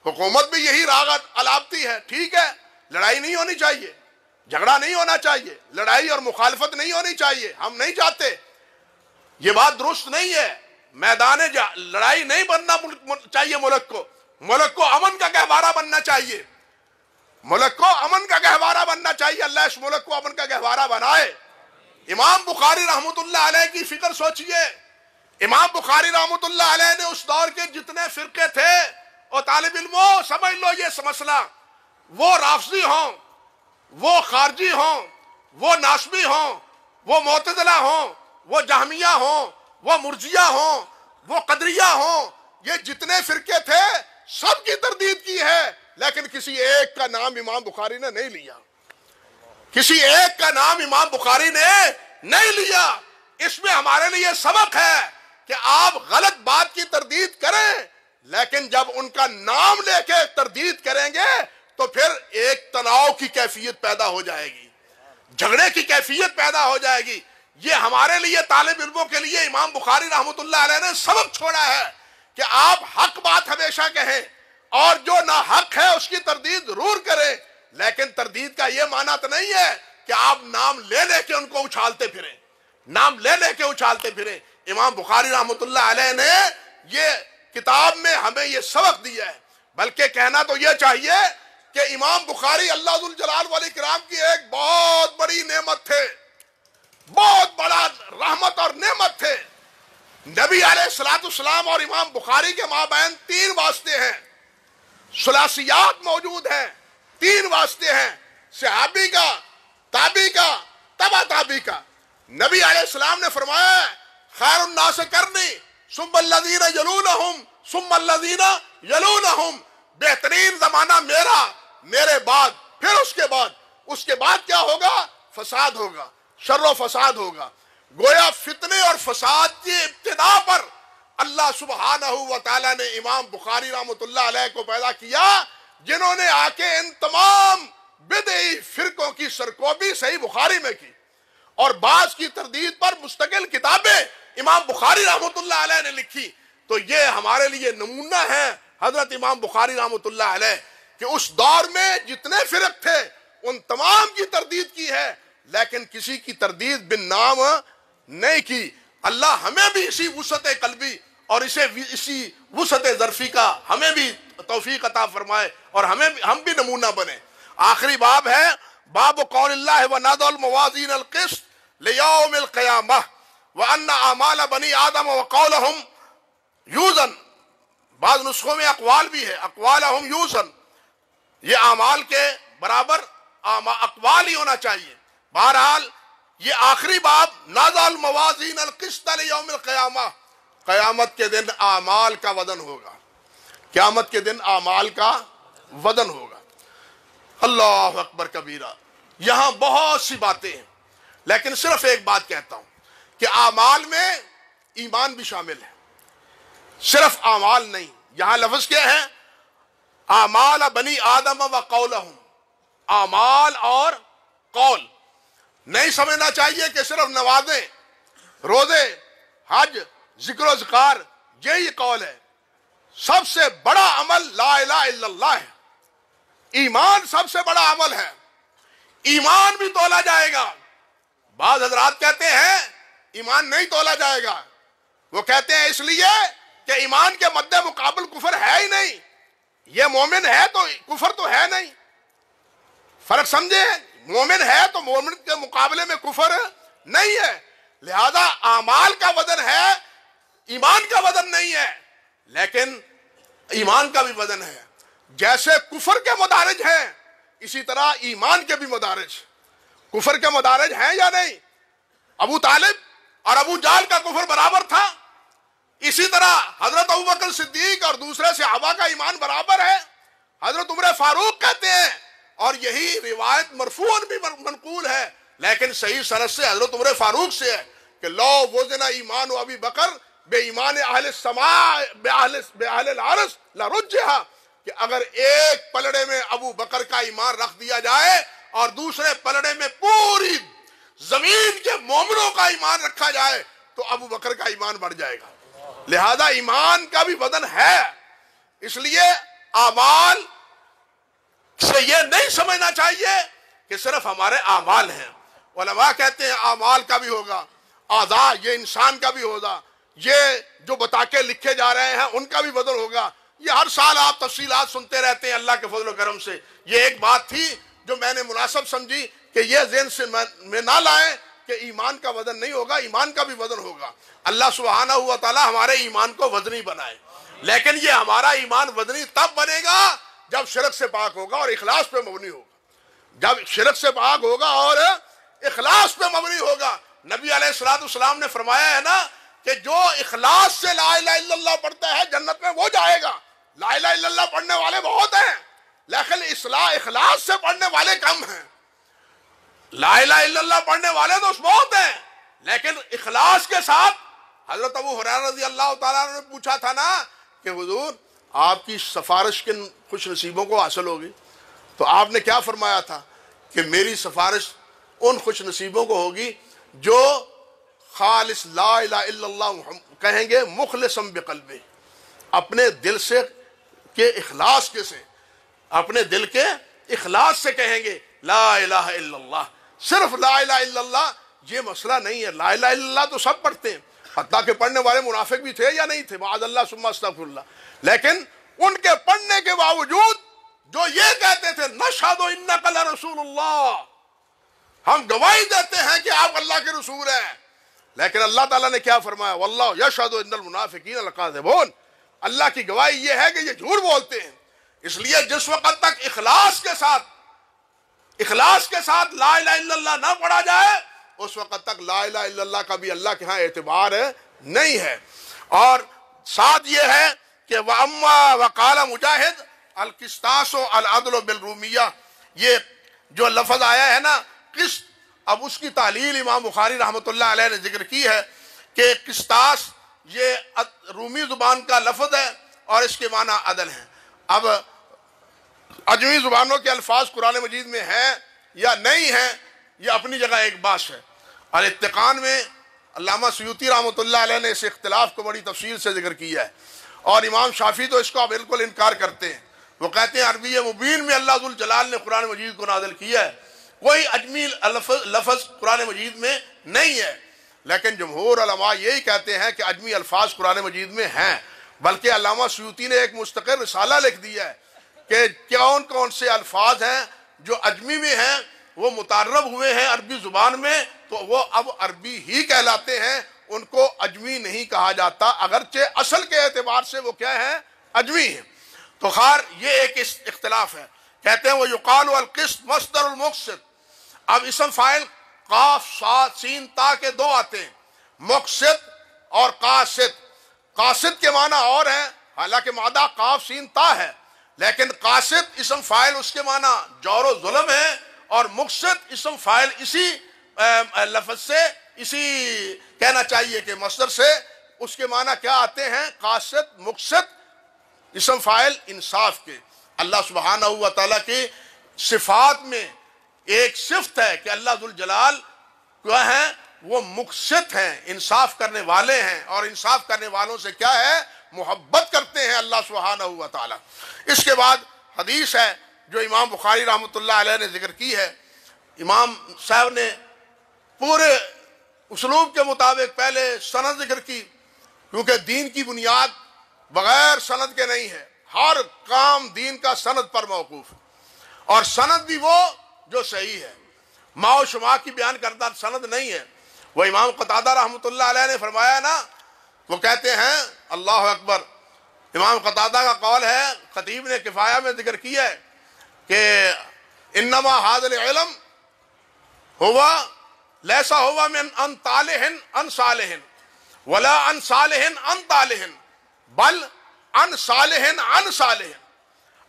حکومت بھی یہی راگ الاپتی ہے، ٹھیک ہے، لڑائی نہیں ہونی چاہیے، جھگڑا نہیں ہونا چاہیے، لڑائی اور مخالفت نہیں ہونی چاہیے، ہم نہیں چاہتے، یہ بات درست نہیں ہے۔ میدان لڑائی نہیں بننا چاہیے، ملک کو امن کا گہوارہ بننا چاہیے، ملک کو امن کا گہوارہ بننا چاہیے۔ اللہ اس ملک کو امن کا گہوارہ بنائے۔ امام بخاری رحمۃ اللہ علیہ کی فکر سوچئے، امام بخاری رحمۃ اللہ علیہ نے اس دور کے جتنے فرقے تھے، اور طالب علموں سمجھ لو یہ مسئلہ، وہ رافضی ہوں، وہ خارجی ہوں، وہ ناسبی ہوں، وہ معتزلہ ہوں، وہ جہمیہ ہوں، وہ مرجیہ ہوں، وہ قدریہ ہوں، یہ جتنے فرقے تھے سب کی تردید کی ہے، لیکن کسی ایک کا نام امام بخاری نے نہیں لیا، کسی ایک کا نام امام بخاری نے نہیں لیا۔ اس میں ہمارے لیے سبق ہے کہ آپ غلط بات کی تردید کریں، لیکن جب ان کا نام لے کے تردید کریں گے تو پھر ایک تناؤ کی کیفیت پیدا ہو جائے گی، جھگڑے کی کیفیت پیدا ہو جائے گی۔ یہ ہمارے لیے طالب علموں کے لیے امام بخاری رحمۃ اللہ علیہ نے سبق چھوڑا ہے کہ آپ حق بات ہمیشہ کہیں اور جو ناحق ہے اس کی تردید ضرور کریں، لیکن تردید کا یہ معنی تو نہیں ہے کہ آپ نام لے لے کے ان کو اچھالتے پھریں، نام لے لے کے اچھالتے پھریں۔ امام بخاری رحمۃ اللہ علیہ نے یہ کتاب میں ہمیں یہ سبق دیا ہے۔ بلکہ کہنا تو یہ چاہیے کہ امام بخاری اللہ ذوالجلال والاکرام کی ایک بہت بڑی نعمت تھے، بہت بڑا رحمت اور نعمت تھے۔ نبی علیہ السلام اور امام بخاری کے مابین 3 واسطے ہیں، ثلاثیات موجود ہیں، 3 واسطے ہیں، صحابی کا، تابعی کا، تبع تابعی کا۔ نبی علیہ السلام نے فرمایا خیر الناس کرنی ثم الذین یلونہم ثم الذین یلونہم، بہترین زمانہ میرے بعد، پھر اس کے بعد کیا ہوگا؟ فساد ہوگا، شر و فساد ہوگا۔ گویا فتنے اور فساد کی ابتدا پر اللہ سبحانہ و تعالیٰ نے امام بخاری رحمۃ اللہ علیہ کو پیدا کیا، جنہوں نے آ کے ان تمام بدعی فرقوں کی سرکوبی صحیح بخاری میں کی، اور بعض کی تردید پر مستقل کتابیں امام بخاری رحمۃ اللہ علیہ نے لکھی، تو یہ ہمارے لیے نمونہ ہے حضرت امام بخاری رحمۃ اللہ علیہ کہ اس دور میں جتنے فرق تھے ان تمام کی تردید کی ہے، لیکن کسی کی تردید بن نام نہیں کی۔ اللہ ہمیں بھی اسی وسعت قلبی اور اسی وسعت ظرفی کا ہمیں بھی توفیق عطا فرمائے اور ہم بھی نمونہ بنے۔ آخری باب ہے باب قول اللہ ونضع الموازین القسط لیوم القیامہ وان اعمال بنی آدم وقولہم یوزن، بعض نسخوں میں اقوال بھی ہے، اقوالہم یوزن، یہ اعمال کے برابر اقوال ہی ہونا چاہیے۔ بہرحال یہ آخری باب نضع الموازین القسط لیوم القیامہ، قیامت کے دن اعمال کا وزن ہوگا، قیامت کے دن اعمال کا وزن ہوگا۔ اللہ اکبر کبیرہ، یہاں بہت سی باتیں ہیں، لیکن صرف ایک بات کہتا ہوں کہ اعمال میں ایمان بھی شامل ہے، صرف اعمال نہیں۔ یہاں لفظ کیا ہے؟ اعمال بنی آدم و قولہم، اعمال اور قول۔ نہیں سمجھنا چاہیے کہ صرف نمازیں، روزے، حج، ذکر و اذکار یہی قول ہے۔ سب سے بڑا عمل لا الہ الا اللہ ہے، ایمان سب سے بڑا عمل ہے۔ ایمان بھی تولا جائے گا۔ بعض حضرات کہتے ہیں ایمان نہیں تولا جائے گا، وہ کہتے ہیں اس لیے کہ ایمان کے مد مقابل کفر ہے ہی نہیں، یہ مومن ہے تو کفر تو ہے نہیں۔ فرق سمجھے؟ مومن ہے تو مومن کے مقابلے میں کفر نہیں ہے، لہذا اعمال کا وزن ہے، ایمان کا وزن نہیں ہے، لیکن ایمان کا بھی وزن ہے۔ جیسے کفر کے مدارج ہیں اسی طرح ایمان کے بھی مدارج۔ کفر کے مدارج ہیں یا نہیں؟ ابو طالب اور ابو جہل کا کفر برابر تھا، اسی طرح حضرت ابوبکر صدیق اور دوسرے صحابہ کا ایمان برابر ہے۔ حضرت عمر فاروق کہتے ہیں، اور یہی روایت مرفوعاً بھی منقول ہے لیکن صحیح سند سے حضرت عمر فاروق سے ہے کہ لو وزن ایمان و ابی بکر بے ایمان اہل السماء بے اہل العرش لرجھا، کہ اگر ایک پلڑے میں ابو بکر کا ایمان رکھ دیا جائے اور دوسرے پلڑے میں پوری زمین کے مومنوں کا ایمان رکھا جائے تو ابو بکر کا ایمان بڑھ جائے گا۔ لہذا ایمان کا بھی وزن ہے، اس لیے اعمال سے یہ نہیں سمجھنا چاہیے کہ صرف ہمارے اعمال ہیں۔ علماء کہتے ہیں اعمال کا بھی ہوگا، اعضاء یہ انسان کا بھی ہوگا، یہ جو بتاکے لکھے جا رہے ہیں ان کا بھی وزن ہوگا۔ یہ ہر سال آپ تفصیلات سنتے رہتے ہیں اللہ کے فضل و کرم سے۔ یہ ایک بات تھی جو میں نے مناسب سمجھی کہ یہ ذہن سے میں نہ لائیں کہ ایمان کا وزن نہیں ہوگا، ایمان کا بھی وزن ہوگا۔ اللہ سبحانہ و تعالی ہمارے ایمان کو وزنی بنائے، لیکن یہ ہمارا ایمان وزنی تب بنے گا جب شرک سے پاک ہوگا اور اخلاص پہ مبنی ہوگا۔ جب شرک سے پاک ہوگا اور اخلاص پہ مبنی ہوگا۔ نبی علیہ السلام نے فرمایا ہے نا کہ جو اخلاص سے لا الہ الا اللہ پڑھتا ہے جنت میں وہ جائے گا۔ لا الہ الا اللہ پڑھنے والے بہت ہیں لیکن اخلاص سے پڑھنے والے کم ہیں۔ لا الہ الا اللہ پڑھنے والے تو بہت ہیں لیکن اخلاص کے ساتھ۔ حضرت ابو ہریرہ رضی اللہ تعالیٰ عنہ نے پوچھا تھا نا کہ حضور آپ کی سفارش کن خوش نصیبوں کو حاصل ہوگی، تو آپ نے کیا فرمایا تھا کہ میری سفارش ان خوش نصیبوں کو ہوگی جو خالص لا الہ الا اللہ کہیں گے، مخلصم بقلبہ، اپنے دل سے کے اخلاص کے سے، اپنے دل کے اخلاص سے کہیں گے لا الہ الا اللہ۔ صرف لا الہ الا اللہ یہ مسئلہ نہیں ہے، لا الہ الا اللہ تو سب پڑھتے ہیں، حتیٰ کہ پڑھنے والے منافق بھی تھے یا نہیں تھے، معاذ اللہ ثم استغفر اللہ، لیکن ان کے پڑھنے کے باوجود جو یہ کہتے تھے نشہد انک لرسول اللہ، ہم گواہی دیتے ہیں کہ آپ اللہ کے رسول ہیں، لیکن اللہ تعالیٰ نے کیا فرمایا؟ واللہ یشہد ان المنافقین لکاذبون، اللہ کی گواہی یہ ہے کہ یہ جھوٹ بولتے ہیں۔ اس لیے جس وقت تک اخلاص کے ساتھ لا الہ الا اللہ نہ پڑھا جائے اس وقت تک لا الہ الا اللہ کا بھی اللہ کے ہاں اعتبار نہیں ہے۔ اور ساتھ یہ ہے کہ وَأَمَّا وَقَالَ مجاہد القسطاس العدل بالرومیہ، یہ جو لفظ آیا ہے نا قسط، اب اس کی تعلیل امام بخاری رحمۃ اللہ علیہ نے ذکر کی ہے کہ قسطاس یہ رومی زبان کا لفظ ہے اور اس کے معنی عدل ہیں۔ اب عجمی زبانوں کے الفاظ قرآن مجید میں ہیں یا نہیں ہیں یہ اپنی جگہ ایک بات ہے۔ الاتقان میں علامہ سیوطی رحمۃ اللہ علیہ نے اس اختلاف کو بڑی تفصیل سے ذکر کیا ہے، اور امام شافعی تو اس کو بالکل انکار کرتے ہیں۔ وہ کہتے ہیں عربی مبین میں اللہ ذوالجلال نے قرآن مجید کو نازل کیا ہے، کوئی اجمی لفظ قرآن مجید میں نہیں ہے، لیکن جمہور علماء یہی کہتے ہیں کہ اجمی الفاظ قرآن مجید میں ہیں، بلکہ علامہ سیوطی نے ایک مستقل رسالہ لکھ دیا ہے کہ کون کون سے الفاظ ہیں جو اجمی میں ہیں، وہ متعرب ہوئے ہیں عربی زبان میں، تو وہ اب عربی ہی کہلاتے ہیں، ان کو اجمی نہیں کہا جاتا، اگرچہ اصل کے اعتبار سے وہ کیا ہے؟ اجمی ہیں۔ تو خیر یہ ایک اختلاف ہے۔ کہتے ہیں وہ یقال القسط مصدر المقسط۔ اب اسم فاعل قاف صاد سین تا کے دو آتے ہیں، مقسط اور قاسط۔ قاسط کے معنی اور ہیں، حالانکہ مادہ قاف سین تا ہے، لیکن قاسط اسم فاعل اس کے معنی جور و ظلم ہے، اور مقسط اسم فاعل اسی لفظ سے، اسی کہنا چاہیے کہ مصدر سے اس کے معنی کیا آتے ہیں؟ قاسط، مقسط، اسم فاعل انصاف کے۔ اللہ سبحانہ و تعالیٰ کی صفات میں ایک صفت ہے کہ اللہ ذوالجلال کیا ہیں؟ وہ مقسط ہیں، انصاف کرنے والے ہیں، اور انصاف کرنے والوں سے کیا ہے؟ محبت کرتے ہیں اللہ سبحانہ و تعالیٰ۔ اس کے بعد حدیث ہے جو امام بخاری رحمۃ اللہ علیہ نے ذکر کی ہے۔ امام صاحب نے پورے اسلوب کے مطابق پہلے سند ذکر کی، کیونکہ دین کی بنیاد بغیر سند کے نہیں ہے، ہر کام دین کا سند پر موقوف ہے، اور سند بھی وہ جو صحیح ہے، ما و شما کی بیان کردہ سند نہیں ہے۔ وہ امام قتادہ رحمۃ اللہ علیہ نے فرمایا نا، وہ کہتے ہیں اللہ اکبر، امام قتادہ کا قول ہے، خطیب نے کفایہ میں ذکر کیا ہے کہ انما ھذا العلم ہوا لیسا ہوا من ان طالح ان صالح ولا ان صالح ان طالح بل ان صالح ان صالح۔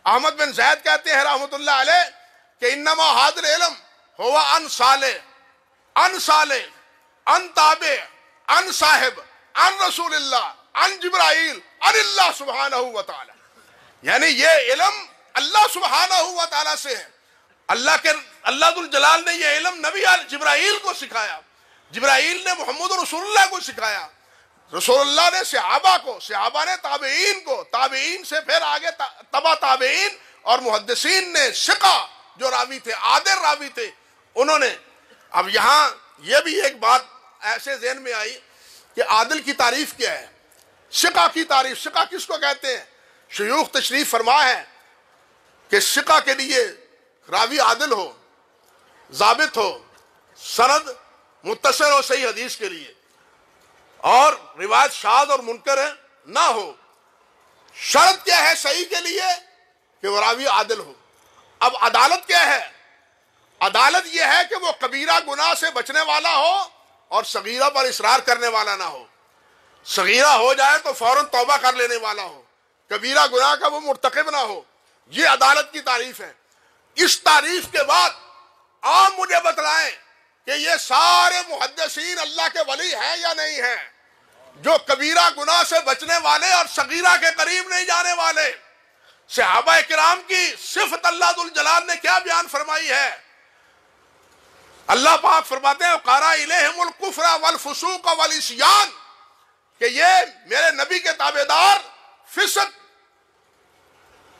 احمد بن زید کہتے ہیں رحمۃ اللہ علیہ کہ انما ھذا العلم ہوا ان صالح ان صالح ان تابع ان صاحب ان رسول اللہ ان جبرائیل ان اللہ سبحانہ و تعالی، یعنی یہ علم اللہ سبحانہ و تعالی سے ہے۔ اللہ ذوالجلال نے یہ علم نبی جبرائیل کو سکھایا، جبرائیل نے محمد رسول اللہ کو سکھایا، رسول اللہ نے صحابہ کو، صحابہ نے تابعین کو، تابعین سے پھر آگے تبع تابعین اور محدثین نے ثقہ جو راوی تھے، عادل راوی تھے، انہوں نے۔ اب یہاں یہ بھی ایک بات ایسے ذہن میں آئی کہ عادل کی تعریف کیا ہے، ثقہ کی تعریف، ثقہ کس کو کہتے ہیں؟ شیوخ تشریف فرما ہے کہ ثقہ کے لیے راوی عادل ہو، ضابط ہو، سند متصل ہو صحیح حدیث کے لیے، اور روایت شاذ اور منکر نہ ہو۔ شرط کیا ہے صحیح کے لیے؟ کہ وہ راوی عادل ہو۔ اب عدالت کیا ہے؟ عدالت یہ ہے کہ وہ کبیرہ گناہ سے بچنے والا ہو اور صغیرہ پر اصرار کرنے والا نہ ہو، صغیرہ ہو جائے تو فوراً توبہ کر لینے والا ہو، کبیرہ گناہ کا وہ مرتکب نہ ہو، یہ عدالت کی تعریف ہے۔ اس تعریف کے بعد آپ مجھے بتلائیں کہ یہ سارے محدثین اللہ کے ولی ہیں یا نہیں ہیں، جو کبیرہ گناہ سے بچنے والے اور صغیرہ کے قریب نہیں جانے والے۔ صحابہ کرام کی صفت اللہ ذوالجلال نے کیا بیان فرمائی ہے؟ اللہ پاک فرماتے ہیں قَارَ إِلَيْهِمُ الْكُفْرَ وَالْفُسُوقَ وَالْعِصْيَانَ، کہ یہ میرے نبی کے تابعدار فسق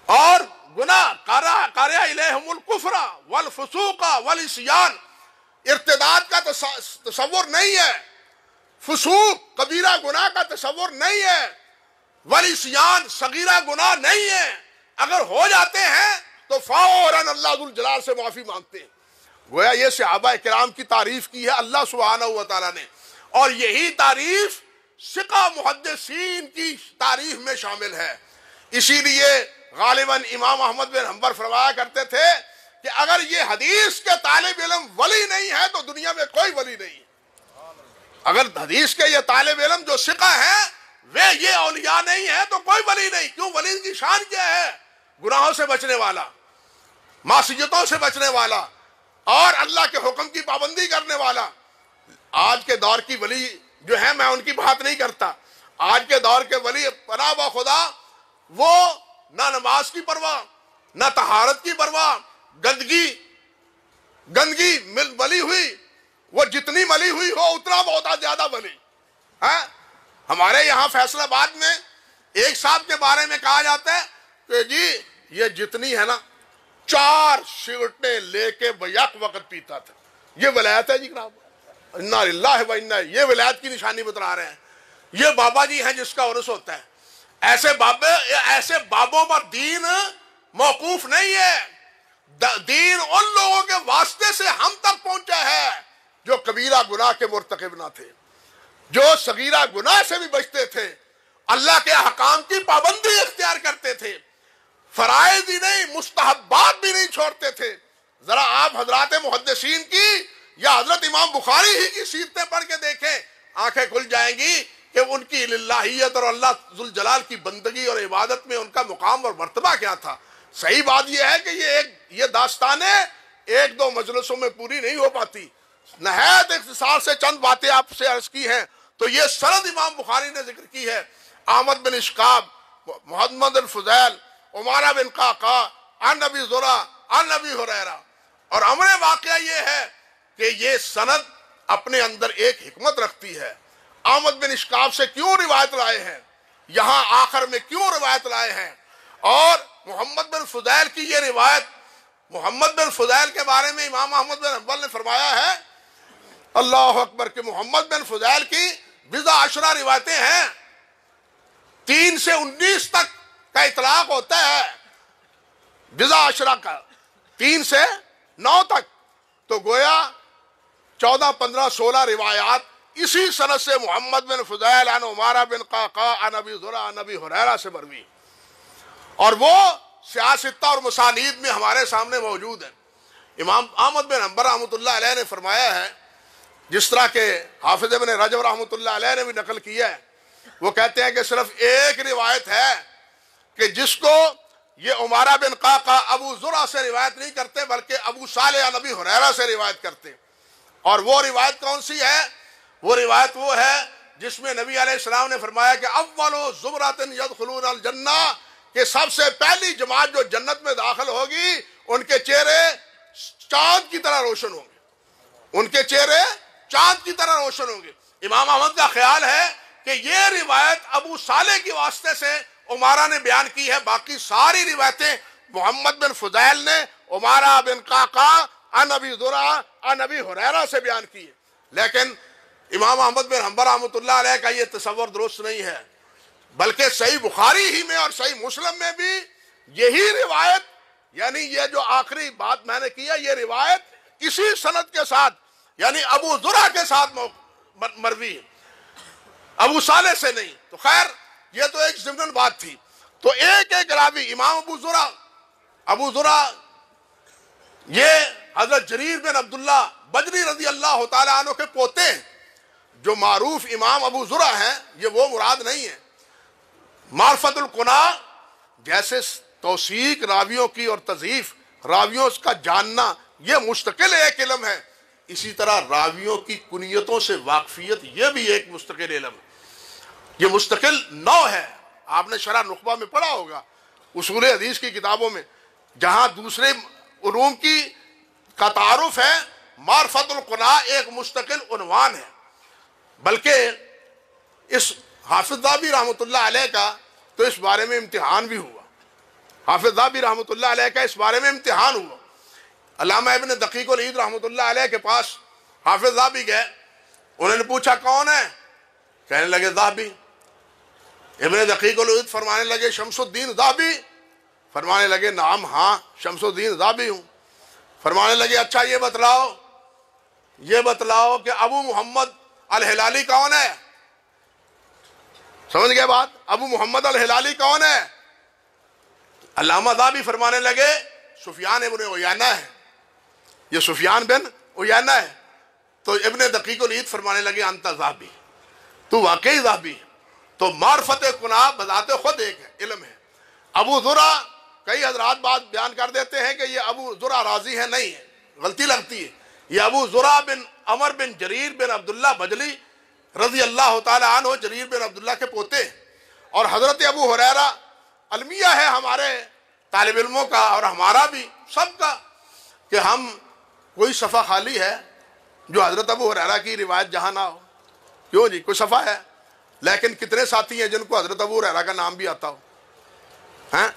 اور گناہ، قَارَ إِلَيْهِمُ الْكُفْرَ وَالْفُسُوقَ وَالْعِصْيَانَ، ارتداد کا تصور نہیں ہے، فسوق کبیرہ گناہ کا تصور نہیں ہے، والعصیان صغیرہ گناہ نہیں ہے۔ اگر ہو جاتے ہیں تو فوراً اللہ ذوالجلال سے معافی مانگتے ہیں۔ گویا یہ صحابہ کرام کی تعریف کی ہے اللہ سبحانہ و تعالیٰ نے، اور یہی تعریف ثقہ محدثین کی تعریف میں شامل ہے۔ اسی لیے غالباً امام احمد بن حنبل فرمایا کرتے تھے کہ اگر یہ حدیث کے طالب علم ولی نہیں ہے تو دنیا میں کوئی ولی نہیں۔ اگر حدیث کے یہ طالب علم جو ثقہ ہیں وہ یہ اولیاء نہیں ہے تو کوئی ولی نہیں۔ کیوں؟ ولی کی شان کیا ہے؟ گناہوں سے بچنے والا، معصیتوں سے بچنے والا، اور اللہ کے حکم کی پابندی کرنے والا۔ آج کے دور کی ولی جو ہے، میں ان کی بات نہیں کرتا، آج کے دور کے ولی پناہ با خدا، وہ نہ نماز کی پرواہ، نہ طہارت کی پرواہ، گندگی ولی ہوئی وہ جتنی ملی ہوئی ہو اتنا بہت زیادہ ملی. ہمارے یہاں فیصل آباد میں ایک صاحب کے بارے میں کہا جاتا ہے کہ جی یہ جتنی ہے نا 4 سگرٹیں لے کے بیک وقت پیتا تھا. یہ ولایت ہے جی جناب. انا للہ و انا، یہ ولایت کی نشانی بتلا رہے ہیں. یہ بابا جی ہیں جس کا عرس ہوتا ہے. ایسے بابوں پر دین موقوف نہیں ہے. دین ان لوگوں کے واسطے سے ہم تک پہنچا ہے جو کبیرہ گناہ کے مرتکب نہ تھے، جو صغیرہ گناہ سے بھی بچتے تھے، اللہ کے احکام کی پابندی اختیار کرتے تھے، فرائض ہی نہیں مستحبات بھی نہیں چھوڑتے تھے. ذرا آپ حضرات محدثین کی یا حضرت امام بخاری ہی کی سیرتیں پڑھ کے دیکھیں، آنکھیں کھل جائیں گی کہ ان کی للہیت اور اللہ ذوالجلال کی بندگی اور عبادت میں ان کا مقام اور مرتبہ کیا تھا. صحیح بات یہ ہے کہ یہ داستانیں 1-2 مجلسوں میں پوری نہیں ہو پاتی. نہایت اختصار سے چند باتیں آپ سے عرض کی ہیں. تو یہ سند امام بخاری نے ذکر کی ہے. احمد بن اشکاب، محمد بن فضیل، عمارہ بن قعقاع، عن ابی زرع، عن ابی ہریرہ. اور امر واقعہ یہ ہے کہ یہ سند اپنے اندر ایک حکمت رکھتی ہے. احمد بن اشکاب سے کیوں روایت لائے ہیں، یہاں آخر میں کیوں روایت لائے ہیں، اور محمد بن فضیل کی یہ روایت، محمد بن فضیل کے بارے میں امام احمد بن حنبل نے فرمایا ہے اللہ اکبر کہ محمد بن فضیل کی 10 روایتیں ہیں. 3 سے 19 تک کا اطلاق ہوتا ہے 10 کا، 3 سے 9 تک. تو گویا 14, 15, 16 روایات اسی سند سے محمد بن فضیل عن عمارہ بن قعقاع عن ابی زرع عن ابی ہریرہ سے مروی، اور وہ سیاستہ اور مسانید میں ہمارے سامنے موجود ہے. امام احمد بن حنبل رحمۃ اللہ علیہ نے فرمایا ہے، جس طرح کہ حافظ ابن رجب رحمۃ اللہ علیہ نے بھی نقل کیا ہے، وہ کہتے ہیں کہ صرف ایک روایت ہے کہ جس کو یہ عمارہ بن قعقاع ابو زرع سے روایت نہیں کرتے بلکہ ابو صالح عن ابی ہریرہ سے روایت کرتے. اور وہ روایت کون سی ہے؟ وہ روایت وہ ہے جس میں نبی علیہ السلام نے فرمایا کہ اول زمرۃ یدخلون الجنہ، کہ سب سے پہلی جماعت جو جنت میں داخل ہوگی ان کے چہرے چاند کی طرح روشن ہوں گے، ان کے چہرے چاند کی طرح روشن ہوں گے. امام احمد کا خیال ہے کہ یہ روایت ابو صالح کے واسطے سے عمارہ نے بیان کی ہے. باقی ساری روایتیں محمد بن فضیل نے عمارہ بن قعقاع عن ابی زرع عن ابی ہریرہ سے بیان کی ہے. لیکن امام احمد بن حنبل رحمۃ اللہ علیہ کا یہ تصور درست نہیں ہے، بلکہ صحیح بخاری ہی میں اور صحیح مسلم میں بھی یہی روایت، یعنی یہ جو آخری بات میں نے کی ہے، یہ روایت اسی سند کے ساتھ یعنی ابو زرع کے ساتھ مروی ہے، ابو صالح سے نہیں. تو خیر یہ تو ایک ضمن بات تھی. تو ایک راوی امام ابو زرع یہ حضرت جریر بن عبداللہ بجلی رضی اللہ تعالیٰ عنہ کے پوتے ہیں. جو معروف امام ابو زرع ہیں یہ وہ مراد نہیں ہے. معرفت القناع جیسے توثیق راویوں کی اور تضعیف راویوں کا جاننا یہ مستقل ایک علم ہے، اسی طرح راویوں کی کنیتوں سے واقفیت یہ بھی ایک مستقل علم ہے. یہ مستقل نوع ہے. آپ نے شرح نخبہ میں پڑھا ہوگا، اصول حدیث کی کتابوں میں، جہاں دوسرے علوم کا تعارف ہے، معرفت القناع ایک مستقل عنوان ہے. بلکہ اس حافظ ذہبی رحمۃ اللہ علیہ کا تو اس بارے میں امتحان بھی ہوا. حافظ ذہبی رحمۃ اللہ علیہ کا اس بارے میں امتحان ہوا. علامہ ابن دقیق العید رحمۃ اللہ علیہ کے پاس حافظ ذہبی گئے. انہوں نے پوچھا کون ہے؟ کہنے لگے ذہبی. ابن دقیق العید فرمانے لگے شمس الدین ذہبی؟ فرمانے لگے نعم ہاں شمس الدین ذہبی ہوں. فرمانے لگے اچھا یہ بتلاؤ کہ ابو محمد الہلالی کون ہے؟ سمجھ گئے بات؟ ابو محمد الہلالی کون ہے؟ علامہ ذہبی فرمانے لگے سفیان ابن عیینہ ہے. یہ سفیان بن عیینہ ہے. تو ابن دقیق العید فرمانے لگے انت ذہبی، تو واقعی ذہبی. تو معرفت قناع بذات خود ایک علم ہے. ابو زرع کئی حضرات بات بیان کر دیتے ہیں کہ یہ ابو زرع راضی ہے، نہیں ہے، غلطی لگتی ہے. یہ ابو زرع بن عمر بن جریر بن عبداللہ بجلی رضی اللہ تعالی عنہ جریر بن عبداللہ کے پوتے. اور حضرت ابو ہریرہ المیہ ہے ہمارے طالب علموں کا اور ہمارا بھی سب کا کہ ہم کوئی صفحہ خالی ہے جو حضرت ابو ہریرہ کی روایت جہاں نہ ہو؟ کیوں جی، کوئی صفحہ ہے؟ لیکن کتنے ساتھی ہیں جن کو حضرت ابو ہریرہ کا نام بھی آتا ہو؟ ہیں؟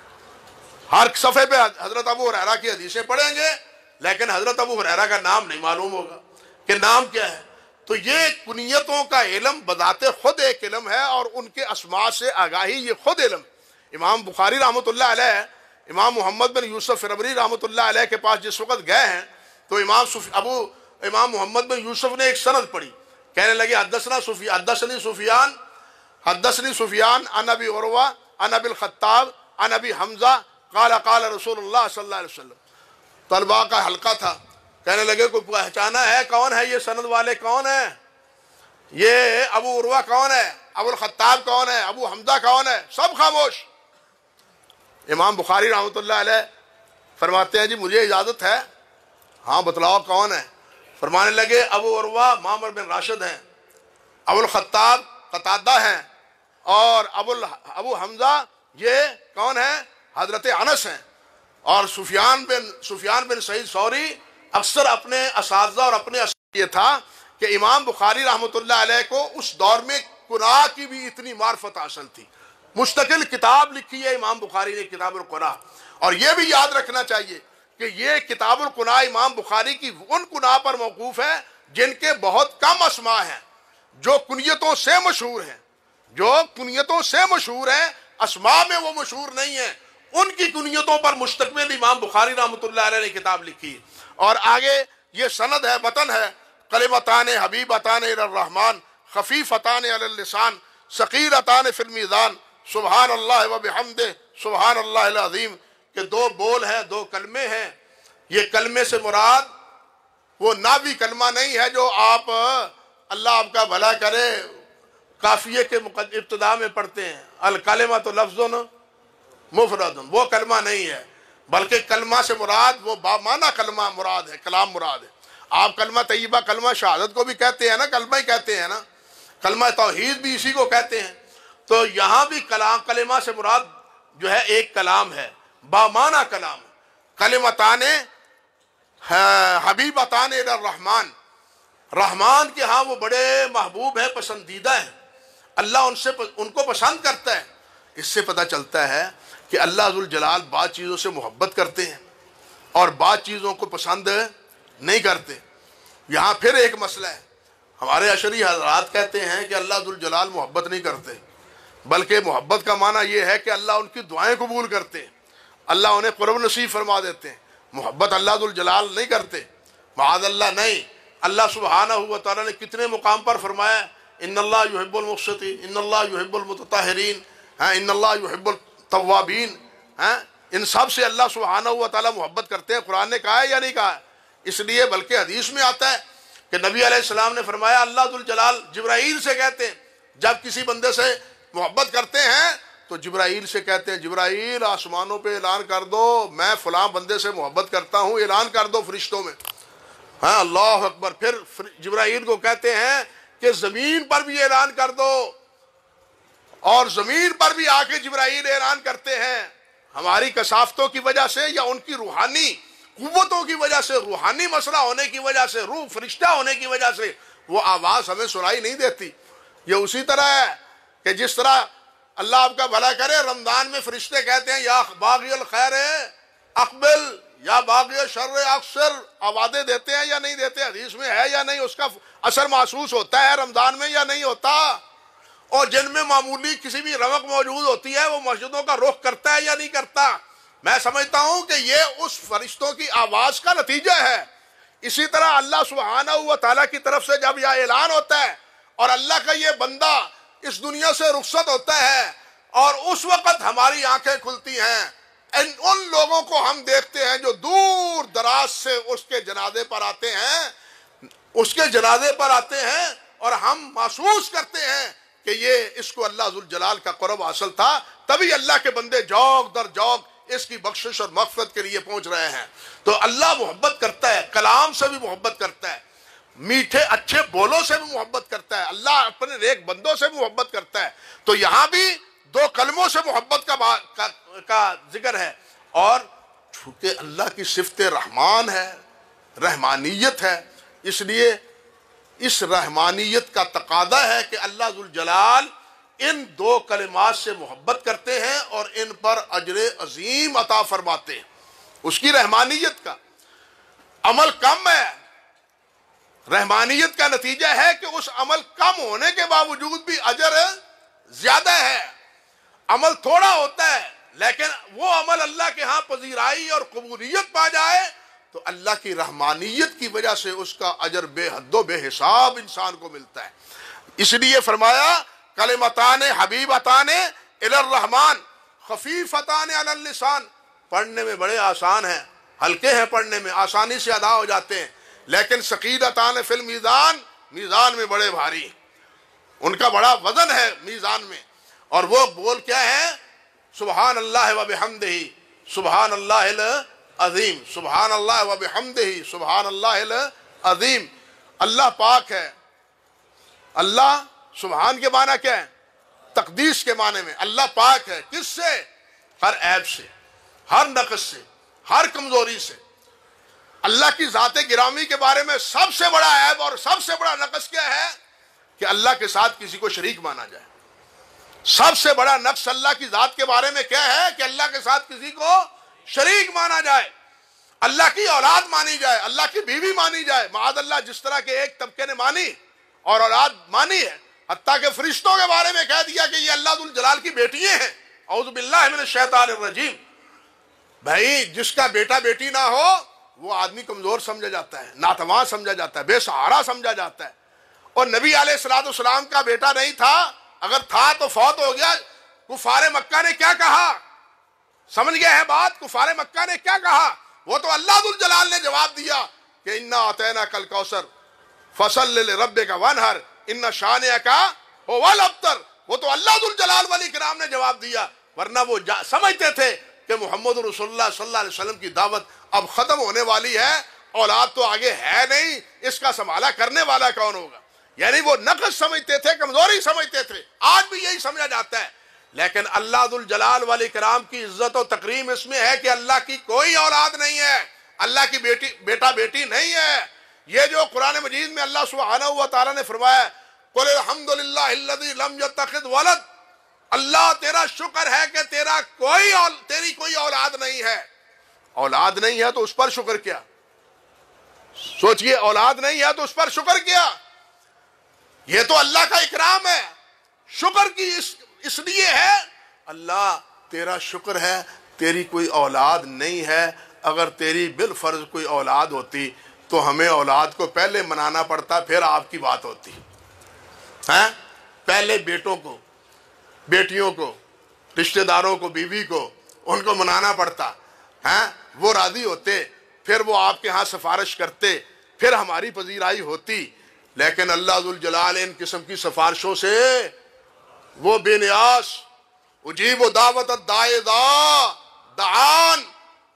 ہر صفحے پہ حضرت ابو ہریرہ کی حدیثیں پڑھیں گے لیکن حضرت ابو ہریرہ کا نام نہیں معلوم ہوگا کہ نام کیا ہے۔ تو یہ کنیتوں کا علم بذات خود ایک علم ہے، اور ان کے اسماء سے آگاہی یہ خود علم ہے۔ امام بخاری رحمۃ اللہ علیہ امام محمد بن یوسف فربری رحمۃ اللہ علیہ کے پاس جس وقت گئے ہیں تو امام محمد بن یوسف نے ایک سند پڑھی، کہنے لگے حدثنی سفیان عن ابی عروہ عن ابی الخطاب عن ابی حمزہ قال قال رسول اللہ صلی اللہ علیہ وسلم۔ طلباء کا حلقہ تھا، کہنے لگے کوئی پہچانا ہے کون ہے یہ سند والے، کون ہیں یہ، ابو عروہ کون ہے، ابو الخطاب کون ہے، ابو حمزہ کون ہے؟ سب خاموش۔ امام بخاری رحمۃ اللہ علیہ فرماتے ہیں جی مجھے اجازت ہے، ہاں بتلاؤ کون ہے؟ فرمانے لگے ابو عروہ معمر بن راشد ہیں، ابو الخطاب قتادہ ہیں، اور ابو حمزہ یہ کون ہے؟ حضرت انس ہیں۔ اور سفیان بن سعید ثوری اکثر اپنے اساتذہ اور اپنے یہ تھا کہ امام بخاری رحمۃ اللہ علیہ کو اس دور میں قرآ کی بھی اتنی معرفت حاصل تھی، مستقل کتاب لکھی ہے امام بخاری نے، کتاب القرآ۔ اور یہ بھی یاد رکھنا چاہیے کہ یہ کتاب القرآ امام بخاری کی ان قرآ پر موقوف ہے جن کے بہت کم اسماء ہیں، جو کنیتوں سے مشہور ہیں، اسماء میں وہ مشہور نہیں ہیں، ان کی کنیتوں پر مشتمل امام بخاری رحمۃ اللہ علیہ نے کتاب لکھی۔ اور آگے یہ سند ہے، متن ہے، کلمتان حبیبتان الی الرحمن خفیفتان علی اللسان ثقیلتان فی المیزان سبحان اللہ وبحمدہ سبحان اللہ العظیم، کہ دو بول ہیں، دو کلمے ہیں۔ یہ کلمے سے مراد وہ ناوی کلمہ نہیں ہے جو آپ اللہ آپ کا بھلا کرے قافیے کے ابتدا میں پڑھتے ہیں، الکلمۃ لفظ مفرد، وہ کلمہ نہیں ہے، بلکہ کلمہ سے مراد وہ بامعنی کلمہ مراد ہے، کلام مراد ہے۔ آپ کلمہ طیبہ کلمہ شہادت کو بھی کہتے ہیں نا، کلمہ ہی کہتے ہیں نا، کلمہ توحید بھی اسی کو کہتے ہیں۔ تو یہاں بھی کلمہ سے مراد جو ہے ایک کلام ہے، بامعنی کلام۔ کلمتان حبیبتان الی الرحمن، رحمان کے ہاں وہ بڑے محبوب ہیں، پسندیدہ ہیں، اللہ ان کو پسند کرتا ہے۔ اس سے پتہ چلتا ہے کہ اللہ ذوالجلال بعض چیزوں سے محبت کرتے ہیں اور بعض چیزوں کو پسند نہیں کرتے۔ یہاں پھر ایک مسئلہ ہے، ہمارے اشعری حضرات کہتے ہیں کہ اللہ ذوالجلال محبت نہیں کرتے، بلکہ محبت کا معنی یہ ہے کہ اللہ ان کی دعائیں قبول کرتے ہیں، اللہ انہیں قرب نصیب فرما دیتے ہیں۔ محبت اللہ ذوالجلال نہیں کرتے، معاذ اللہ نہیں۔ اللہ سبحانہ و تعالیٰ نے کتنے مقام پر فرمایا ان اللہ یحب المقسطین، ان اللہ یحب المتطہرین، ان اللہ یحب التوابین، ان سب سے اللہ سبحانہ و تعالیٰ محبت کرتے ہیں۔ قرآن نے کہا ہے یا نہیں کہا ہے؟ اس لیے بلکہ حدیث میں آتا ہے کہ نبی علیہ السلام نے فرمایا اللہ ذوالجلال جبرائیل سے کہتے ہیں، جب کسی بندے سے محبت کرتے ہیں تو جبرائیل سے کہتے ہیں جبرائیل آسمانوں پہ اعلان کر دو میں فلاں بندے سے محبت کرتا ہوں، اعلان کر دو فرشتوں میں، ہاں اللہ اکبر۔ پھر جبرائیل کو کہتے ہیں کہ زمین پر بھی اعلان کر دو، اور زمین پر بھی آ کے جبرائیل اعلان کرتے ہیں۔ ہماری کثافتوں کی وجہ سے یا ان کی روحانی قوتوں کی وجہ سے، روحانی مسئلہ ہونے کی وجہ سے، روح فرشتہ ہونے کی وجہ سے وہ آواز ہمیں سنائی نہیں دیتی۔ یہ اسی طرح ہے کہ جس طرح اللہ آپ کا بھلا کرے رمضان میں فرشتے کہتے ہیں یا باغی الخیر اقبل یا باغی شر اکثر، آوازیں دیتے ہیں یا نہیں دیتے؟ حدیث میں ہے یا نہیں؟ اس کا اثر محسوس ہوتا ہے رمضان میں یا نہیں ہوتا؟ اور جن میں معمولی کسی بھی رمق موجود ہوتی ہے وہ مسجدوں کا رخ کرتا ہے یا نہیں کرتا؟ میں سمجھتا ہوں کہ یہ اس فرشتوں کی آواز کا نتیجہ ہے۔ اسی طرح اللہ سبحانہ و تعالیٰ کی طرف سے جب یہ اعلان ہوتا ہے اور اللہ کا یہ بندہ اس دنیا سے رخصت ہوتا ہے اور اس وقت ہماری آنکھیں کھلتی ہیں، ان لوگوں کو ہم دیکھتے ہیں جو دور دراز سے اس کے جنازے پر آتے ہیں اور ہم محسوس کرتے ہیں کہ یہ اس کو اللہ ذوالجلال کا قرب حاصل تھا، تبھی اللہ کے بندے جوق در جوق اس کی بخشش اور مغفرت کے لیے پہنچ رہے ہیں۔ تو اللہ محبت کرتا ہے، کلام سے بھی محبت کرتا ہے، میٹھے اچھے بولوں سے بھی محبت کرتا ہے، اللہ اپنے نیک بندوں سے بھی محبت کرتا ہے۔ تو یہاں بھی دو کلموں سے محبت کا ذکر ہے، اور چونکہ اللہ کی صفت رحمان ہے، رحمانیت ہے، اس لیے اس رحمانیت کا تقاضا ہے کہ اللہ ذوالجلال ان دو کلمات سے محبت کرتے ہیں اور ان پر اجر عظیم عطا فرماتے ہیں۔ اس کی رحمانیت کا عمل کم ہے، رحمانیت کا نتیجہ ہے کہ اس عمل کم ہونے کے باوجود بھی اجر زیادہ ہے۔ عمل تھوڑا ہوتا ہے لیکن وہ عمل اللہ کے ہاں پذیرائی اور قبولیت پا جائے تو اللہ کی رحمانیت کی وجہ سے اس کا اجر بے حد و بے حساب انسان کو ملتا ہے۔ اس لیے فرمایا کلمتان حبیبتان الی الرحمن خفیفتان علی اللسان، پڑھنے میں بڑے آسان ہیں، ہلکے ہیں، پڑھنے میں آسانی سے ادا ہو جاتے ہیں، لیکن ثقیلتان فی المیزان، میزان میں بڑے بھاری، ان کا بڑا وزن ہے میزان میں۔ اور وہ بول کیا ہے؟ سبحان اللہ و بحمدہ سبحان اللہ العظیم، سبحان اللہ و بحمدہ سبحان اللہ العظیم۔ اللہ پاک ہے، اللہ سبحان کے معنی کیا ہے؟ تقدیس کے معنی میں اللہ پاک ہے، کس سے؟ ہر عیب سے، ہر نقص سے، ہر کمزوری سے۔ اللہ کی ذات گرامی کے بارے میں سب سے بڑا عیب اور سب سے بڑا نقص کیا ہے؟ کہ اللہ کے ساتھ کسی کو شریک مانا جائے۔ سب سے بڑا نقص اللہ کی ذات کے بارے میں کیا ہے؟ کہ اللہ کے ساتھ کسی کو شریک مانا جائے، اللہ کی اولاد مانی جائے، اللہ کی بیوی مانی جائے۔ معاذ اللہ، جس طرح کے ایک طبقے نے مانی اور اولاد مانی ہے، حتیٰ کہ فرشتوں کے بارے میں کہہ دیا کہ یہ اللہ ذوالجلال کی بیٹیاں ہیں۔ اعوذ باللہ من الشیطان الرجیم۔ بھائی جس کا بیٹا بیٹی نہ ہو وہ آدمی کمزور سمجھا جاتا ہے، ناتواں سمجھا جاتا ہے، بے سہارا سمجھا جاتا ہے۔ اور نبی علیہ السلام کا بیٹا نہیں تھا، اگر تھا تو فوت ہو گیا۔ کفار مکہ نے کیا کہا؟ سمجھ گئے ہیں بات؟ کفار مکہ نے کیا کہا؟ وہ تو اللہ ذوالجلال نے جواب دیا کہ انا اعطیناک الکوثر فصل لربک وانحر ان شانئک ھو الابتر۔ وہ تو اللہ ذوالجلال والاکرام نے جواب دیا، ورنہ وہ سمجھتے تھے کہ محمد رسول اللہ صلی اللہ علیہ وسلم کی دعوت اب ختم ہونے والی ہے، اولاد تو آگے ہے نہیں، اس کا سنبھالا کرنے والا کون ہوگا؟ یعنی وہ نقص سمجھتے تھے، کمزوری سمجھتے تھے۔ آج بھی یہی سمجھا جاتا ہے، لیکن اللہ ذوالجلال والاکرام کی عزت و تکریم اس میں ہے کہ اللہ کی کوئی اولاد نہیں ہے، اللہ کی بیٹا بیٹی نہیں ہے۔ یہ جو قرآن مجید میں اللہ سبحانہ و تعالیٰ نے فرمایا قل الحمد للہ الذی لم یتخذ ولد، اللہ تیرا شکر ہے کہ تیری کوئی اولاد نہیں ہے۔ اولاد نہیں ہے تو اس پر شکر کیا؟ سوچئے، اولاد نہیں ہے تو اس پر شکر کیا؟ یہ تو اللہ کا اکرام ہے۔ شکر کی اس لیے ہے اللہ تیرا شکر ہے تیری کوئی اولاد نہیں ہے۔ اگر تیری بالفرض کوئی اولاد ہوتی تو ہمیں اولاد کو پہلے منانا پڑتا، پھر آپ کی بات ہوتی ہے۔ پہلے بیٹوں کو، بیٹیوں کو، رشتہ داروں کو، بیوی کو، ان کو منانا پڑتا، وہ راضی ہوتے، پھر وہ آپ کے ہاں سفارش کرتے، پھر ہماری پذیرائی ہوتی۔ لیکن اللہ ذوالجلال ان قسم کی سفارشوں سے وہ بے نیاز، اجیب دعوت الداعی اذا دعان،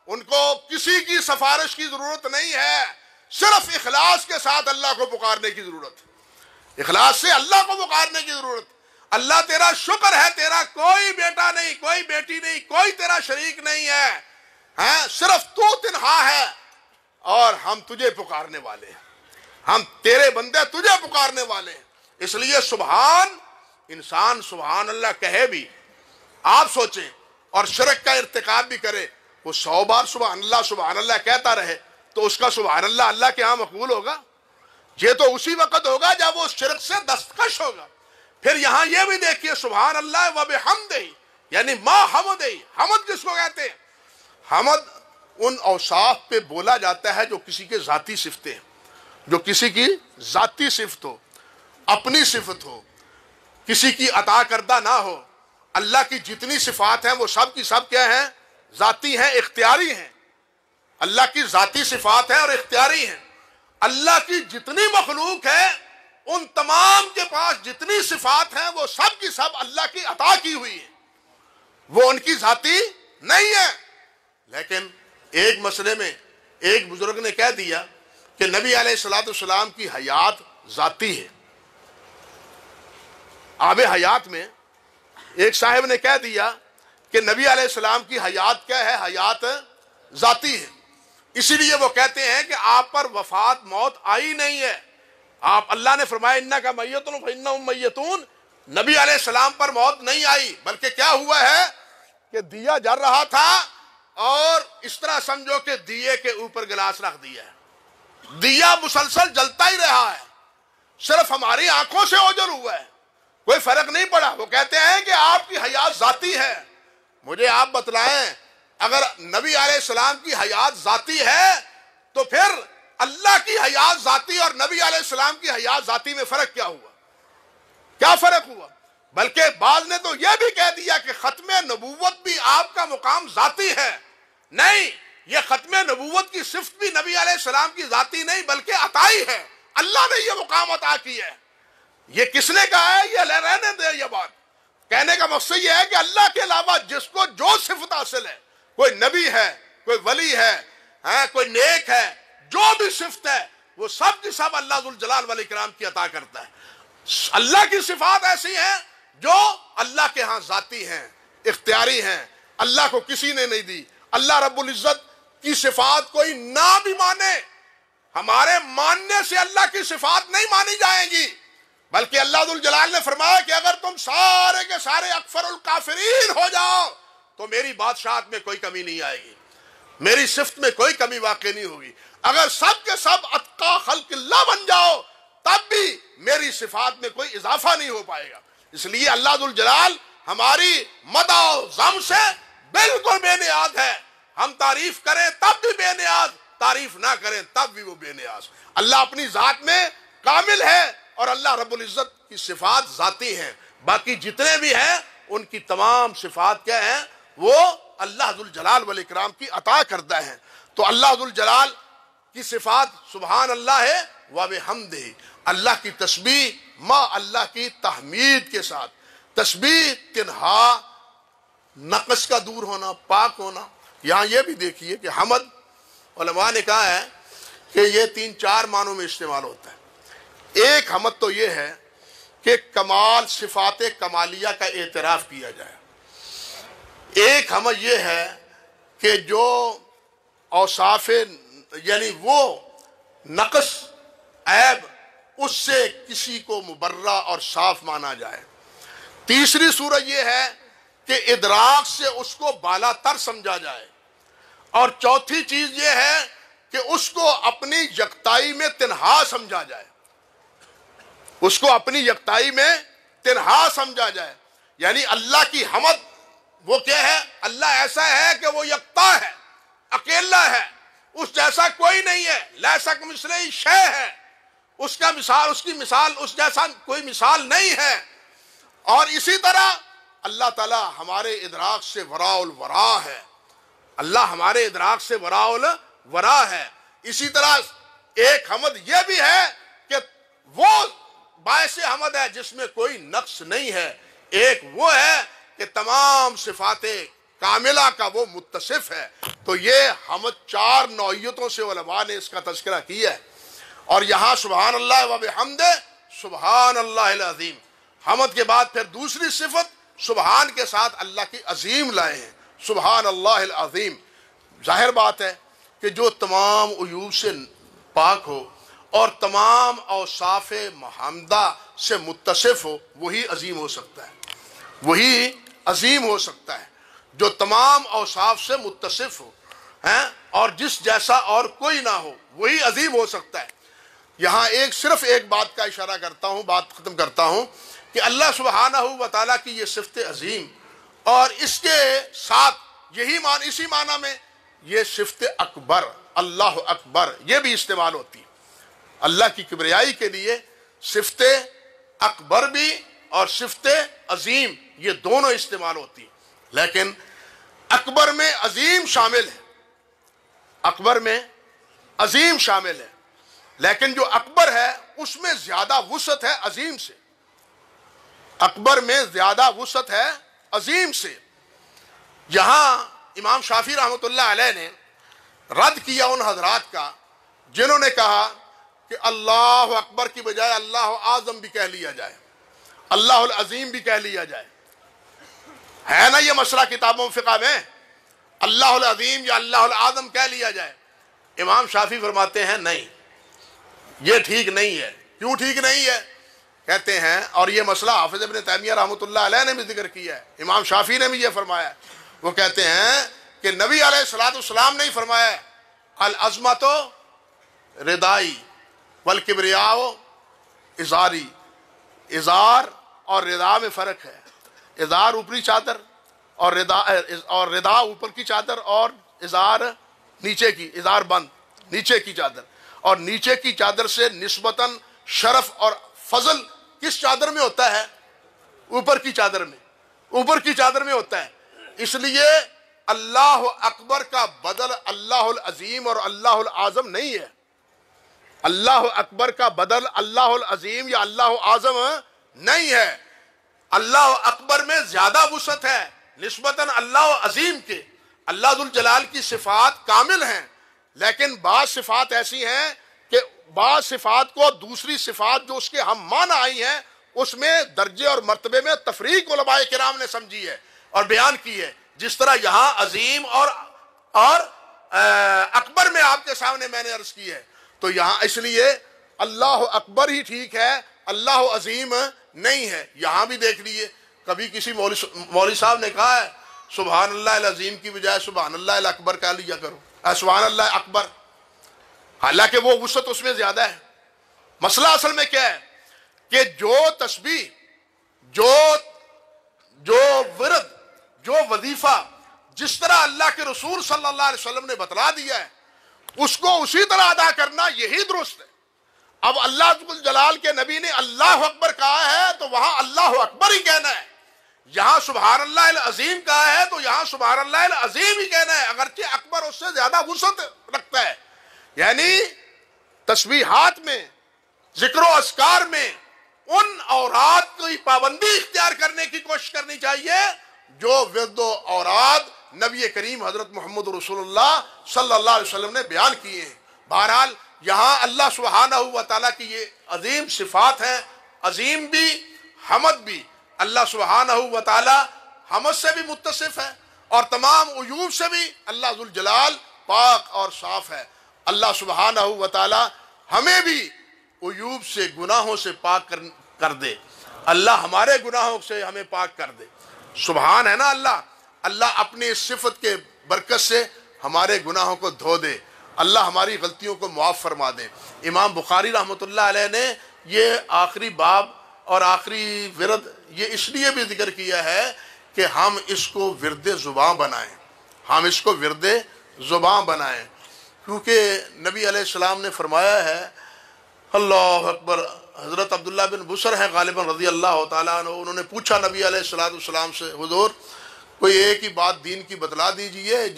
ان کو کسی کی سفارش کی ضرورت نہیں ہے، صرف اخلاص کے ساتھ اللہ کو پکارنے کی ضرورت، اخلاص سے اللہ کو پکارنے کی ضرورت۔ اللہ تیرا شکر ہے تیرا کوئی بیٹا نہیں، کوئی بیٹی نہیں، کوئی تیرا شریک نہیں ہے، صرف تو تنہا ہے اور ہم تجھے پکارنے والے ہیں، ہم تیرے بندے تجھے پکارنے والے ہیں۔ اس لیے سبحان، انسان سبحان اللہ کہے بھی، آپ سوچیں، اور شرک کا ارتکاب بھی کرے، وہ 100 بار سبحان اللہ کہتا رہے تو اس کا سبحان اللہ اللہ کے ہاں مقبول ہوگا؟ یہ تو اسی وقت ہوگا جب وہ شرک سے دستکش ہوگا۔ پھر یہاں یہ بھی دیکھیے سبحان اللہ و بحمدہ، یعنی ما حمدہ، حمد کس کو کہتے ہیں؟ حمد ان اوصاف پہ بولا جاتا ہے جو کسی کے ذاتی صفتیں ہیں، جو کسی کی ذاتی صفت ہو، اپنی صفت ہو، کسی کی عطا کردہ نہ ہو۔ اللہ کی جتنی صفات ہیں وہ سب کی سب کیا ہیں؟ ذاتی ہیں، اختیاری ہیں۔ اللہ کی ذاتی صفات ہیں اور اختیاری ہیں۔ اللہ کی جتنی مخلوق ہے ان تمام کے پاس جتنی صفات ہیں وہ سب کی سب اللہ کی عطا کی ہوئی ہیں، وہ ان کی ذاتی نہیں ہے۔ لیکن ایک مسئلے میں ایک بزرگ نے کہہ دیا کہ نبی علیہ السلام کی حیات ذاتی ہے۔ آب حیات میں ایک صاحب نے کہہ دیا کہ نبی علیہ السلام کی حیات کیا ہے؟ حیات ذاتی ہے۔ اسی لیے وہ کہتے ہیں کہ آپ پر وفات موت آئی نہیں ہے، آپ اللہ نے فرمایا انکا میتون فانہم میتون، نبی علیہ السلام پر موت نہیں آئی، بلکہ کیا ہوا ہے کہ دیا جل رہا تھا اور اس طرح سمجھو کہ دیے کے اوپر گلاس رکھ دیا ہے، دیا مسلسل جلتا ہی رہا ہے، صرف ہماری آنکھوں سے اوجل ہوا ہے، کوئی فرق نہیں پڑا۔ وہ کہتے ہیں کہ آپ کی حیات ذاتی ہے، مجھے آپ بتلائیں اگر نبی علیہ السلام کی حیات ذاتی ہے تو پھر اللہ کی حیات ذاتی اور نبی علیہ السلام کی حیات ذاتی میں فرق کیا ہوا؟ کیا فرق ہوا؟ بلکہ بعض نے تو یہ بھی کہہ دیا کہ ختم نبوت بھی آپ کا مقام ذاتی ہے۔ نہیں، یہ ختم نبوت کی صفت بھی نبی علیہ السلام کی ذاتی نہیں بلکہ عطائی ہے، اللہ نے یہ مقام عطا کی ہے۔ یہ کس نے کہا ہے؟ یہ رہنے دے، یہ بات کہنے کا مقصد یہ ہے کہ اللہ کے علاوہ جس کو جو صفت حاصل ہے، کوئی نبی ہے، کوئی ولی ہے، کوئی نیک ہے، جو بھی صفت ہے وہ سب کی سب اللہ ذوالجلال والاکرام کی عطا کرتا ہے۔ اللہ کی صفات ایسی ہیں جو اللہ کے ہاں ذاتی ہیں، اختیاری ہیں، اللہ کو کسی نے نہیں دی۔ اللہ رب العزت کی صفات کوئی نہ بھی مانے، ہمارے ماننے سے اللہ کی صفات نہیں مانی جائیں گی، بلکہ اللہ ذوالجلال نے فرمایا کہ اگر تم سارے کے سارے اکفر الکافرین ہو جاؤ تو میری بادشاہت میں کوئی کمی نہیں آئے گی، میری صفت میں کوئی کمی واقع نہیں ہوگی۔ اگر سب کے سب اتقا خلق اللہ بن جاؤ تب بھی میری صفات میں کوئی اضافہ نہیں ہو پائے گا۔ اس لیے اللہ ذوالجلال ہماری مدح و ذم سے بالکل بے نیاز ہے، ہم تعریف کریں تب بھی بے نیاز، تعریف نہ کریں تب بھی وہ بے نیاز۔ اللہ اپنی ذات میں کامل ہے اور اللہ رب العزت کی صفات ذاتی ہیں، باقی جتنے بھی ہیں ان کی تمام صفات کیا ہیں؟ وہ اللہ ذوالجلال والاکرام کی عطا کردہ ہیں۔ تو اللہ ذوالجلال کی صفات سبحان اللہ ہے وبحمدہ، اللہ کی تسبیح مع اللہ کی تحمید کے ساتھ۔ تسبیح تنہا نقص کا دور ہونا، پاک ہونا۔ یہاں یہ بھی دیکھیے کہ حمد علماء نے کہا ہے کہ یہ 3-4 معنوں میں استعمال ہوتا ہے۔ ایک حمد تو یہ ہے کہ کمال صفات کمالیہ کا اعتراف کیا جائے، ایک حمد یہ ہے کہ جو اوصاف یعنی وہ نقص عیب اس سے کسی کو مبرہ اور صاف مانا جائے، تیسری صورت یہ ہے کہ ادراک سے اس کو بالا تر سمجھا جائے، اور چوتھی چیز یہ ہے کہ اس کو اپنی یکتائی میں تنہا سمجھا جائے، اس کو اپنی یکتائی میں تنہا سمجھا جائے۔ یعنی اللہ کی حمد وہ کیا ہے؟ اللہ ایسا ہے کہ وہ یکتا ہے، اکیلا ہے، اس جیسا کوئی نہیں ہے، لیسا کمثلہ شیء ہے، اس کا مثال، اس کی مثال اس جیسا کوئی مثال نہیں ہے۔ اور اسی طرح اللہ تعالی ہمارے ادراک سے وراء الورا ہے، اللہ ہمارے ادراک سے وراء الورا ہے۔ اسی طرح ایک حمد یہ بھی ہے کہ وہ باعث حمد ہے جس میں کوئی نقص نہیں ہے، ایک وہ ہے کہ تمام صفات کاملہ کا وہ متصف ہے۔ تو یہ حمد 4 نوعیتوں سے علماء نے اس کا تذکرہ کیا ہے، اور یہاں سبحان اللہ وبحمدہ سبحان اللہ العظیم، حمد کے بعد پھر دوسری صفت سبحان کے ساتھ اللہ کی عظیم لائے ہیں، سبحان اللہ العظیم۔ ظاہر بات ہے کہ جو تمام عیوب سے پاک ہو اور تمام اوصاف محمدہ سے متصف ہو وہی عظیم ہو سکتا ہے، وہی عظیم ہو سکتا ہے جو تمام اوصاف سے متصف ہو اور جس جیسا اور کوئی نہ ہو وہی عظیم ہو سکتا ہے۔ یہاں صرف ایک بات کا اشارہ کرتا ہوں، بات ختم کرتا ہوں کہ اللہ سبحانہ و تعالیٰ کی یہ صفت عظیم اور اس کے ساتھ یہی معنی، اسی معنی میں یہ صفت اکبر، اللہ اکبر، یہ بھی استعمال ہوتی ہے۔ اللہ کی کبریائی کے لیے صفت اکبر بھی اور صفت عظیم یہ دونوں استعمال ہوتی ہیں، لیکن اکبر میں عظیم شامل ہے، اکبر میں عظیم شامل ہے، لیکن جو اکبر ہے اس میں زیادہ وسعت ہے عظیم سے، اکبر میں زیادہ وسعت ہے عظیم سے۔ یہاں امام شافعی رحمۃ اللہ علیہ نے رد کیا ان حضرات کا جنہوں نے کہا کہ اللہ اکبر کی بجائے اللہ اعظم بھی کہہ لیا جائے، اللہ العظیم بھی کہہ لیا جائے۔ ہے نا یہ مسئلہ کتابوں فقہ میں، اللہ العظیم یا اللہ الاعظم کہہ لیا جائے۔ امام شافعی فرماتے ہیں نہیں، یہ ٹھیک نہیں ہے، کیوں ٹھیک نہیں ہے؟ کہتے ہیں، اور یہ مسئلہ حافظ ابن تیمیہ رحمۃ اللہ علیہ نے بھی ذکر کیا ہے، امام شافعی نے بھی یہ فرمایا ہے، وہ کہتے ہیں کہ نبی علیہ الصلوۃ والسلام نے ہی فرمایا ہے العظمت ردائی والکبریاء ازاری، ازار اور ردا میں فرق ہے، ازار اوپری چادر اور ردا اوپر کی چادر، اور ازار نیچے کی، ازار بند نیچے کی چادر، اور نیچے کی چادر سے نسبتاً شرف اور فضل کس چادر میں ہوتا ہے؟ اوپر کی چادر میں، اوپر کی چادر میں ہوتا ہے۔ اس لیے اللہ اکبر کا بدل اللہ العظیم اور اللہ العظم نہیں ہے، اللہ اکبر کا بدل اللہ العظیم یا اللہ اعظم نہیں ہے۔ اللہ اکبر میں زیادہ وسعت ہے نسبتاً اللہ عظیم کے۔ اللہ ذوالجلال کی صفات کامل ہیں، لیکن بعض صفات ایسی ہیں کہ بعض صفات کو دوسری صفات جو اس کے ہم معنی آئی ہیں اس میں درجے اور مرتبے میں تفریق علماء کرام نے سمجھی ہے اور بیان کی ہے، جس طرح یہاں عظیم اور اکبر میں آپ کے سامنے میں نے عرض کی ہے، تو یہاں اس لیے اللہ اکبر ہی ٹھیک ہے، اللہ عظیم نہیں ہے۔ یہاں بھی دیکھ لیجئے، کبھی کسی مولوی صاحب نے کہا ہے سبحان اللہ العظیم کی بجائے سبحان اللہ الاکبر کہہ لیا کرو، سبحان اللہ اکبر، حالانکہ وہ وسعت اس میں زیادہ ہے۔ مسئلہ اصل میں کیا ہے کہ جو تسبیح، جو ورد، جو وظیفہ جس طرح اللہ کے رسول صلی اللہ علیہ وسلم نے بتلا دیا ہے اس کو اسی طرح ادا کرنا یہی درست ہے۔ اب اللہ جلال کے نبی نے اللہ اکبر کہا ہے تو وہاں اللہ اکبر ہی کہنا ہے، یہاں سبحان اللہ العظیم کہا ہے تو یہاں سبحان اللہ العظیم ہی کہنا ہے، اگرچہ اکبر اس سے زیادہ وسعت رکھتا ہے۔ یعنی تسبیحات میں، ذکر و اذکار میں ان اوراد کی پابندی اختیار کرنے کی کوشش کرنی چاہیے جو ورد و اوراد نبی کریم حضرت محمد رسول اللہ صلی اللہ علیہ وسلم نے بیان کیے ہیں۔ بہرحال یہاں اللہ سبحانہ و تعالیٰ کی یہ عظیم صفات ہیں، عظیم بھی حمد بھی۔ اللہ سبحانہ و تعالیٰ حمد سے بھی متصف ہے اور تمام عیوب سے بھی اللہ ذوالجلال پاک اور صاف ہے۔ اللہ سبحانہ و تعالیٰ ہمیں بھی عیوب سے، گناہوں سے پاک کر دے، اللہ ہمارے گناہوں سے ہمیں پاک کر دے۔ سبحان ہے نا اللہ اپنی اس صفت کے برکت سے ہمارے گناہوں کو دھو دے، اللہ ہماری غلطیوں کو معاف فرما دے۔ امام بخاری رحمۃ اللہ علیہ نے یہ آخری باب اور آخری ورد یہ اس لیے بھی ذکر کیا ہے کہ ہم اس کو ورد زباں بنائیں، ہم اس کو ورد زباں بنائیں، کیونکہ نبی علیہ السلام نے فرمایا ہے، اللہ اکبر۔ حضرت عبداللہ بن بصر ہیں غالباً رضی اللہ تعالیٰ عنہ، انہوں نے پوچھا نبی علیہ السلام سے، حضور کوئی ایک ہی بات دین کی بتلا دیجئے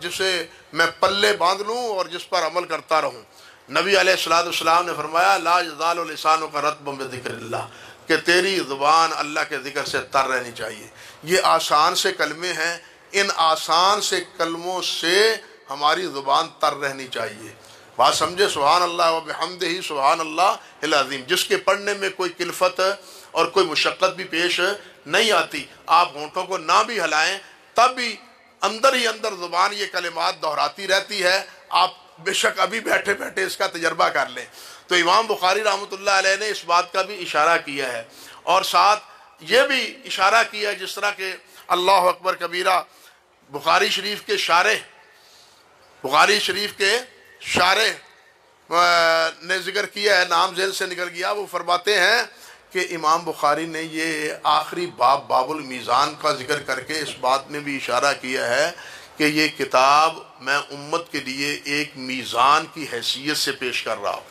جسے میں پلے باندھ لوں اور جس پر عمل کرتا رہوں۔ نبی علیہ السلام نے فرمایا لا یزال لسانک رطبا بذکر اللہ، کہ تیری زبان اللہ کے ذکر سے تر رہنی چاہیے۔ یہ آسان سے کلمے ہیں، ان آسان سے کلموں سے ہماری زبان تر رہنی چاہیے۔ بات سمجھے؟ سبحان اللہ و بحمدہ سبحان اللہ العظیم، جس کے پڑھنے میں کوئی کلفت اور کوئی مشقت بھی پیش نہیں آتی، آپ ہونٹوں کو نہ بھی ہلائیں تب بھی اندر ہی اندر زبان یہ کلمات دہراتی رہتی ہے۔ آپ بے شک ابھی بیٹھے بیٹھے اس کا تجربہ کر لیں۔ تو امام بخاری رحمۃ اللہ علیہ نے اس بات کا بھی اشارہ کیا ہے، اور ساتھ یہ بھی اشارہ کیا ہے جس طرح کہ اللہ اکبر کبیرہ بخاری شریف کے شارح نے ذکر کیا ہے، نام ذیل سے نکل گیا، وہ فرماتے ہیں کہ امام بخاری نے یہ آخری باب المیزان کا ذکر کر کے اس بات میں بھی اشارہ کیا ہے کہ یہ کتاب میں امت کے لیے ایک میزان کی حیثیت سے پیش کر رہا ہوں،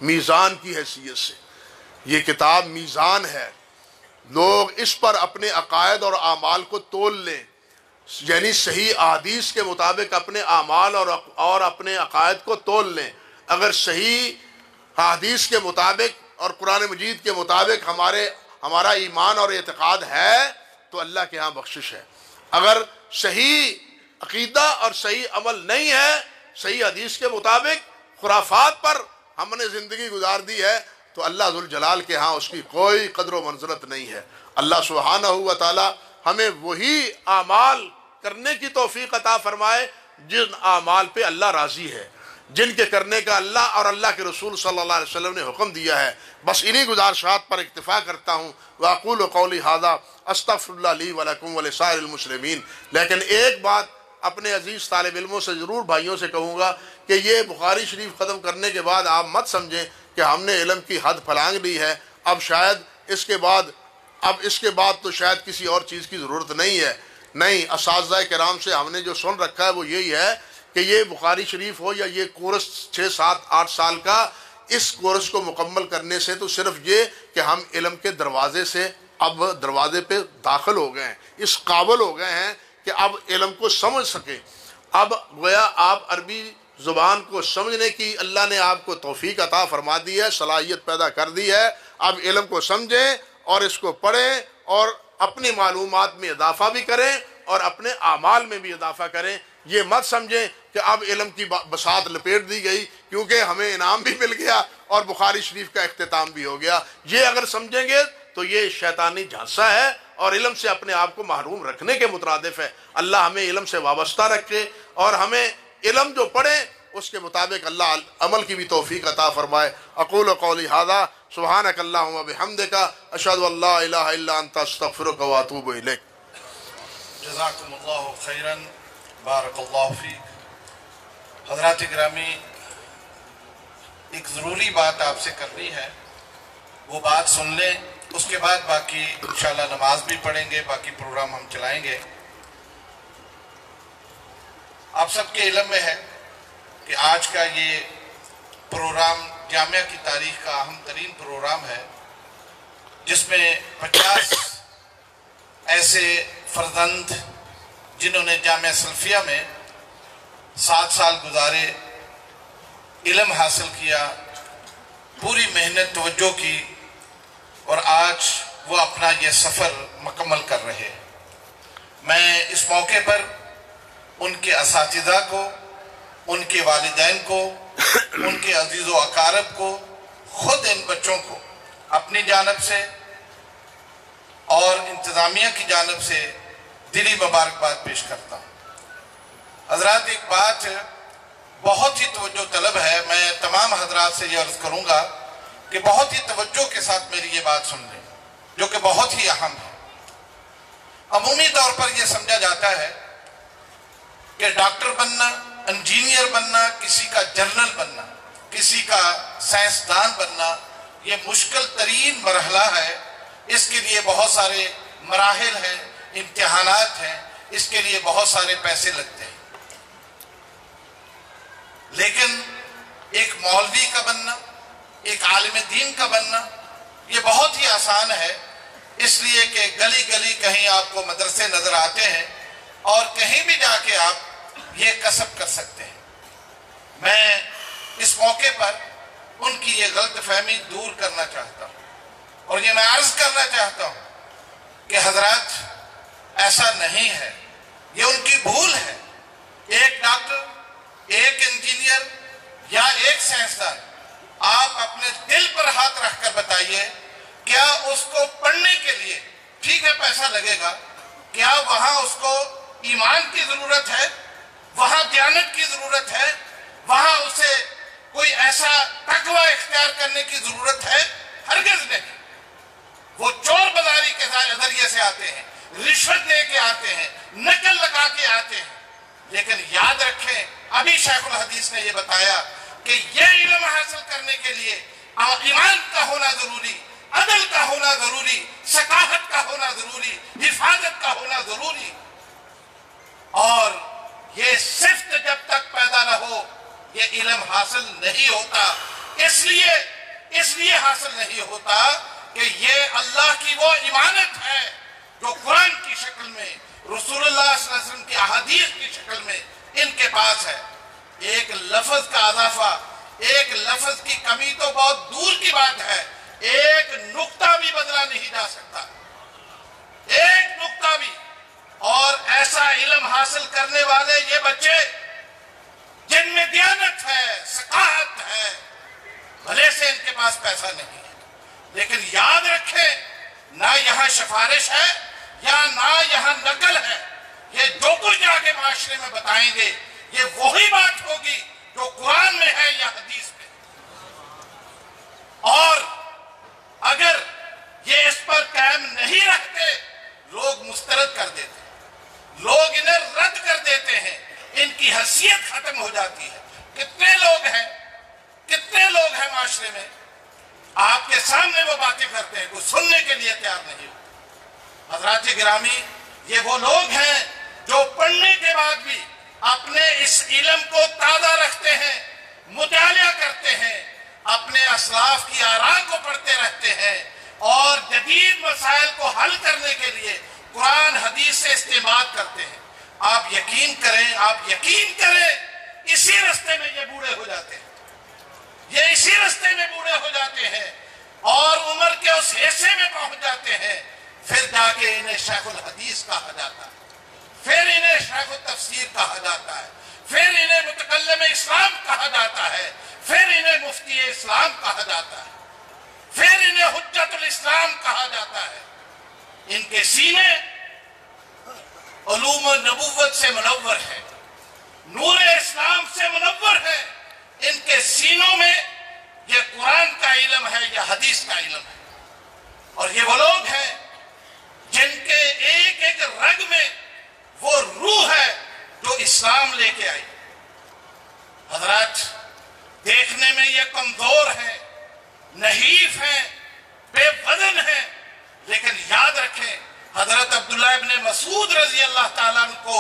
میزان کی حیثیت سے یہ کتاب میزان ہے، لوگ اس پر اپنے عقائد اور اعمال کو تول لیں، یعنی صحیح احادیث کے مطابق اپنے اعمال اور اپنے عقائد کو تول لیں۔ اگر صحیح احادیث کے مطابق اور قرآن مجید کے مطابق ہمارا ایمان اور اعتقاد ہے تو اللہ کے ہاں بخشش ہے، اگر صحیح عقیدہ اور صحیح عمل نہیں ہے، صحیح حدیث کے مطابق خرافات پر ہم نے زندگی گزار دی ہے تو اللہ ذوالجلال کے ہاں اس کی کوئی قدر و منزلت نہیں ہے۔ اللہ سبحانہ و تعالی ہمیں وہی اعمال کرنے کی توفیق عطا فرمائے جن اعمال پہ اللہ راضی ہے، جن کے کرنے کا اللہ اور اللہ کے رسول صلی اللہ علیہ وسلم نے حکم دیا ہے۔ بس انہی گزارشات پر اکتفا کرتا ہوں۔ وَأَقُولُ قَوْلِي هَذَا أَسْتَغْفِرُ اللَّهَ لِي وَلَكُمْ وَلِسَائِرِ الْمُسْلِمِينَ۔ لیکن ایک بات اپنے عزیز طالب علموں سے ضرور بھائیوں سے کہوں گا کہ یہ بخاری شریف ختم کرنے کے بعد آپ مت سمجھیں کہ ہم نے علم کی حد پھلانگ لی ہے، اب شاید اس کے بعد تو شاید کسی اور چیز کی ضرورت نہیں ہے۔ نہیں، اساتذہ کرام سے ہم نے جو سن رکھا ہے وہ یہی ہے کہ یہ بخاری شریف ہو یا یہ کورس 6 7 8 سال کا، اس کورس کو مکمل کرنے سے تو صرف یہ کہ ہم علم کے دروازے سے اب دروازے پہ داخل ہو گئے ہیں، اس قابل ہو گئے ہیں کہ اب علم کو سمجھ سکیں۔ اب گویا آپ عربی زبان کو سمجھنے کی اللہ نے آپ کو توفیق عطا فرما دی ہے، صلاحیت پیدا کر دی ہے۔ اب علم کو سمجھیں اور اس کو پڑھیں اور اپنی معلومات میں اضافہ بھی کریں اور اپنے اعمال میں بھی اضافہ کریں۔ یہ مت سمجھیں کہ اب علم کی بساط لپیٹ دی گئی کیونکہ ہمیں انعام بھی مل گیا اور بخاری شریف کا اختتام بھی ہو گیا۔ یہ اگر سمجھیں گے تو یہ شیطانی جھانسا ہے اور علم سے اپنے آپ کو محروم رکھنے کے مترادف ہے۔ اللہ ہمیں علم سے وابستہ رکھے اور ہمیں علم جو پڑھیں اس کے مطابق اللہ عمل کی بھی توفیق عطا فرمائے۔ اقول قولی ھذا سبحانک اللہم وبحمدک اشہد ان لا الہ الا انت استغفرک واتوب الیک۔ جزاکم اللہ خیراً، بارک اللہ فیک۔ حضرات گرامی، ایک ضروری بات آپ سے کرنی ہے، وہ بات سن لیں، اس کے بعد باقی انشاءاللہ نماز بھی پڑھیں گے، باقی پروگرام ہم چلائیں گے۔ آپ سب کے علم میں ہے کہ آج کا یہ پروگرام جامعہ کی تاریخ کا اہم ترین پروگرام ہے، جس میں 50 ایسے فرزند جنہوں نے جامعہ سلفیہ میں 7 سال گزارے، علم حاصل کیا، پوری محنت توجہ کی، اور آج وہ اپنا یہ سفر مکمل کر رہے ہیں۔ میں اس موقع پر ان کے اساتذہ کو، ان کے والدین کو، ان کے عزیز و اقارب کو، خود ان بچوں کو اپنی جانب سے اور انتظامیہ کی جانب سے دلی مبارکباد پیش کرتا ہوں۔ حضرات، ایک بات بہت ہی توجہ طلب ہے، میں تمام حضرات سے یہ عرض کروں گا کہ بہت ہی توجہ کے ساتھ میری یہ بات سن لیں، جو کہ بہت ہی اہم ہے۔ عمومی طور پر یہ سمجھا جاتا ہے کہ ڈاکٹر بننا، انجینئر بننا، کسی کا جنرل بننا، کسی کا سائنسدان بننا یہ مشکل ترین مرحلہ ہے۔ اس کے لیے بہت سارے مراحل ہیں، امتحانات ہیں، اس کے لیے بہت سارے پیسے لگتے ہیں۔ لیکن ایک مولوی کا بننا، ایک عالم دین کا بننا یہ بہت ہی آسان ہے، اس لیے کہ گلی گلی کہیں آپ کو مدرسے نظر آتے ہیں اور کہیں بھی جا کے آپ یہ کسب کر سکتے ہیں۔ میں اس موقع پر ان کی یہ غلط فہمی دور کرنا چاہتا ہوں اور یہ میں عرض کرنا چاہتا ہوں کہ حضرات ایسا نہیں ہے، یہ ان کی بھول ہے۔ ایک ڈاکٹر، ایک انجینئر یا ایک سائنسدان، آپ اپنے دل پر ہاتھ رکھ کر بتائیے، کیا اس کو پڑھنے کے لیے ٹھیک ہے پیسہ لگے گا، کیا وہاں اس کو ایمان کی ضرورت ہے، وہاں دیانت کی ضرورت ہے، وہاں اسے کوئی ایسا تقوی اختیار کرنے کی ضرورت ہے؟ ہرگز نہیں۔ وہ چور بازاری کے ذریعے سے آتے ہیں، رشوت دے کے آتے ہیں، نقل لگا کے آتے ہیں، لیکن یاد رکھیں ابھی شیخ الحدیث نے یہ بتایا کہ یہ علم حاصل کرنے کے لیے ایمان کا ہونا ضروری، عدل کا ہونا ضروری، ثقافت کا ہونا ضروری، حفاظت کا ہونا ضروری، اور یہ صفت جب تک پیدا نہ ہو یہ علم حاصل نہیں ہوتا۔ اس لیے حاصل نہیں ہوتا کہ یہ اللہ کی وہ امانت ہے جو قرآن کی شکل میں، رسول اللہ صلی اللہ علیہ وسلم کی احادیث کی شکل میں ان کے پاس ہے۔ ایک لفظ کا اضافہ، ایک لفظ کی کمی تو بہت دور کی بات ہے، ایک نقطہ بھی بدلا نہیں جا سکتا، ایک نقطہ بھی۔ اور ایسا علم حاصل کرنے والے یہ بچے جن میں دیانت ہے، ثقافت ہے، بھلے سے ان کے پاس پیسہ نہیں ہے، لیکن یاد رکھیں نہ یہاں سفارش ہے یا نہ یہاں نقل ہے، یہ جو کچھ آگے معاشرے میں بتائیں گے یہ وہی بات ہوگی جو قرآن میں ہے یا حدیث میں، اور اگر یہ اس پر قائم نہیں رکھتے لوگ مسترد کر دیتے ہیں، لوگ انہیں رد کر دیتے ہیں، ان کی حیثیت ختم ہو جاتی ہے۔ کتنے لوگ ہیں معاشرے میں آپ کے سامنے وہ باتیں کرتے ہیں، کوئی سننے کے لیے تیار نہیں ہو۔ حضرات گرامی، یہ وہ لوگ ہیں جو پڑھنے کے بعد بھی اپنے اس علم کو تازہ رکھتے ہیں، مطالعہ کرتے ہیں، اپنے اسلاف کی آراء کو پڑھتے رہتے ہیں، اور جدید مسائل کو حل کرنے کے لیے قرآن حدیث سے استعمال کرتے ہیں۔ آپ یقین کریں اسی راستے میں یہ بوڑھے ہو جاتے ہیں، اسی راستے میں بوڑھے ہو جاتے ہیں اور عمر کے اس حصے میں پہنچ جاتے ہیں، پھر جا کے انہیں شیخ الحدیث کہا جاتا ہے، پھر انہیں شیخ التفسیر کہا جاتا ہے، پھر انہیں متکلم اسلام کہا جاتا ہے، پھر انہیں مفتی اسلام کہا جاتا ہے، پھر انہیں حجت الاسلام کہا جاتا ہے۔ ان کے سینے علوم و نبوت سے منور ہے، نور اسلام سے منور ہے، ان کے سینوں میں یہ قرآن کا علم ہے یا حدیث کا علم ہے۔ اور یہ وہ لوگ ہیں جن کے ایک ایک رگ میں وہ روح ہے جو اسلام لے کے آئی۔ حضرات، دیکھنے میں یہ کمزور ہیں، نحیف ہیں، بے وزن ہیں، لیکن یاد رکھیں حضرت عبداللہ ابن مسعود رضی اللہ تعالیٰ عنہ کو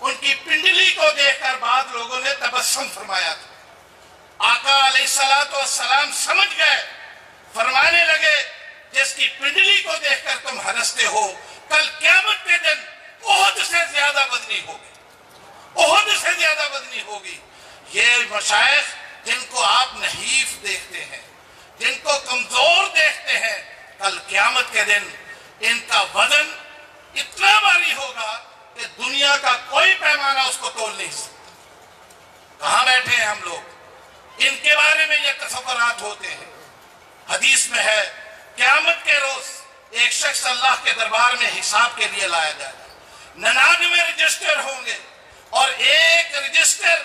ان کی پنڈلی کو دیکھ کر بعض لوگوں نے تبسم فرمایا تھا۔ آقا علیہ السلام سمجھ گئے، فرمانے لگے جس کی پنڈلی کو دیکھ کر تم ہنستے ہو، کل قیامت کے دن احد سے زیادہ وزنی ہوگی۔ یہ مشائخ جن کو آپ نحیف دیکھتے ہیں، جن کو کمزور دیکھتے ہیں، کل قیامت کے دن ان کا وزن اتنا بھاری ہوگا کہ دنیا کا کوئی پیمانہ اس کو تول نہیں سکتا۔ کہاں بیٹھے ہیں ہم لوگ؟ ان کے بارے میں یہ تصورات ہوتے ہیں۔ حدیث میں ہے قیامت کے روز ایک شخص اللہ کے دربار میں حساب کے لیے لایا جائے گا، 99 رجسٹر ہوں گے اور ایک رجسٹر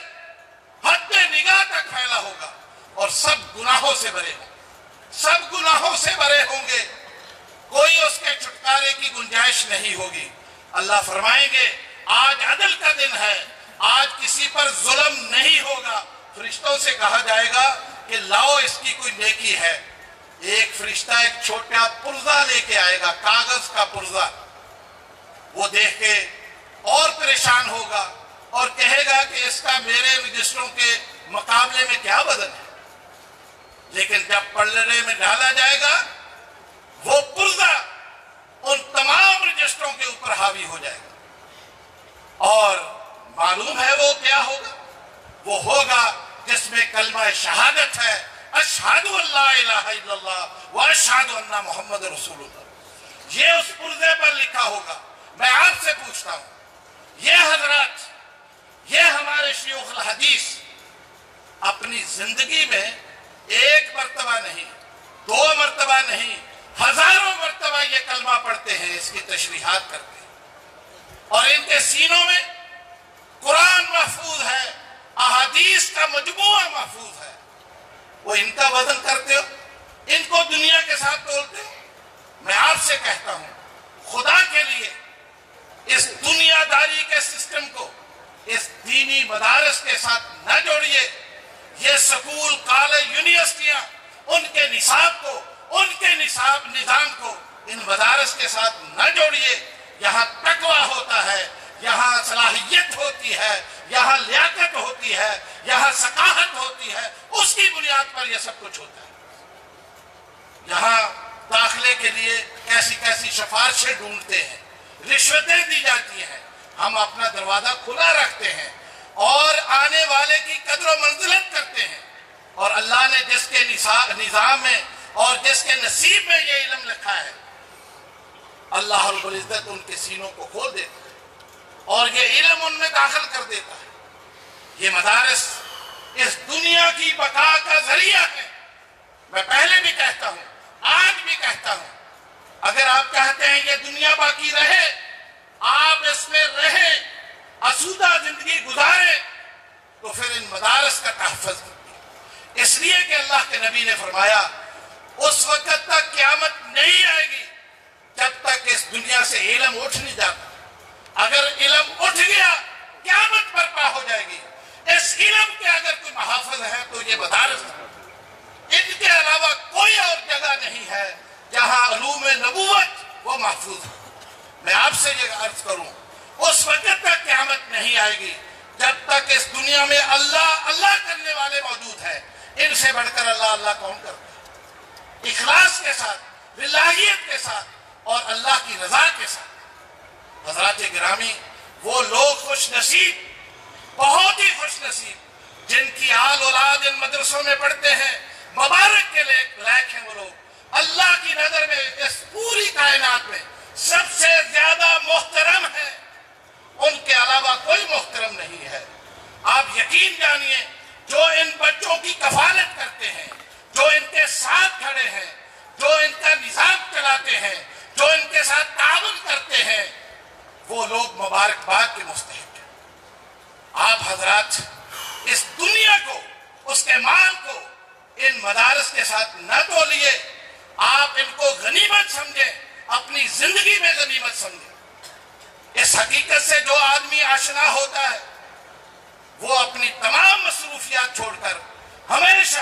حد نگاہ تک پھیلا ہوگا، اور سب گناہوں سے بھرے ہوں گے، کوئی اس کے چھٹکارے کی گنجائش نہیں ہوگی۔ اللہ فرمائیں گے آج عدل کا دن ہے، آج کسی پر ظلم نہیں ہوگا۔ فرشتوں سے کہا جائے گا کہ لاؤ اس کی کوئی نیکی ہے۔ ایک فرشتہ ایک چھوٹا پرزہ لے کے آئے گا، کاغذ کا پرزہ، وہ دیکھ کے اور پریشان ہوگا اور کہے گا کہ اس کا میرے رجسٹروں کے مقابلے میں کیا وزن ہے۔ لیکن جب پلڑے میں ڈالا جائے گا وہ پرزہ ان تمام رجسٹروں کے اوپر حاوی ہو جائے گا، اور معلوم ہے وہ کیا ہوگا؟ وہ ہوگا جس میں کلمہ شہادت ہے، اشہد ان لا الہ الا اللہ و اشہد ان محمد رسول اللہ، یہ اس پرزے پر لکھا ہوگا۔ میں آپ سے پوچھتا ہوں، یہ حضرات، یہ ہمارے شیوخ الحدیث اپنی زندگی میں ایک مرتبہ نہیں، 2 مرتبہ نہیں، ہزاروں مرتبہ یہ کلمہ پڑھتے ہیں، اس کی تشریحات کرتے ہیں، اور ان کے سینوں میں قرآن محفوظ ہے، احادیث کا مجموعہ محفوظ ہے۔ وہ ان کا وزن کرتے ہو، ان کو دنیا کے ساتھ تولتے ہو۔ میں آپ سے کہتا ہوں، خدا کے لیے اس دنیا داری کے سسٹم کو اس دینی مدارس کے ساتھ نہ جوڑیے۔ یہ سکول، کالج، یونیورسٹیاں، ان کے نصاب کو، ان کے نظام کو ان مدارس کے ساتھ نہ جوڑیے۔ یہاں تقویٰ ہوتا ہے، یہاں صلاحیت ہوتی ہے، یہاں لیاقت ہوتی ہے، یہاں ثقافت ہوتی ہے، اس کی بنیاد پر یہ سب کچھ ہوتا ہے۔ یہاں داخلے کے لیے کیسی کیسی سفارشیں ڈھونڈتے ہیں، رشوتیں دی جاتی ہیں، ہم اپنا دروازہ کھلا رکھتے ہیں اور آنے والے کی قدر و منزلت کرتے ہیں، اور اللہ نے جس کے نظام میں اور جس کے نصیب میں یہ علم لکھا ہے، اللہ رب العزت ان کے سینوں کو کھول دیتا ہے اور یہ علم ان میں داخل کر دیتا ہے۔ یہ مدارس اس دنیا کی بقا کا ذریعہ ہے۔ میں پہلے بھی کہتا ہوں، آج بھی کہتا ہوں، اگر آپ کہتے ہیں یہ دنیا باقی رہے، آپ اس میں رہیں، آسودہ زندگی گزاریں، تو پھر ان مدارس کا تحفظ کیجیے، اس لیے کہ اللہ کے نبی نے فرمایا اس وقت تک قیامت نہیں آئے گی جب تک اس دنیا سے علم اٹھ نہیں جاتا۔ اگر علم اٹھ گیا قیامت برپا ہو جائے گی۔ اس علم کے اگر کوئی محافظ ہے تو یہ مدارس ہیں، ان کے علاوہ کوئی اور جگہ نہیں ہے جہاں علوم نبوت وہ محفوظ ہے۔ میں آپ سے یہ عرض کروں، اس وقت تک قیامت نہیں آئے گی جب تک اس دنیا میں اللہ اللہ کرنے والے موجود ہیں۔ ان سے بڑھ کر اللہ اللہ کون کرتا ہے؟ اخلاص کے ساتھ، للہیت کے ساتھ اور اللہ کی رضا کے ساتھ۔ حضرات گرامی، وہ لوگ خوش نصیب، بہت ہی خوش نصیب جن کی آل اولاد ان مدرسوں میں پڑھتے ہیں، مبارک کے لائق ہیں وہ لوگ۔ اللہ کی نظر میں اس پوری کائنات میں سب سے زیادہ محترم ہے، ان کے علاوہ کوئی محترم نہیں ہے۔ آپ یقین جانیے، جو ان بچوں کی کفالت کرتے ہیں، جو ان کے ساتھ کھڑے ہیں، جو ان کا نظام چلاتے ہیں، جو ان کے ساتھ تعاون کرتے ہیں، وہ لوگ مبارکباد کے مستحق ہیں۔ آپ حضرات اس دنیا کو، اس کے مال کو ان مدارس کے ساتھ نہ تولیے، آپ ان کو غنیمت سمجھیں، اپنی زندگی میں غنیمت سمجھیں۔ اس حقیقت سے جو آدمی آشنا ہوتا ہے وہ اپنی تمام مصروفیات چھوڑ کر ہمیشہ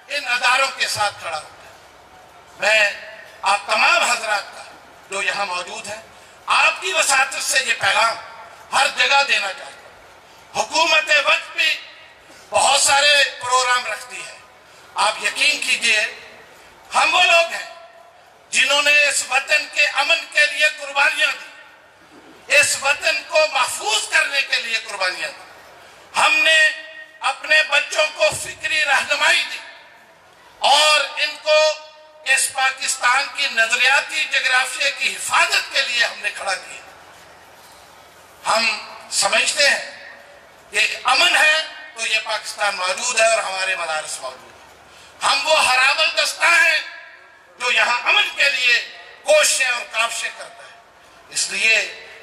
ان اداروں کے ساتھ کھڑا ہوتا ہے۔ میں آپ تمام حضرات کا جو یہاں موجود ہیں، آپ کی وساطت سے یہ پیغام ہر جگہ دینا چاہتا ہوں۔ حکومت وقت بھی بہت سارے پروگرام رکھتی ہے۔ آپ یقین کیجئے، ہم وہ لوگ ہیں جنہوں نے اس وطن کے امن کے لیے قربانیاں دی، اس وطن کو محفوظ کرنے کے لیے قربانیاں دی۔ ہم نے اپنے بچوں کو فکری رہنمائی دی اور ان کو اس پاکستان کی نظریاتی جغرافیہ کی حفاظت کے لیے ہم نے کھڑا کیا۔ ہم سمجھتے ہیں کہ امن ہے تو یہ پاکستان موجود ہے اور ہمارے مدارس موجود ہیں۔ ہم وہ ہراول دستہ ہیں جو یہاں امن کے لیے کوششیں اور کاوشیں کرتا ہے۔ اس لیے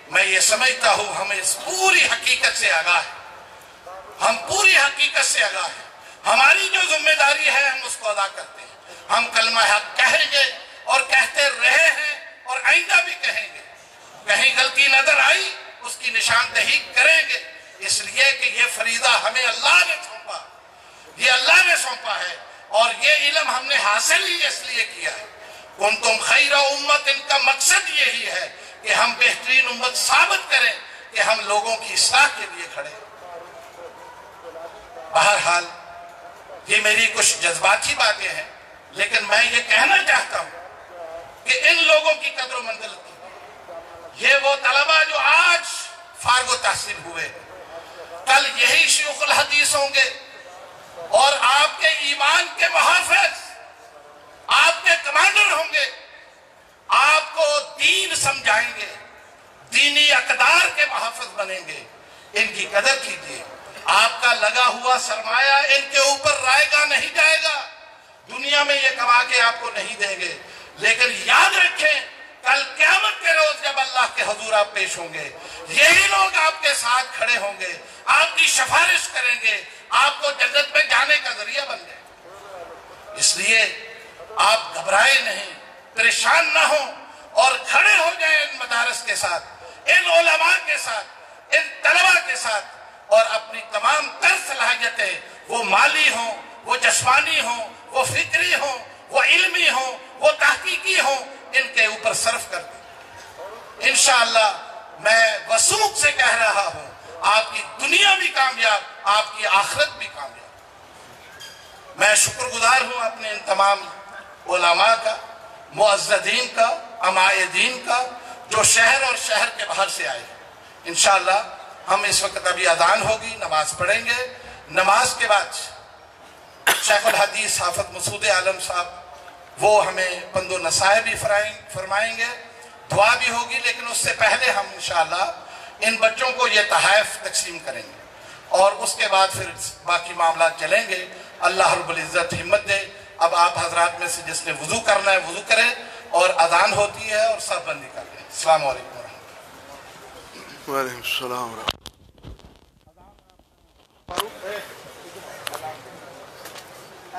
میں یہ سمجھتا ہوں ہم اس پوری حقیقت سے آگاہ ہیں، ہم پوری حقیقت سے آگاہ ہیں۔ ہماری جو ذمہ داری ہے ہم اس کو ادا کرتے ہیں۔ ہم کلمہ حق کہیں گے اور کہتے رہے ہیں اور آئندہ بھی کہیں گے۔ کہیں غلطی نظر آئی اس کی نشاندہی کریں گے، اس لیے کہ یہ فریضہ ہمیں اللہ نے سونپا، یہ اللہ نے سونپا ہے اور یہ علم ہم نے حاصل ہی اس لیے کیا ہے۔ کنتم خیر امت، ان کا مقصد یہی ہے کہ ہم بہترین امت ثابت کریں کہ ہم لوگوں کی اصلاح کے لیے کھڑے ہیں۔ بہرحال یہ میری کچھ جذباتی باتیں ہیں، لیکن میں یہ کہنا چاہتا ہوں کہ ان لوگوں کی قدر و منزلت کی، یہ وہ طلبہ جو آج فارغ التحصیل ہوئے، کل یہی شیوخ الحدیث ہوں گے اور آپ کے ایمان کے محافظ، آپ کے کمانڈر ہوں گے، آپ کو دین سمجھائیں گے، دینی اقدار کے محافظ بنیں گے۔ ان کی قدر کیجیے۔ آپ کا لگا ہوا سرمایہ ان کے اوپر رائے گا نہیں جائے گا، دنیا میں یہ کما کے آپ کو نہیں دیں گے، لیکن یاد رکھیں کل قیامت کے روز جب اللہ کے حضور آپ پیش ہوں گے، یہی لوگ آپ کے ساتھ کھڑے ہوں گے، آپ کی سفارش کریں گے، آپ کو جنت میں جانے کا ذریعہ بن جائے۔ اس لیے آپ گھبرائے نہیں، پریشان نہ ہوں اور کھڑے ہو جائیں ان مدارس کے ساتھ، ان علماء کے ساتھ، ان طلباء کے ساتھ، اور اپنی تمام تر صلاحیتیں، وہ مالی ہوں، وہ جسمانی ہوں، وہ فکری ہوں، وہ علمی ہوں، وہ تحقیقی ہوں، ان کے اوپر صرف کر دیں۔ انشاءاللہ میں وثوق سے کہہ رہا ہوں، آپ کی دنیا بھی کامیاب، آپ کی آخرت بھی کامیاب۔ میں شکر گزار ہوں اپنے ان تمام علماء کا، معززین کا، عمائدین کا، جو شہر اور شہر کے باہر سے آئے ہیں۔ انشاءاللہ ہم اس وقت ابھی اذان ہوگی، نماز پڑھیں گے، نماز کے بعد شیخ الحدیث حافظ مسعود عالم صاحب وہ ہمیں پند و نصائح بھی فرمائیں گے، دعا بھی ہوگی، لیکن اس سے پہلے ہم انشاءاللہ ان بچوں کو یہ تحائف تقسیم کریں گے اور اس کے بعد پھر باقی معاملات چلیں گے۔ اللہ رب العزت ہمت دے۔ اب آپ حضرات میں سے جس نے وضو کرنا ہے وضو کرے اور اذان ہوتی ہے اور سب بندی کر لیں۔ السلام علیکم ورحمۃ اللہ۔ وعلیکم السلام ورحمۃ اللہ۔